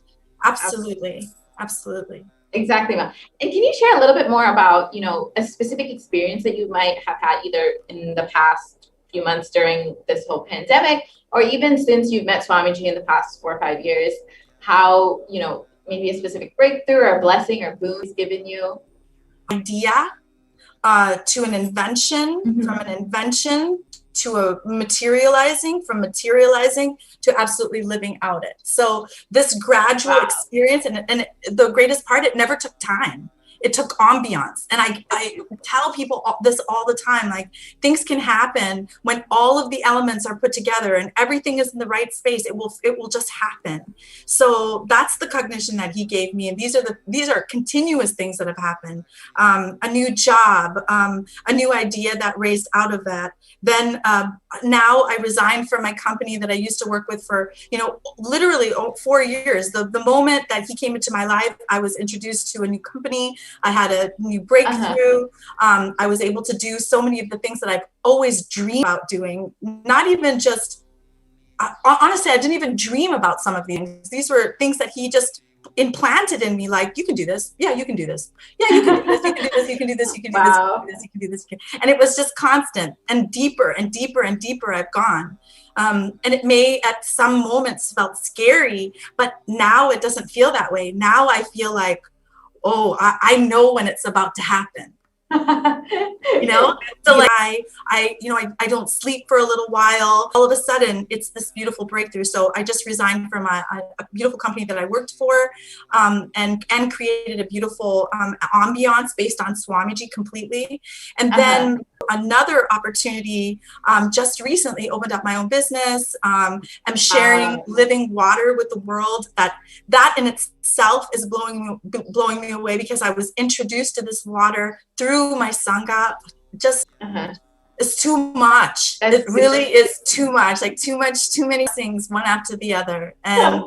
Absolutely. Absolutely. Exactly, Ma. And can you share a little bit more about, a specific experience that you might have had either in the past few months during this whole pandemic, or even since you've met Swamiji in the past 4 or 5 years, how, maybe a specific breakthrough or blessing or boon he's given you? Idea to an invention, from an invention to a materializing, from materializing to absolutely living out it. So this gradual experience, and the greatest part, it never took time. It took ambiance. And I tell people this all the time, like, things can happen when all of the elements are put together and everything is in the right space. It will just happen. So that's the cognition that he gave me. And these are continuous things that have happened. A new job, a new idea that raised out of that. Then now I resigned from my company that I used to work with for, literally 4 years. The moment that he came into my life, I was introduced to a new company. I had a new breakthrough. I was able to do so many of the things that I've always dreamed about doing. Not even just, honestly, I didn't even dream about some of these things. These were things that he just implanted in me, like, you can do this. Yeah, you can do this. Yeah, you can do this. You can do this. You can do this. You can do this. You can do this. You can do this. And it was just constant, and deeper and deeper and deeper I've gone. And it may at some moments felt scary, but now it doesn't feel that way. Now I feel like, oh, I know when it's about to happen. So like I don't sleep for a little while. All of a sudden, it's this beautiful breakthrough. So I just resigned from a beautiful company that I worked for, and created a beautiful ambiance based on Swamiji completely. And then another opportunity just recently opened up my own business. I'm sharing living water with the world. That in itself is blowing me away, because I was introduced to this water through my Sangha. Just it's too much. It really is too much. Like too many things, one after the other. And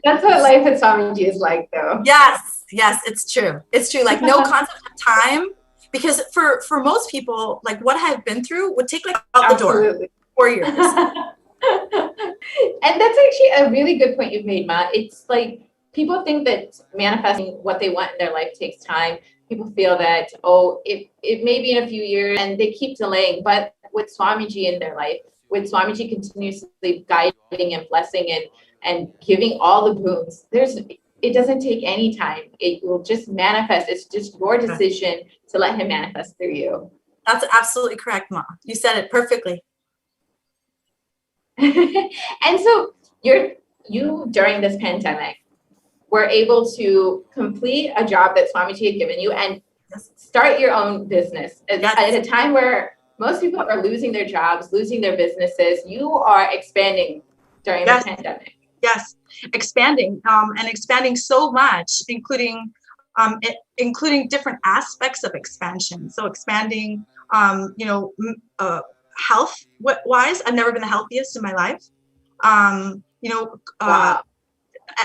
that's what life at Swamiji is like, though. Yes, it's true. It's true. Like no concept of time, because for most people, like what I've been through would take like out the door 4 years. And that's actually a really good point you've made, Ma. It's like people think that manifesting what they want in their life takes time. People feel that, oh, it may be in a few years, and they keep delaying. But with Swamiji in their life, with Swamiji continuously guiding and blessing and giving all the boons, it doesn't take any time. It will just manifest. It's just your decision to let him manifest through you. That's absolutely correct, Ma. You said it perfectly. And so you during this pandemic were able to complete a job that Swamiji had given you and start your own business at a time where most people are losing their jobs, losing their businesses. You are expanding during the pandemic. Yes, expanding and expanding so much, including different aspects of expansion. So expanding, health wise, I've never been the healthiest in my life. Wow.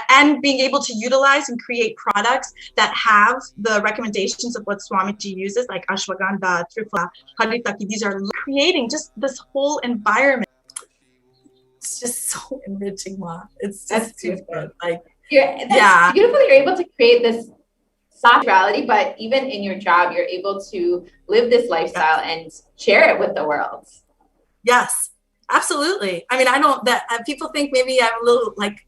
And being able to utilize and create products that have the recommendations of what Swamiji uses, like ashwagandha, triphala, haritaki. These are creating just this whole environment. It's just so enriching, Ma. It's just too good. Like, that's beautiful. You're able to create this soft reality, but even in your job, you're able to live this lifestyle and share it with the world. Yes. Absolutely. I mean, people think maybe I'm a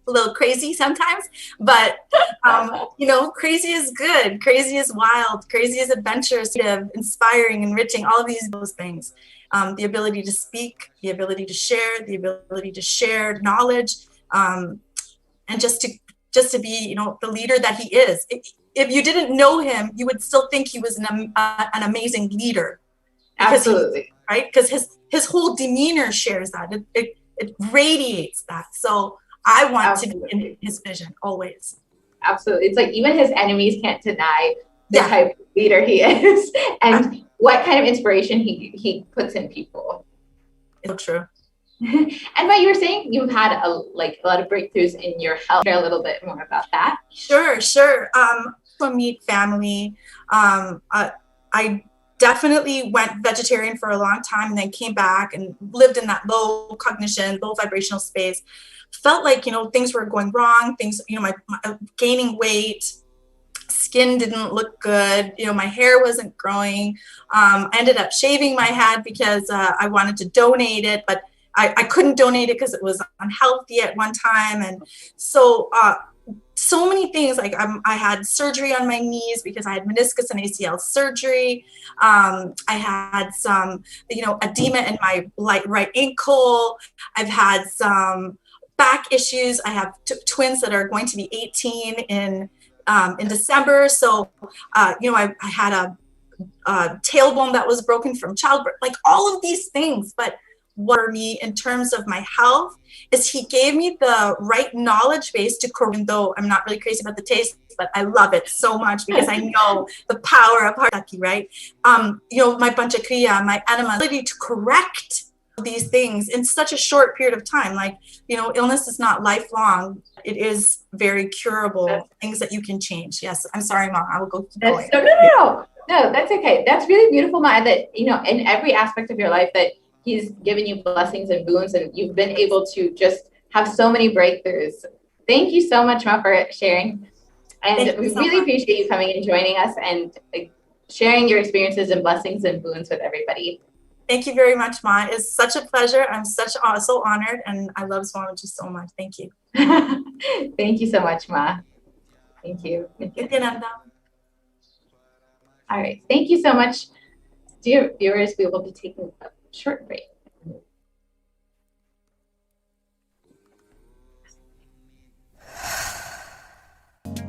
little crazy sometimes, but, crazy is good. Crazy is wild. Crazy is adventurous, inspiring, enriching, all of those things. The ability to speak, the ability to share, the ability to share knowledge, and just to be, the leader that he is. If you didn't know him, you would still think he was an amazing leader. Absolutely. Right? Because his whole demeanor shares that. It radiates that. So I want to be in his vision always. Absolutely. It's like even his enemies can't deny the type of leader he is and what kind of inspiration he puts in people. It's so true. And but you were saying you've had a lot of breakthroughs in your health. Share a little bit more about that. Sure. From meat family. I definitely went vegetarian for a long time and then came back and lived in that low cognition, low vibrational space. Felt like, things were going wrong. Things, my gaining weight, skin didn't look good. My hair wasn't growing. I ended up shaving my head because I wanted to donate it, but I couldn't donate it because it was unhealthy at one time. And so many things, like I had surgery on my knees because I had meniscus and ACL surgery. I had some, edema in my right ankle. I've had some back issues. I have twins that are going to be 18 in December. So, I had a tailbone that was broken from childbirth, like all of these things. But what for me in terms of my health is he gave me the right knowledge base to even though I'm not really crazy about the taste, but I love it so much because I know the power of Paramashivoham, right? My panchakriya, my enema, ability to correct these things in such a short period of time. Like, illness is not lifelong. It is very curable, things that you can change. Yes, I'm sorry, Mom. I will go keep going. No, that's okay. That's really beautiful, Ma, that, in every aspect of your life that he's given you blessings and boons, and you've been able to just have so many breakthroughs. Thank you so much, Ma, for sharing. And we really appreciate you coming and joining us and sharing your experiences and blessings and boons with everybody. Thank you very much, Ma. It's such a pleasure. I'm so honored, and I love Swamiji so much. Thank you. Thank you so much, Ma. Thank you. Nithyananda. All right. Thank you so much. Dear viewers, we will be taking a short break.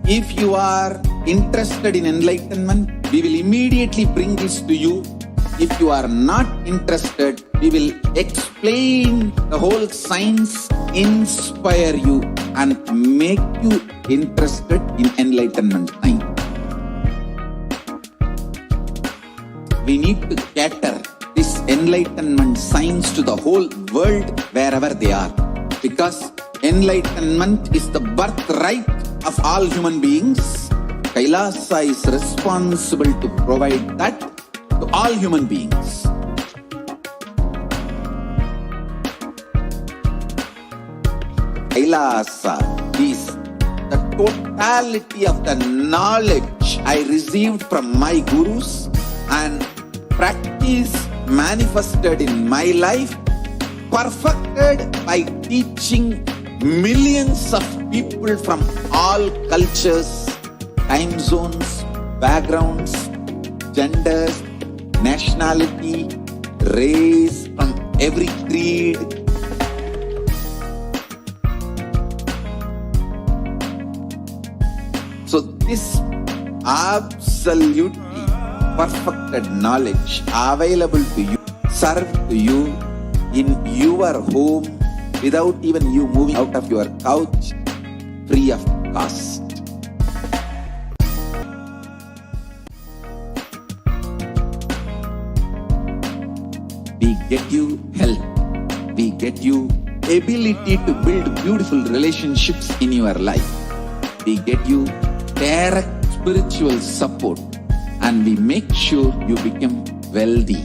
If you are interested in enlightenment, we will immediately bring this to you. If you are not interested, we will explain the whole science, inspire you, and make you interested in enlightenment time. We need to cater this enlightenment science to the whole world wherever they are. Because enlightenment is the birthright of all human beings. Kailasa is responsible to provide that to all human beings. Kailasa is the totality of the knowledge I received from my gurus and practice manifested in my life, perfected by teaching millions of people from all cultures, time zones, backgrounds, genders, nationality, race, from every creed. So this absolutely perfected knowledge available to you, served to you in your home without even you moving out of your couch, free of cost. We get you health. We get you ability to build beautiful relationships in your life. We get you direct spiritual support, and we make sure you become wealthy.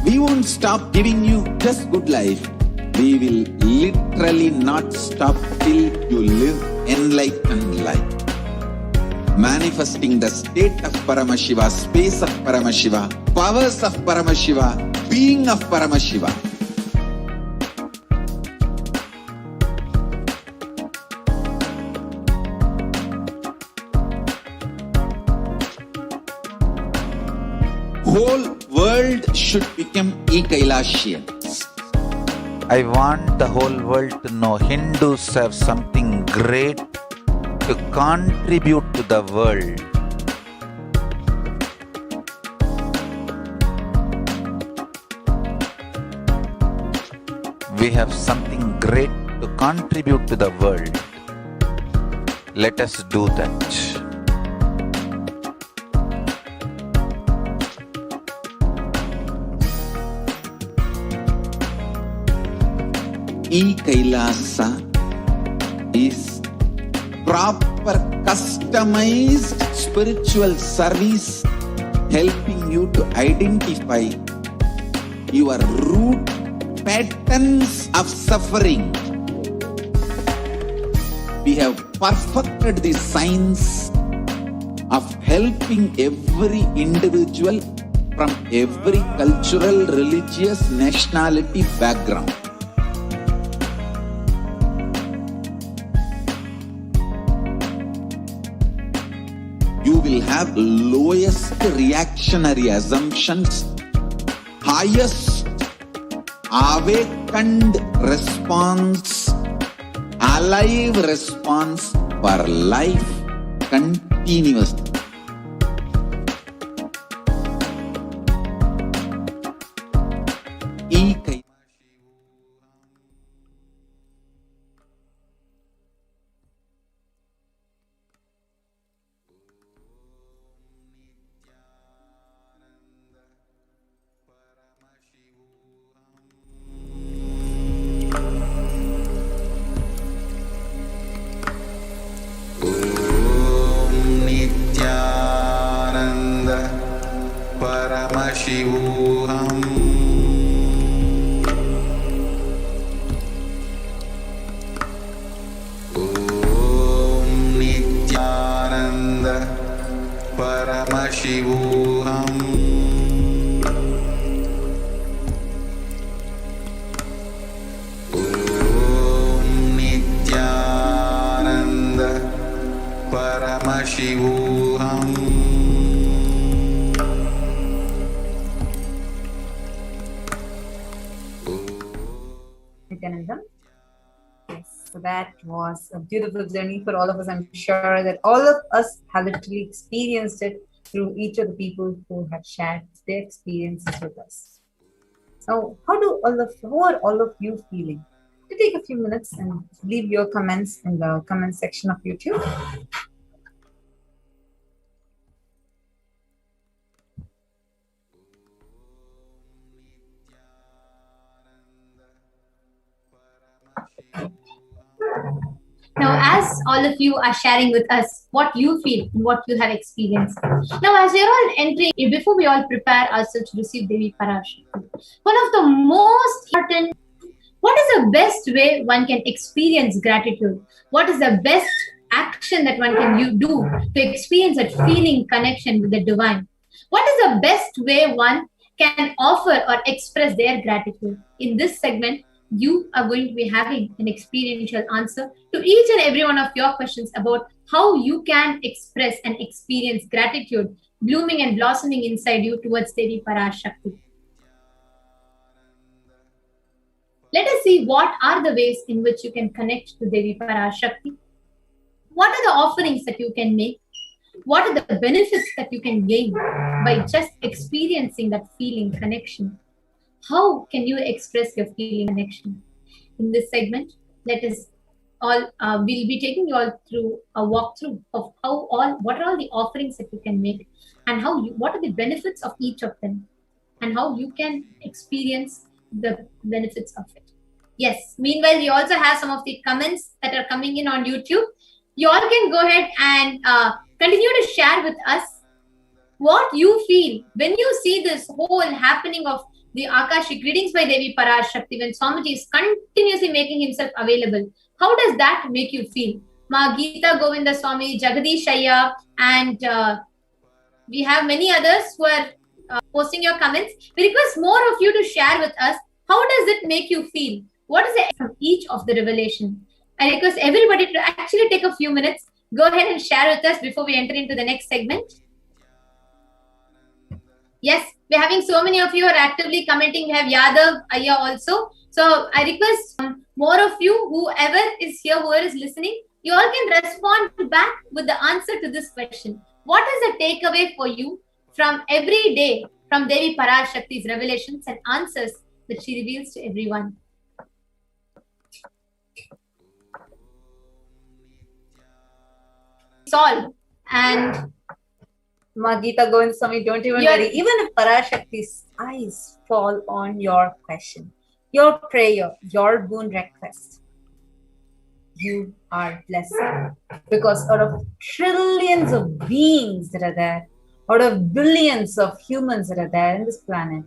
We won't stop giving you just good life. We will literally not stop till you live enlightened life. Manifesting the state of Paramashiva, space of Paramashiva, powers of Paramashiva, being of Paramashiva. Whole world should become Kailasians. I want the whole world to know Hindus have something great to contribute to the world. We have something great to contribute to the world. Let us do that. Kailasa is proper customized spiritual service helping you to identify your root patterns of suffering. We have perfected the science of helping every individual from every cultural, religious, nationality background. You will have lowest reactionary assumptions, highest awakened response, alive response for life continuously. Nithyananda Paramashivoham. Om Nithyananda Paramashivoham. Om Nithyananda Paramashivoham. Nithyananda. Yes, so that was a beautiful journey for all of us. I'm sure that all of us have literally experienced it through each of the people who have shared their experiences with us. So, how are all of you feeling? To take a few minutes and leave your comments in the comment section of YouTube. Now, as all of you are sharing with us what you feel and what you have experienced. Now, as we are all entering, before we all prepare ourselves to receive Devi Parashakti, one of the most important, what is the best way one can experience gratitude? What is the best action that one can do to experience that feeling connection with the divine? What is the best way one can offer or express their gratitude? In this segment, you are going to be having an experiential answer to each and every one of your questions about how you can express and experience gratitude blooming and blossoming inside you towards Devi Parashakti. Let us see what are the ways in which you can connect to Devi Parashakti. What are the offerings that you can make? What are the benefits that you can gain by just experiencing that feeling connection? How can you express your feeling connection? In this segment, let us all, we'll be taking you all through a walkthrough of what are all the offerings that you can make and what are the benefits of each of them and how you can experience the benefits of it. Yes, meanwhile, we also have some of the comments that are coming in on YouTube. You all can go ahead and continue to share with us what you feel when you see this whole happening of the Akashic readings by Devi Parashakti, when Swamiji is continuously making himself available. How does that make you feel? Ma Geeta Govinda Swami, Jagadish Ayya, and we have many others who are posting your comments. We request more of you to share with us. How does it make you feel? What is it from each of the revelation? I request everybody to actually take a few minutes. Go ahead and share with us before we enter into the next segment. Yes, we're having so many of you are actively commenting. We have Yadav Ayya also. So I request more of you, whoever is here, whoever is listening, you all can respond back with the answer to this question. What is the takeaway for you from every day from Devi Parashakti's revelations and answers that she reveals to everyone? Solve and Magita Govind Swami, don't even worry. Even if Parashakti's eyes fall on your question, your prayer, your boon request, you are blessed. Because out of trillions of beings that are there, out of billions of humans that are there in this planet,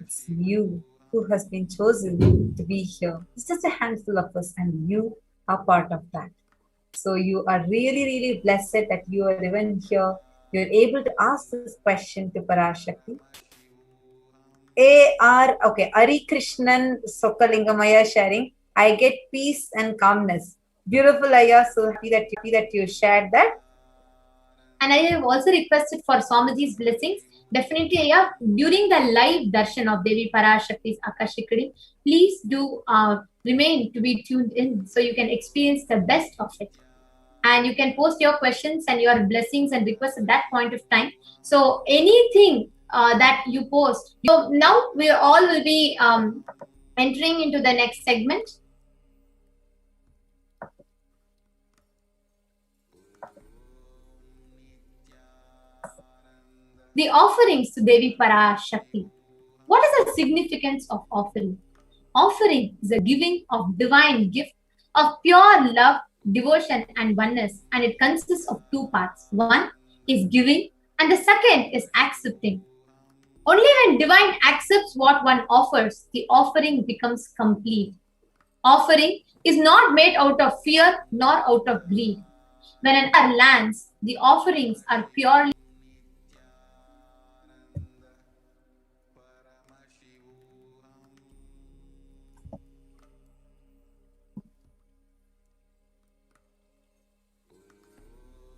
it's you who has been chosen to be here. It's just a handful of us and you are part of that. So you are really, really blessed that you are even here. You're able to ask this question to Parashakti. Okay, Ari Krishnan Sokalingamaya sharing. I get peace and calmness. Beautiful, Aya. So happy that you shared that. And I have also requested for Swamiji's blessings. Definitely, Aya, during the live darshan of Devi Parashakti's Akashic reading, please do remain to be tuned in so you can experience the best of it. And you can post your questions and your blessings and requests at that point of time. So anything that you post. So now we all will be entering into the next segment. The offerings to Devi Parashakti. What is the significance of offering? Offering is a giving of divine gift of pure love, devotion and oneness, and it consists of two parts. One is giving and the second is accepting. Only when divine accepts what one offers, the offering becomes complete. Offering is not made out of fear nor out of greed. When an hour lands, the offerings are purely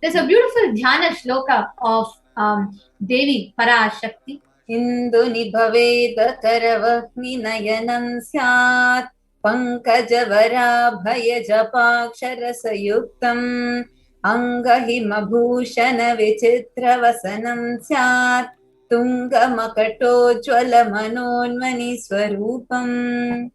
There's a beautiful dhyana shloka of Devi Parashakti. Indu nibhaveda karavahni nayanam syat pankajavara bhaya japakshara sayuktam angahima bhushana vichitra vasanam syat tunga makato jwala manonmani swarupam.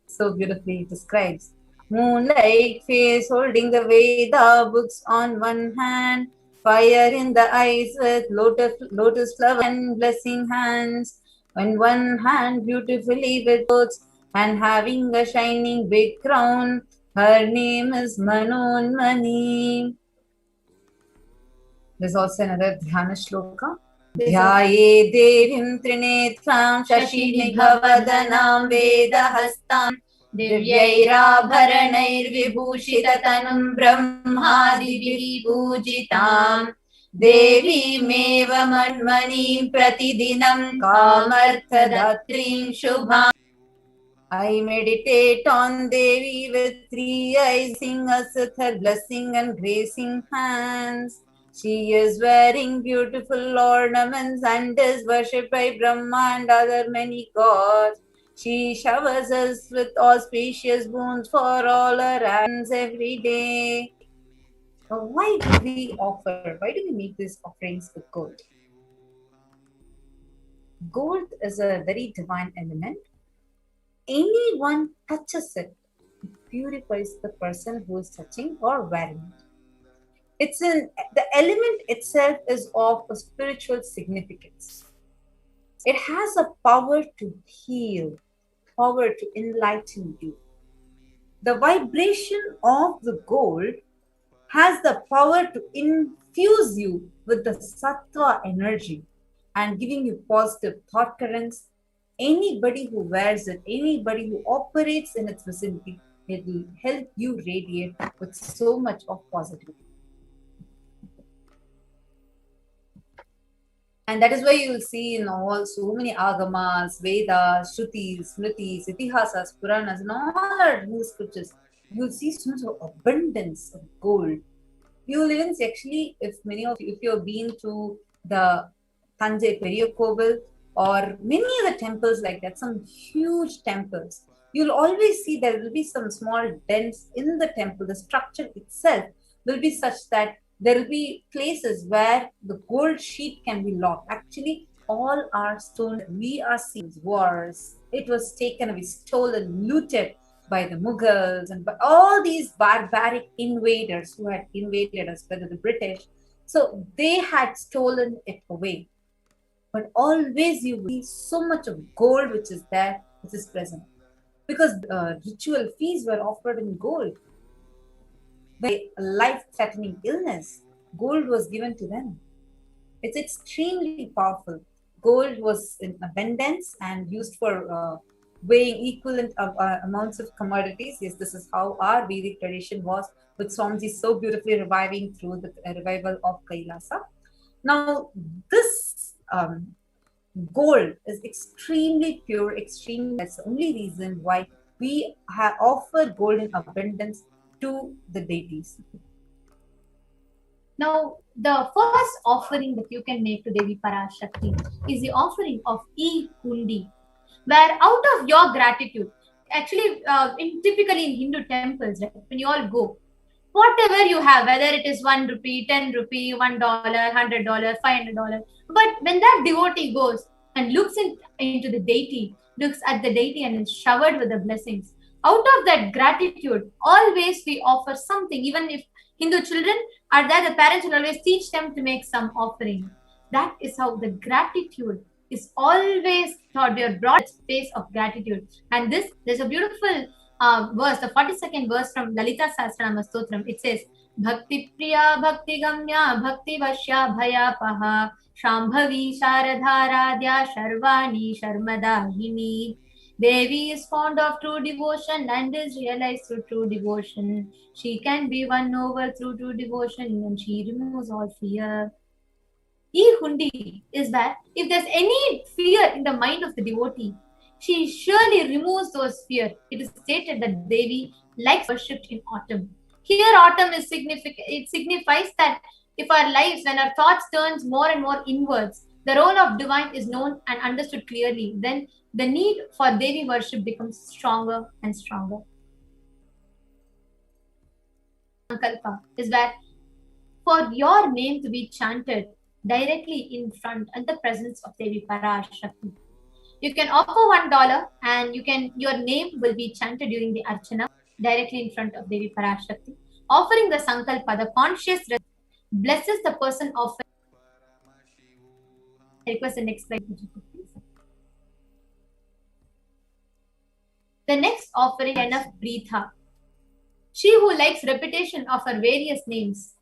So beautifully it describes. Moonlight face holding the Veda books on one hand, fire in the eyes with lotus flower and blessing hands. On one hand beautifully with boats, and having a shining big crown. Her name is Manonmani. There's also another Dhyana Shloka. Dhyaye devim trinetvam shashinibhavadanam vedahastam divyairabharanair vibhushitatanum brahmadibhi pujitam devi meva manmani pratidinam kamarthadatrim shubham. I meditate on Devi with 3 eyes, sing us with her blessing and gracing hands. She is wearing beautiful ornaments and is worshipped by Brahma and other many gods. She showers us with auspicious boons for all her actions every day. Now, why do we make these offerings with gold? Gold is a very divine element. Anyone touches it, it purifies the person who is touching or wearing it. The element itself is of a spiritual significance. It has a power to heal, power to enlighten you. The vibration of the gold has the power to infuse you with the sattva energy and giving you positive thought currents. Anybody who wears it, anybody who operates in its vicinity, it will help you radiate with so much of positivity. And that is why you will see in all so many agamas, Vedas, Shrutis, Smritis, Itihasas, Puranas, and all our new scriptures, you will see so much of abundance of gold. You will even see, actually, if you have been to the Thanjai Periya Koval, or many other temples like that, some huge temples, you'll always see there will be some small dents in the temple. The structure itself will be such that there will be places where the gold sheet can be locked. Actually, all our stones we are seeing wars. It was taken away, stolen, looted by the Mughals and by all these barbaric invaders who had invaded us, whether the British. So they had stolen it away. But always you will see so much of gold which is there, which is present. Because ritual fees were offered in gold. By a life-threatening illness, gold was given to them. It's extremely powerful. Gold was in abundance and used for weighing equivalent amounts of commodities. Yes, this is how our Vedic tradition was, with Swamiji so beautifully reviving through the revival of Kailasa. Now, this gold is extremely pure, that's the only reason why we offer gold in abundance to the deities. Now, the first offering that you can make to Devi Parashakti is the offering of e-hundi, where out of your gratitude, actually, typically in Hindu temples, right, when you all go, whatever you have, whether it is 1 rupee, 10 rupee, $1, $100, $500, but when that devotee goes and looks into the deity, looks at the deity and is showered with the blessings, out of that gratitude, always we offer something. Even if Hindu children are there, the parents will always teach them to make some offering. That is how the gratitude is always taught, your broad space of gratitude. And there's a beautiful verse, the 42nd verse from Lalita Sahasranama Stotram. It says, Bhakti Priya Bhakti Gamya Bhakti Vashya Bhayapaha Shambhavi Sharadharadya Sharvani Sharmadahini. Devi is fond of true devotion and is realized through true devotion. She can be won over through true devotion and she removes all fear. E-hundi is that if there's any fear in the mind of the devotee, she surely removes those fears. It is stated that Devi likes worshipped in autumn. Here autumn is significant. It signifies that if our lives, when our thoughts turns more and more inwards, the role of divine is known and understood clearly, then the need for Devi worship becomes stronger and stronger. Sankalpa is that for your name to be chanted directly in front at the presence of Devi Parashakti. You can offer $1 and your name will be chanted during the Archana directly in front of Devi Parashakti. Offering the Sankalpa, the conscious blesses the person offering. I request the next slide. The next offering is of Pritha, she who likes repetition of her various names.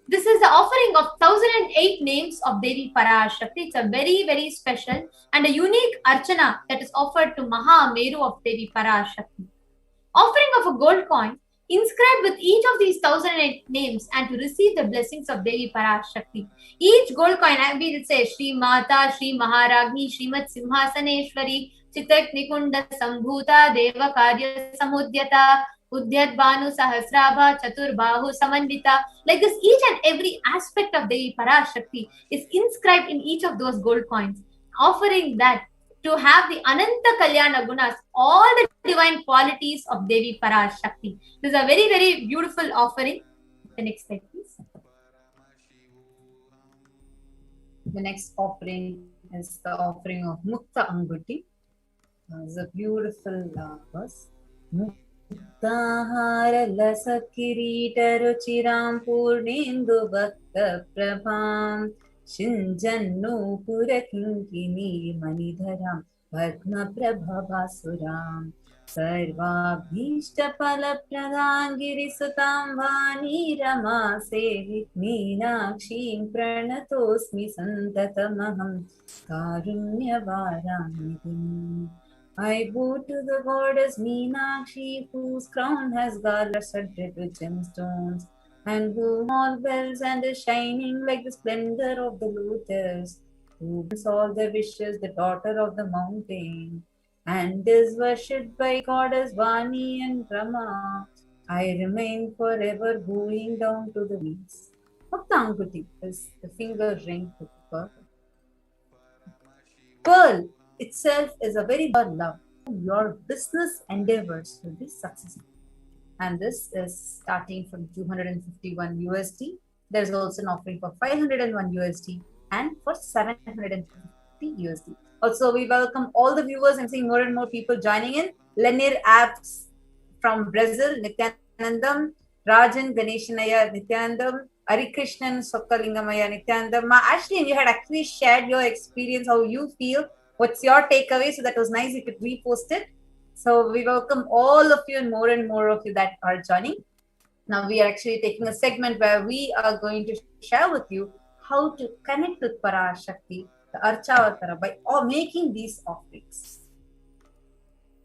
This is the offering of 1008 names of Devi Parashakti. It's a very, very special and a unique archana that is offered to Maha Meru of Devi Parashakti. Offering of a gold coin inscribed with each of these 1008 names and to receive the blessings of Devi Parashakti. Each gold coin, we will say Shri Mata, Shri Maharagni, Shrimat Simhasaneshwari, Chitak Nikunda Sambhuta, Deva Karya Samudyata, Udyat Banu Sahasrabha, Chatur Bahu Samandita. Like this, each and every aspect of Devi Parashakti is inscribed in each of those gold coins. Offering that to have the Ananta Kalyana Gunas, all the divine qualities of Devi Parashakti. This is a very, very beautiful offering. The next slide, please. The next offering is the offering of Mukta Anguti. It's a beautiful verse. Muktahara lasa kirita ruchiram purnendu bhakta prabham Shinjannu pura kinkini manidharam Padma prabhavasuram Sarvabhishta pala pradangiri sutam vani rama sevit meenakshim pranatosmi santatamaham karunya varamidhim. I bow to the goddess Meenakshi, whose crown has garlands studded with gemstones, and whom all bells and is shining like the splendor of the lotus, who brings all the wishes, the daughter of the mountain, and is worshipped by goddess Vani and Brahma. I remain forever bowing down to the knees. Mukta Anguti is the finger ring to the pearl. Pearl itself is a very good love. Your business endeavors will be successful. And this is starting from 251 USD. There's also an offering for 501 USD and for 750 USD. Also, we welcome all the viewers and seeing more and more people joining in. Lenir Apps from Brazil, Nithyanandam, Rajan Ganeshanaya Nithyanandam, Arikrishnan Sokalingamaya Nithyanandam. Ashley, you had actually shared your experience, how you feel. What's your takeaway? So that was nice. You could repost it. So we welcome all of you and more of you that are joining. Now we are actually taking a segment where we are going to share with you how to connect with Parashakti, the Archavatara, by making these offerings.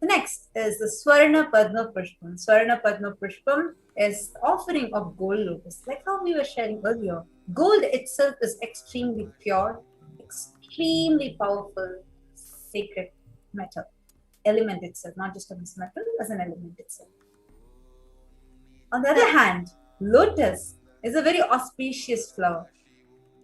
The next is the Swarna Padma Pushpam. Swarna Padma Pushpam is offering of gold lotus. Like how we were sharing earlier, gold itself is extremely pure, extremely powerful, sacred metal, element itself, not just as metal, as an element itself. On the other hand, lotus is a very auspicious flower.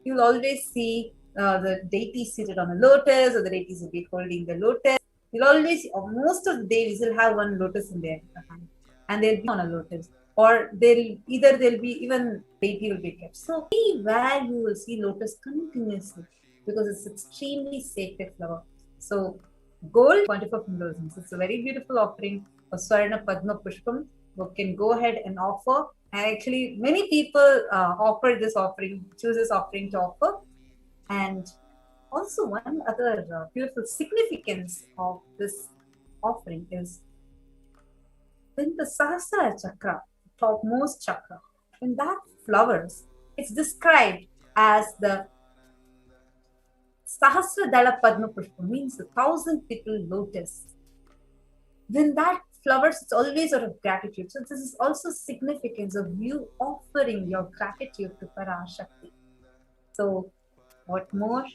You'll always see the deity seated on a lotus, or the deities will be holding the lotus. You'll always, or most of the deities will have one lotus in their hand, and they'll be on a lotus, or there'll be even deity will be kept. So where you will see lotus continuously, because it's extremely sacred flower. So gold, 24 fingers. It's a very beautiful offering of Swarna Padma Pushpam. You can go ahead and offer. And actually, many people offer this offering, choose this offering to offer. And also one other beautiful significance of this offering is when the Sahasrara Chakra, topmost chakra, when that flowers, it's described as the Sahasra Dala Padma Pushpa, means 1,000-petal lotus. When that flowers, it's always out of gratitude. So this is also significance of you offering your gratitude to Parashakti. So what more,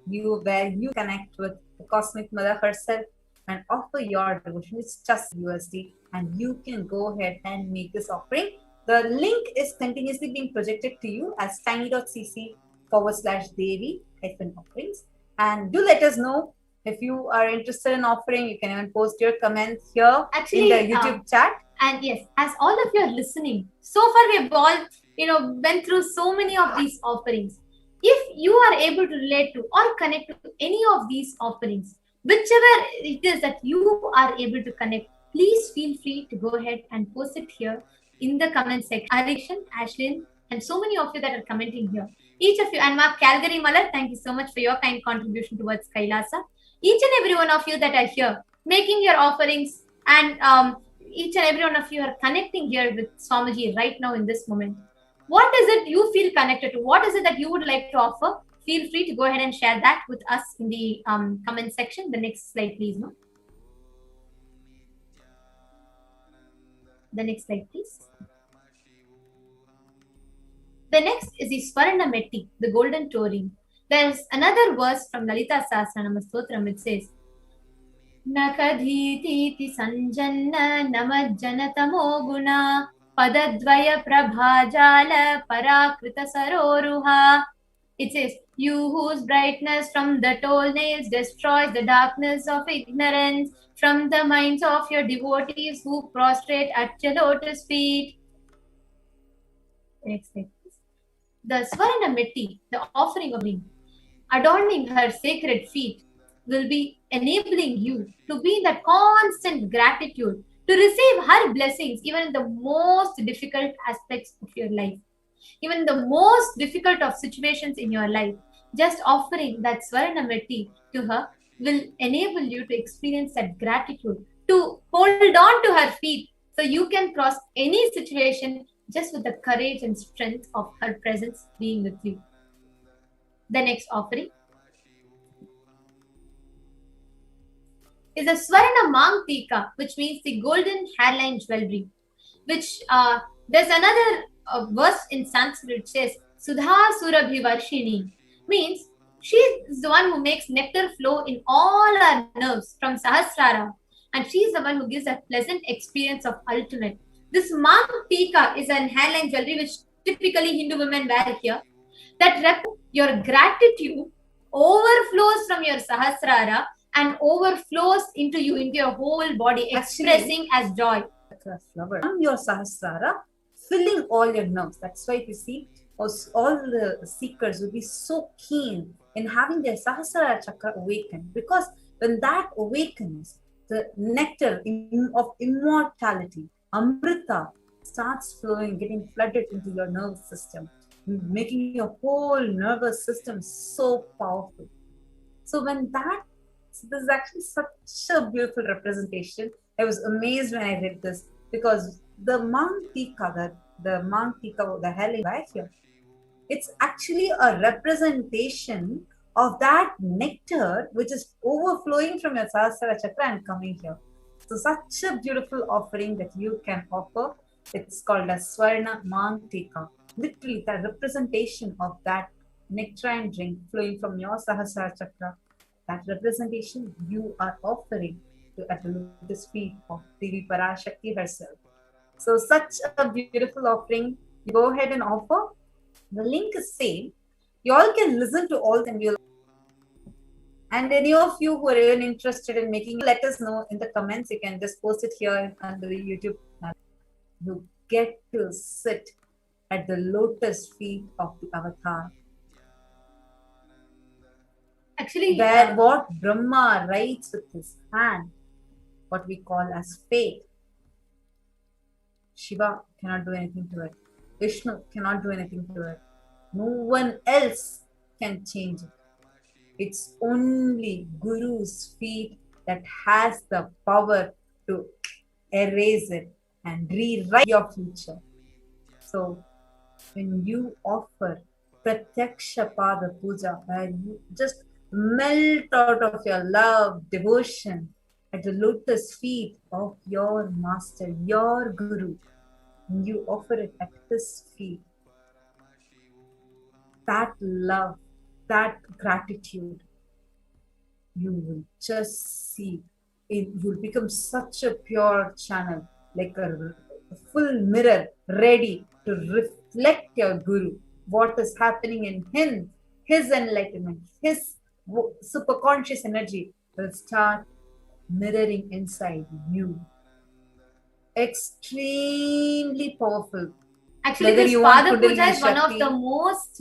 where you connect with the Cosmic Mother herself and offer your devotion. It's just USD, and you can go ahead and make this offering. The link is continuously being projected to you as tiny.cc/Devi-offerings. And do let us know if you are interested in offering. You can even post your comments here in the YouTube chat. And yes, as all of you are listening, so far we have all, went through so many of these offerings. If you are able to relate to or connect to any of these offerings, whichever it is that you are able to connect, please feel free to go ahead and post it here in the comment section. Arishan, Ashlyn, and so many of you that are commenting here. Each of you, and Mark Calgary Malar, thank you so much for your kind contribution towards Kailasa. Each and every one of you that are here, making your offerings And each and every one of you are connecting here with Swamiji right now in this moment. What is it you feel connected to? What is it that you would like to offer? Feel free to go ahead and share that with us in the comment section. The next slide, please. No? The next slide, please. The next is the Swarna Metti, the golden touring. There's another verse from Lalita Sahasranama Stotram. It says, Nakadhiti sanjanna namajjanatamo guna padadvaya prabhajala parakrita saroruha. It says, you whose brightness from the toenails destroys the darkness of ignorance from the minds of your devotees who prostrate at your lotus feet. Next slide. The Swarna Metti, the offering of ring, adorning her sacred feet, will be enabling you to be in that constant gratitude to receive her blessings even in the most difficult aspects of your life, even in the most difficult of situations in your life. Just offering that Swarna Metti to her will enable you to experience that gratitude, to hold on to her feet so you can cross any situation just with the courage and strength of her presence being with you. The next offering is a Swarna Mang Tika, which means the golden hairline jewelry, which there's another verse in Sanskrit which says, Sudha Surabhivarshini, means she is the one who makes nectar flow in all our nerves from Sahasrara, and she is the one who gives a pleasant experience of ultimate. This Mang Tika is an hairline jewelry which typically Hindu women wear here, that represents your gratitude overflows from your Sahasrara and overflows into you, into your whole body, expressing as joy. Flower from your Sahasrara, filling all your nerves. That's why you see, all the seekers will be so keen in having their Sahasrara chakra awaken, because when that awakens, the nectar of immortality, Amrita, starts flowing, getting flooded into your nervous system, making your whole nervous system so powerful. So when that, so this is actually such a beautiful representation. I was amazed when I read this, because the Mang Tika, the hairline right here, it's actually a representation of that nectar which is overflowing from your Sahasrara chakra and coming here. So such a beautiful offering that you can offer. It's called a Swarna Mang Tika. Literally the representation of that nectarine drink flowing from your Sahasrara chakra. That representation you are offering at the lotus feet of Devi Parashakti herself. So such a beautiful offering. You go ahead and offer. The link is same. You all can listen to all and we'll. And any of you who are even interested in making, let us know in the comments. You can just post it here under the YouTube channel. You get to sit at the lotus feet of the avatar. Actually, where what Brahma writes with his hand, what we call as fate. Shiva cannot do anything to it. Vishne cannot do anything to it. No one else can change it. It's only Guru's feet that has the power to erase it and rewrite your future. So when you offer Pratyaksha Pada Puja, where you just melt out of your love, devotion at the lotus feet of your master, your Guru, and you offer it at his feet, that love, that gratitude, you will just see, it will become such a pure channel, like a full mirror ready to reflect your Guru, what is happening in him, his enlightenment, his superconscious energy will start mirroring inside you. Extremely powerful. Actually, this Pada Puja is one of the most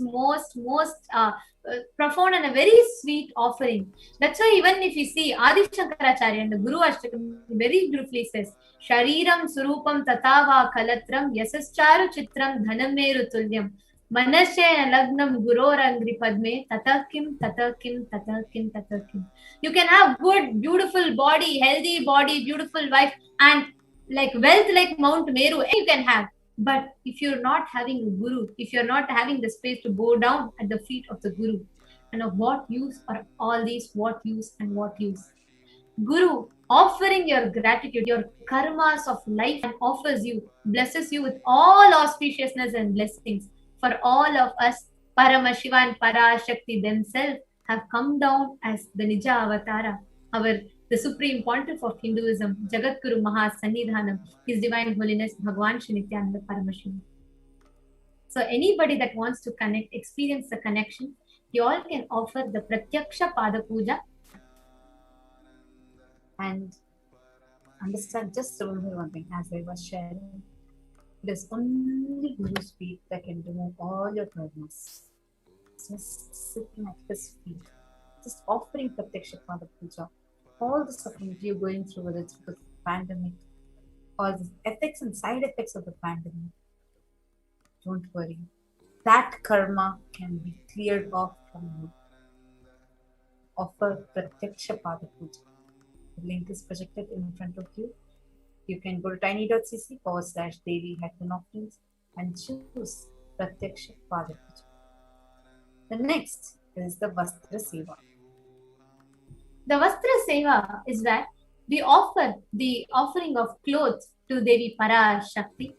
profound and a very sweet offering. That's why even if you see Adi Shankaracharya and the Guru Ashtakam very beautifully says, Shariram Surupam Tatava Kalatram Yasascharu Chitram Dhanam Meru Tulyam Manashena Lagnam Gurorangri Padme Tatakim Tatakim Tatakim Tatakim. You can have good, beautiful body, healthy body, beautiful wife, and like wealth like Mount Meru, you can have. But if you're not having a guru, if you're not having the space to bow down at the feet of the guru, and of what use are all these what use and what use? Guru offering your gratitude, your karmas of life, and offers you, blesses you with all auspiciousness and blessings. For all of us, Paramashiva and Parashakti themselves have come down as the Nija Avatara, the Supreme Pontiff of Hinduism, Jagadguru Mahasannidhanam, His Divine Holiness Bhagavan Nithyananda Paramashivam. So anybody that wants to connect, experience the connection, you all can offer the Pratyaksha Pada Puja. And understand, just remember one thing, as I was sharing, it is only Guru's feet that can remove all your karmas. Just sitting at his feet, just offering Pratyaksha Pada Puja. All the suffering you're going through, whether it's because of the pandemic or the effects and side effects of the pandemic, don't worry. That karma can be cleared off from you. Offer Pratyaksha Pada Puja. The link is projected in front of you. You can go to tiny.cc/Devi-offerings and choose Pratyaksha Pada Puja. The next is the Vastra Seva. The Vastra Seva is that we offer the offering of clothes to Devi Parashakti,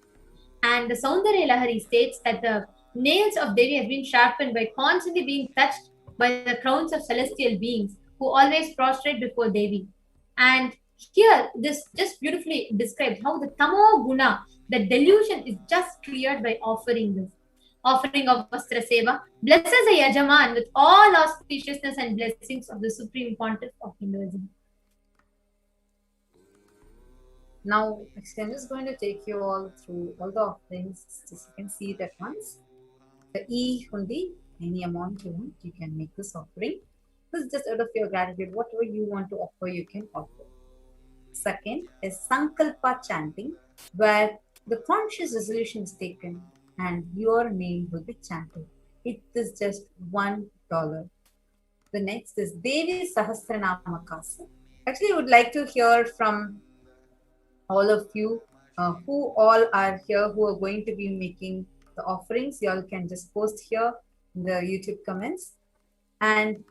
and the Saundarya Lahari states that the nails of Devi have been sharpened by constantly being touched by the crowns of celestial beings who always prostrate before Devi. And here, this just beautifully describes how the Tamo Guna, the delusion, is just cleared by offering this. Offering of Vastra Seva blesses a Yajaman with all auspiciousness and blessings of the Supreme Pontiff of Hinduism. Now, actually, I'm just going to take you all through all the offerings, just you can see it at once. The E Hundi, any amount you want, you can make this offering. This is just out of your gratitude, whatever you want to offer, you can offer. Second is Sankalpa chanting, where the conscious resolution is taken and your name will be chanted. It is just $1. The next is Devi Sahasranama Kasa. Actually, I would like to hear from all of you who all are here who are going to be making the offerings. You all can just post here in the YouTube comments. And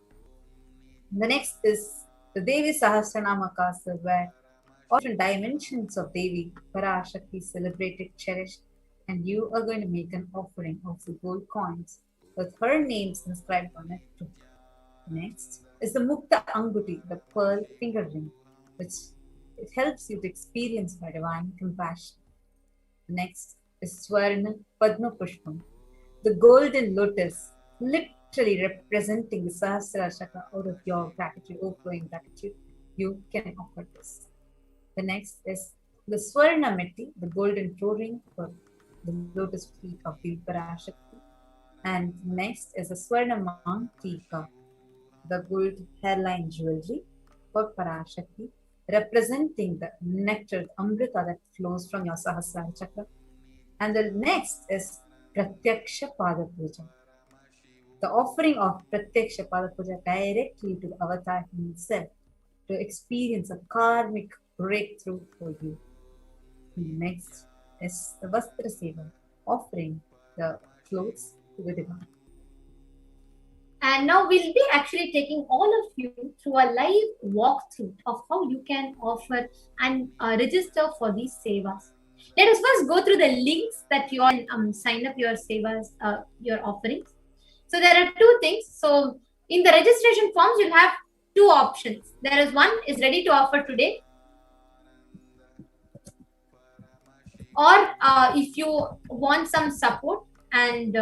the next is the Devi Sahasranama Kasa, where all different dimensions of Devi Parashakti celebrated, cherished, and you are going to make an offering of the gold coins with her names inscribed on it too. Next is the Mukta Anguti, the pearl finger ring, which it helps you to experience her divine compassion. Next is Swarna Padma Pushpam, the golden lotus, literally representing the Sahasrara Chakra. Out of your gratitude, overflowing gratitude, you can offer this. The next is the Swarna Metti, the golden toe ring for the lotus feet of the Parashakti. And next is the Swarna Mantika, the gold hairline jewelry for Parashakti, representing the nectar, Amrita that flows from your Sahasrara Chakra. And the next is Pratyaksha Pada Puja, the offering of Pratyaksha Pada Puja directly to the avatar himself to experience a karmic breakthrough for you. Next is the Vastra Seva, offering the clothes to the divine. And now we'll be actually taking all of you through a live walkthrough of how you can offer and register for these sevas. Let us first go through the links that you all sign up your sevas, your offerings. So there are two things. So in the registration forms, you'll have two options. There is one is ready to offer today, or if you want some support and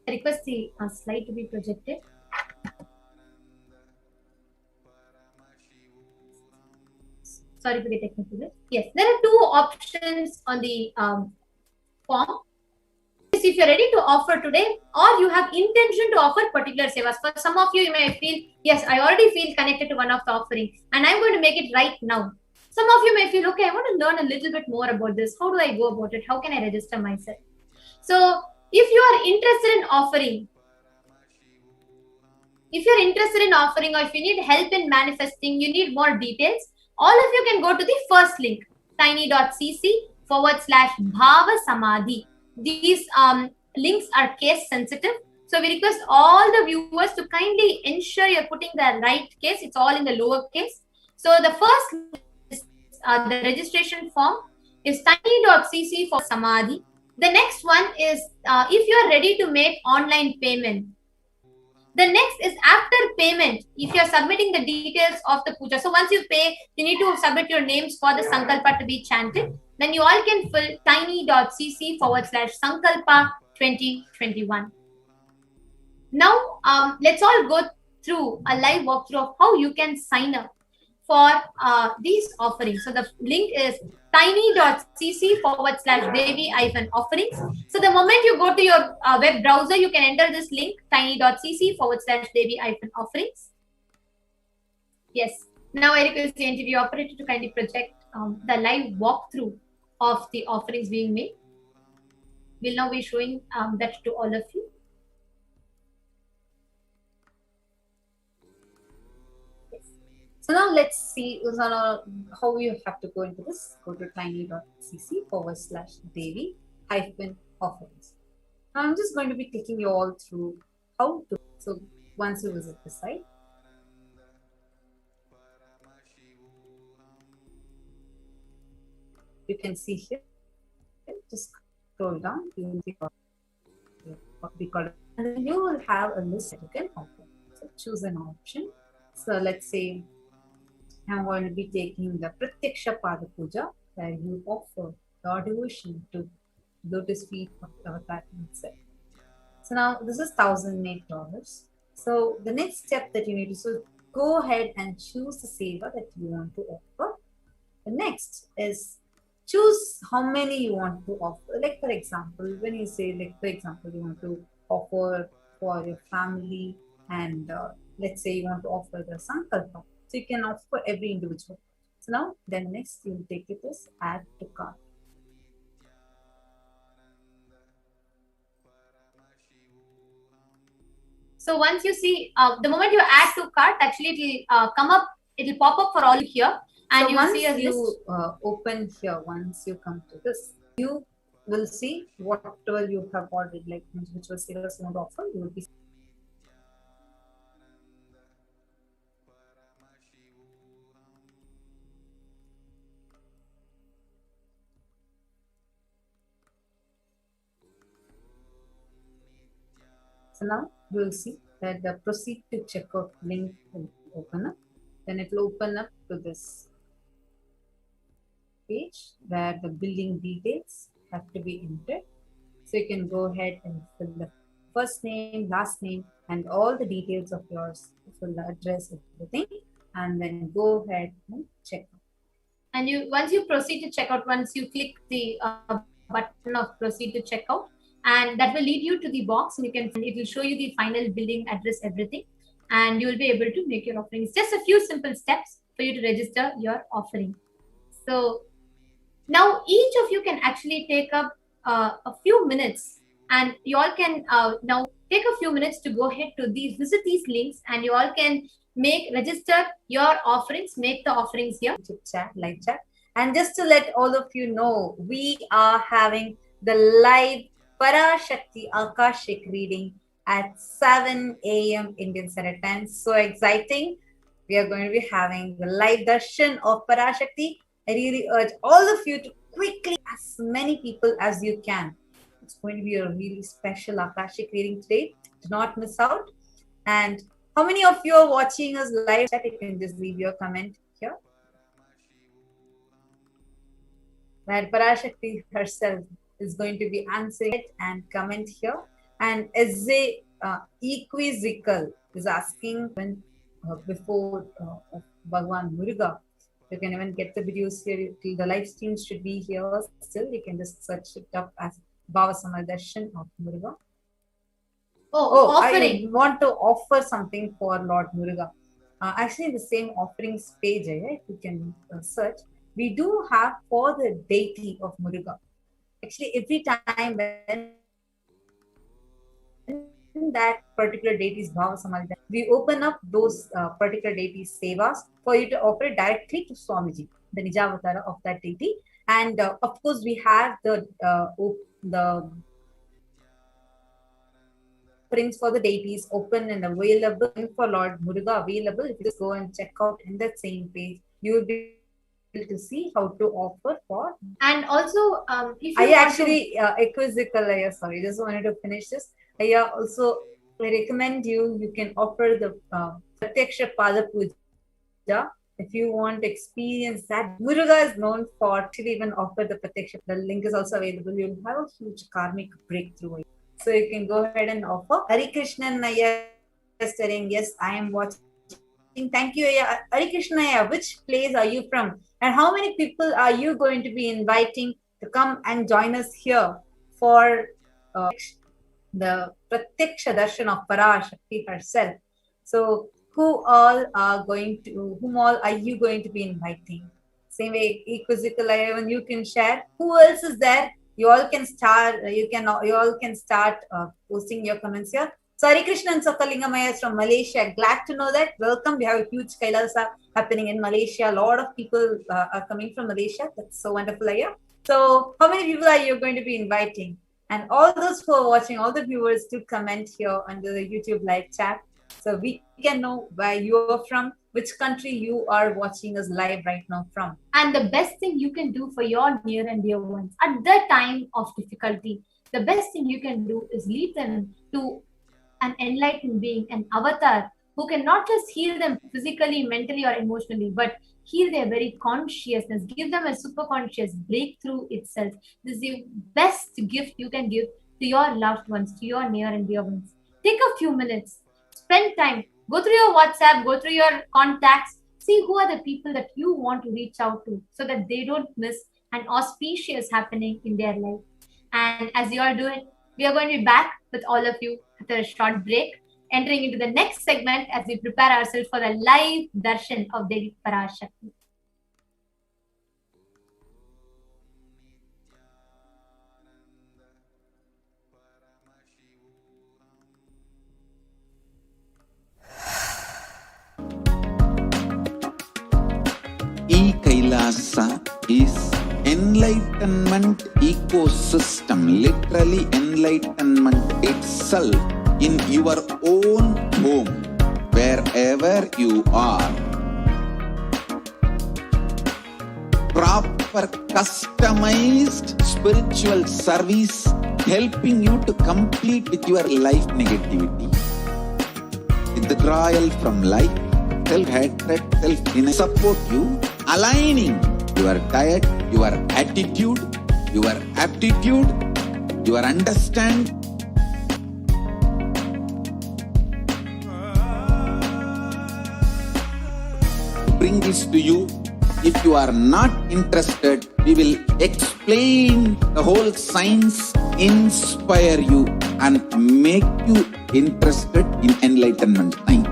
I request the slide to be projected. Sorry for the technical glitch. Yes, there are two options on the form. If you're ready to offer today, or you have intention to offer particular sevas. For some of you, you may feel, yes, I already feel connected to one of the offerings, and I'm going to make it right now. Some of you may feel, okay, I want to learn a little bit more about this. How do I go about it? How can I register myself? So if you are interested in offering, or if you need help in manifesting, you need more details, all of you can go to the first link, tiny.cc/Bhava Samadhi. These links are case sensitive. So we request all the viewers to kindly ensure you're putting the right case. It's all in the lower case. So the first is the registration form is tiny.cc/Samadhi. The next one is if you are ready to make online payment. The next is after payment, if you are submitting the details of the puja. So once you pay, you need to submit your names for the Sankalpa to be chanted. Then you all can fill tiny.cc/Sankalpa 2021. Now, let's all go through a live walkthrough of how you can sign up for these offerings. So the link is tiny.cc/Devi-offerings. So the moment you go to your web browser, you can enter this link, tiny.cc/Devi-offerings. Yes. Now I request the NTV operator to kindly project the live walkthrough of the offerings being made. We'll now be showing that to all of you. So now let's see how you have to go into this. Go to tiny.cc/Devi-offerings. Now I'm just going to be taking you all through how to. So once you visit the site, you can see here. Just scroll down. You will see and then you will have a list that you can offer. So choose an option. So let's say I'm going to be taking the Pratyaksha Pada Puja, where you offer your devotion to lotus feet of Avatar itself. So now this is $1,008. So the next step that you need to go ahead and choose the seva that you want to offer. The next is choose how many you want to offer. Like for example, when you say you want to offer for your family, and let's say you want to offer the Sankalpa. So you can offer every individual. So now, then next you will take it as add to cart. So once you see, the moment you add to cart, actually it will come up, it will pop up for all here. And so you once see a you list. Open here, once you come to this, you will see whatever you have ordered, like which was you want to offer, you will be. So now you will see that the proceed to checkout link will open up. Then it will open up to this page where the billing details have to be entered. So you can go ahead and fill the first name, last name, and all the details of yours, fill the address, everything, and then go ahead and check out. And once you proceed to checkout, once you click the button of proceed to checkout, and that will lead you to the box, and it will show you the final billing address, everything, and you will be able to make your offerings. Just a few simple steps for you to register your offering. So now each of you can actually take up a few minutes, and you all can now take a few minutes to go ahead to visit these links, and you all can register your offerings, make the offerings here. Live chat. And just to let all of you know, we are having the live Parashakti Akashic reading at 7 a.m. Indian Standard Time. So exciting. We are going to be having the live darshan of Parashakti. I really urge all of you to quickly, as many people as you can. It's going to be a really special Akashic reading today. Do not miss out. And how many of you are watching us live? You can just leave your comment here. Where Parashakti herself is going to be answering it, and comment here. And S.A. Equizical is asking when before Bhagavan Muruga. You can even get the videos here. The live streams should be here still. You can just search it up as Bhava Samadarshan of Muruga. Offering. I want to offer something for Lord Muruga. Actually, the same offerings page, you can search. we do have for the deity of Muruga. Actually, every time when that particular deity's Bhava Samadhi, we open up those particular deity's sevas for you to offer it directly to Swamiji, the Nijavatara of that deity. And of course, we have the offerings for the deities open and available for Lord Muruga available. If you just go and check out in that same page, you will be able to see how to offer for. And also, if you I actually equivocal. Sorry, just wanted to finish this. Also, I recommend you can offer the Pratyaksha Pada Puja if you want to experience that. Muruga is known for to even offer the Pratyaksha. The link is also available. You'll have a huge karmic breakthrough. So you can go ahead and offer. Hari Krishnan Ayya is saying, yes, I am watching. Thank you, Ayya. Hari Krishna Ayya, which place are you from? And how many people are you going to be inviting to come and join us here for the Pratyaksha Darshan of Parashakti herself? So whom all are you going to be inviting? Same way, equivocal, when you can share. Who else is there? You all can start. You all can start posting your comments here. So Hari Krishnan Sokalingamaya is from Malaysia. Glad to know that. Welcome. We have a huge Kailasa happening in Malaysia. A lot of people are coming from Malaysia. That's so wonderful, Ayya. So how many people are you going to be inviting? And all those who are watching, all the viewers, do comment here under the YouTube live chat, so we can know where you are from, which country you are watching us live right now from. And the best thing you can do for your near and dear ones at the time of difficulty, the best thing you can do is lead them to an enlightened being, an avatar, who can not just heal them physically, mentally, or emotionally, but heal their very consciousness, give them a super conscious breakthrough itself. This is the best gift you can give to your loved ones, to your near and dear ones. Take a few minutes, spend time, go through your WhatsApp, go through your contacts, see who are the people that you want to reach out to so that they don't miss an auspicious happening in their life. And as you all do it, we are going to be back with all of you after a short break, entering into the next segment as we prepare ourselves for the live darshan of Devi Parashakti. Kailasa is enlightenment ecosystem, literally enlightenment itself in your own home, wherever you are. Proper customized spiritual service helping you to complete with your life negativity. Withdrawal from life, self-hatred, self-denial support you, aligning your diet, your attitude, your aptitude, your understanding. Bring this to you. If you are not interested, we will explain the whole science, inspire you and make you interested in enlightenment time.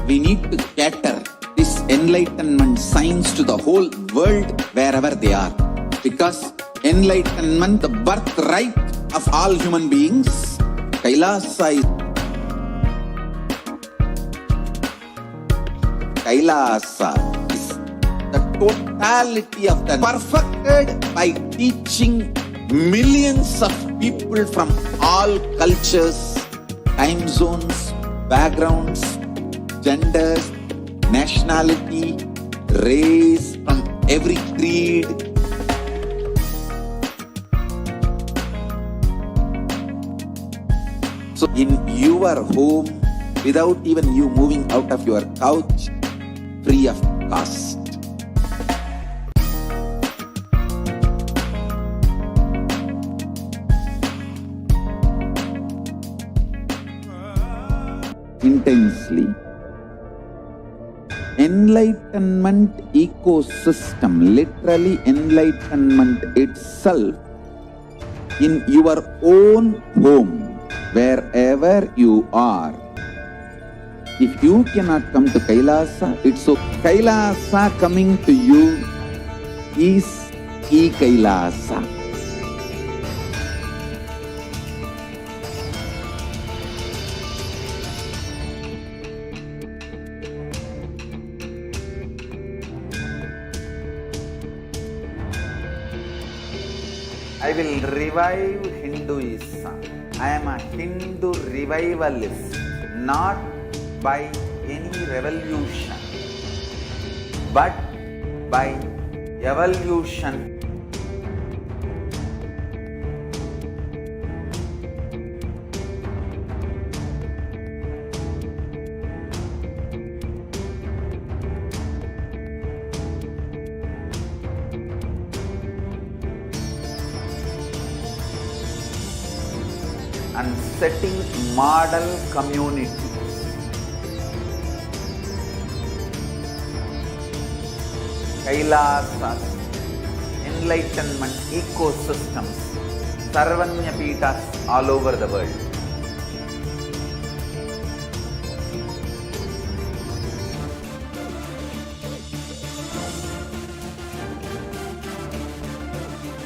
We need to cater this enlightenment science to the whole world wherever they are. Because enlightenment, the birthright of all human beings, Kailasa is the totality of the perfected by teaching millions of people from all cultures, time zones, backgrounds, genders, nationality, race, from every creed. So in your home, without even you moving out of your couch, free of cost. Intensely. Enlightenment ecosystem, literally enlightenment itself in your own home, wherever you are. If you cannot come to Kailasa, it's okay. Kailasa coming to you is e-Kailasa. I will revive Hinduism. I am a Hindu revivalist, not by any revolution, but by evolution. And setting model communities. Kailasas, enlightenment ecosystems, Sarvanya Pitas all over the world.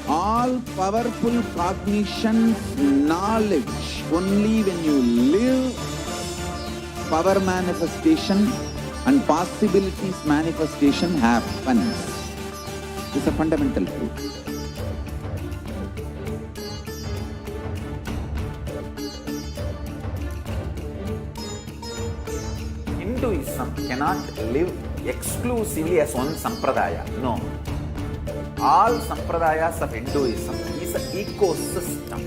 All powerful cognition, knowledge, only when you live, power manifestation and possibilities manifestation happens. It's a fundamental truth. Hinduism cannot live exclusively as one sampradaya. No. All sampradayas of Hinduism is an ecosystem.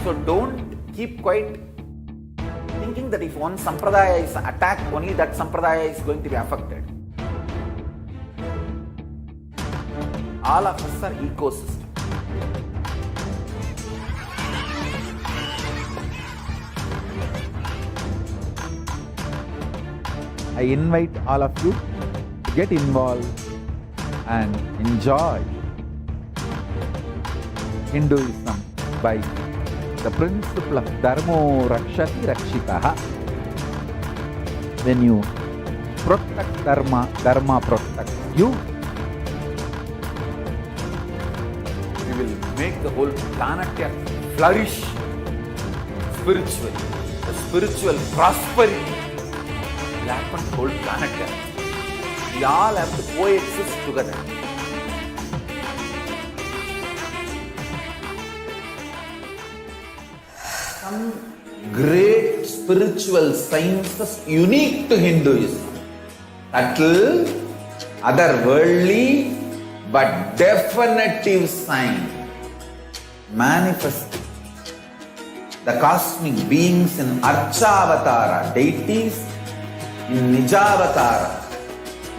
So don't keep quiet thinking that if one sampradaya is attacked, only that sampradaya is going to be affected. All of us are ecosystems. I invite all of you to get involved and enjoy Hinduism by the principle of Dharmo Rakshati Rakshitaha. When you protect Dharma, Dharma protects you. We will make the whole planet flourish spiritually. The spiritual prosperity will happen to the whole planet Earth. We all have to coexist together. Some great spiritual sciences unique to Hinduism. Subtle, otherworldly, but definitive sign. Manifesting the cosmic beings in Archavatara, deities in Nijavatara,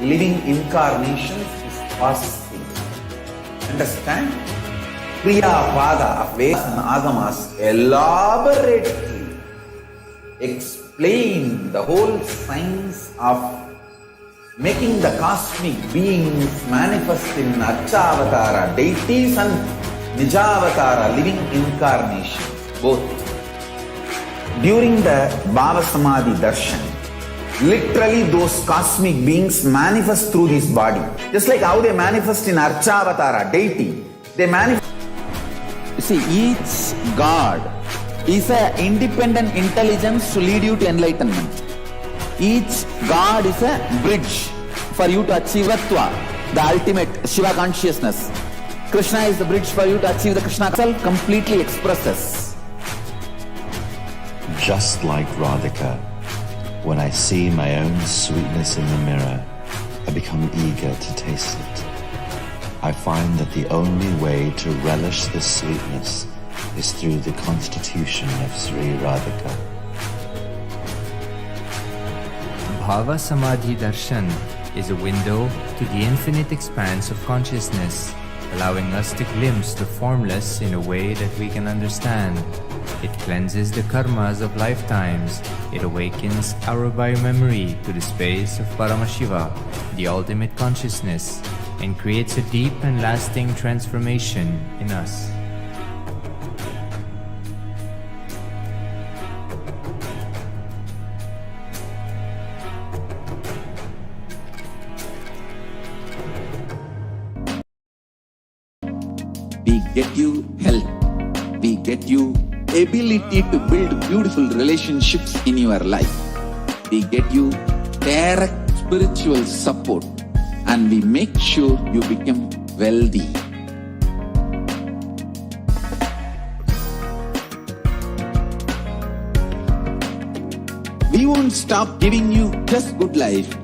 living incarnations is possible. Understand? Kriya Pada of Vedas and Agamas elaborately explain the whole science of making the cosmic beings manifest in Archavatara, deities and Nijavatara, living incarnations, both. During the Bhava Samadhi Darshan, literally those cosmic beings manifest through this body. Just like how they manifest in Archavatara, deity, they manifest. See, each God is an independent intelligence to lead you to enlightenment. Each God is a bridge for you to achieve Tattva, the ultimate Shiva consciousness. Krishna is the bridge for you to achieve the Krishna self completely expresses. Just like Radhika, when I see my own sweetness in the mirror, I become eager to taste it. I find that the only way to relish this sweetness is through the constitution of Sri Radhika. Bhava Samadhi Darshan is a window to the infinite expanse of consciousness, allowing us to glimpse the formless in a way that we can understand. It cleanses the karmas of lifetimes. It awakens our biomemory to the space of Paramashiva. the ultimate consciousness, and creates a deep and lasting transformation in us. We get you health. We get you ability to build beautiful relationships in your life. We get you direct spiritual support, and we make sure you become wealthy. We won't stop giving you just good life.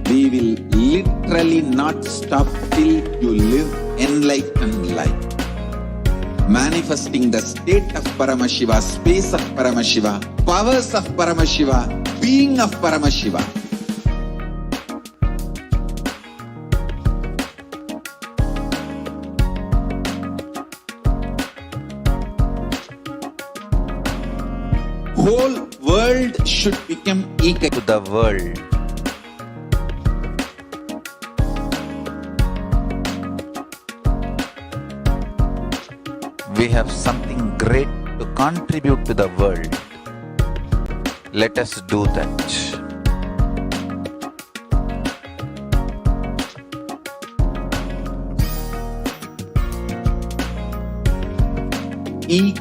We will literally not stop till you live enlightened life. Manifesting the state of Paramashiva, space of Paramashiva, powers of Paramashiva, being of Paramashiva. Whole world should become equal to the world. We have something great to contribute to the world. Let us do that.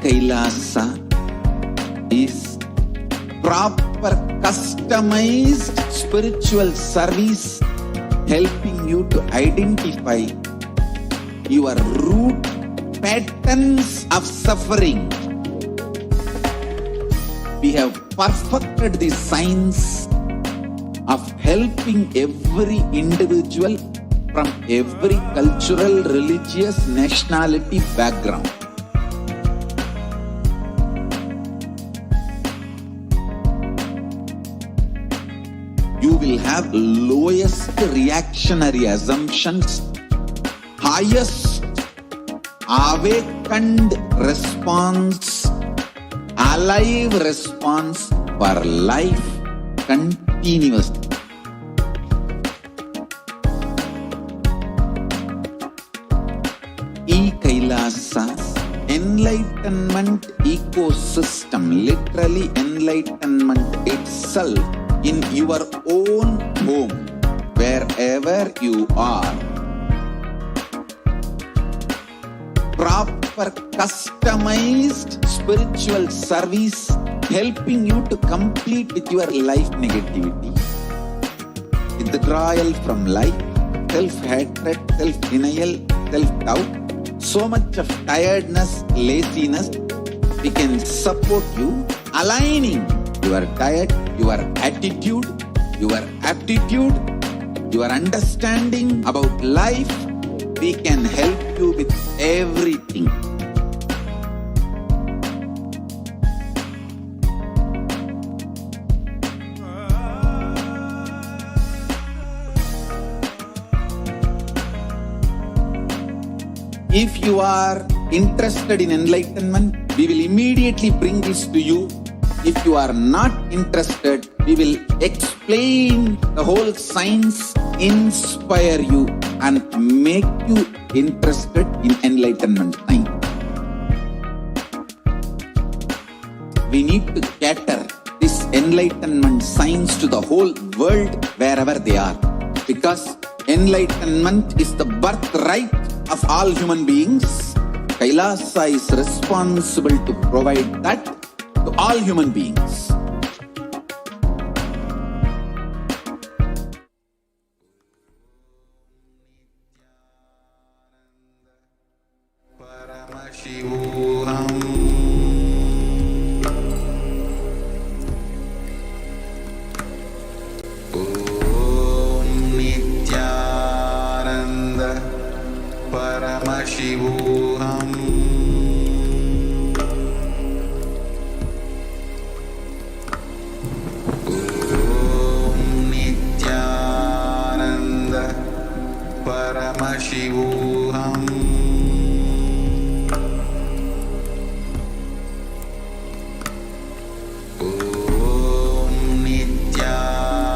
Kailasa is proper customized spiritual service helping you to identify your root patterns of suffering. We have perfected the science of helping every individual from every cultural, religious, nationality background. You will have lowest reactionary assumptions, highest awakened response, alive response for life continuously. Kailasa's enlightenment ecosystem, literally enlightenment itself in your own home, wherever you are. Proper customized spiritual service helping you to complete with your life negativity, withdrawal from life, self-hatred, self-denial, self-doubt, so much of tiredness, laziness. We can support you aligning your diet, your attitude, your aptitude, your understanding about life. We can help you with everything. If you are interested in enlightenment, we will immediately bring this to you. If you are not interested, we will explain the whole science, inspire you, and make you interested in enlightenment time. We need to cater this enlightenment science to the whole world wherever they are, because enlightenment is the birthright of all human beings. Kailasa is responsible to provide that to all human beings. Paramashivoham. Om Nithyananda Paramashivoham. Om Nithyananda Paramashivoham.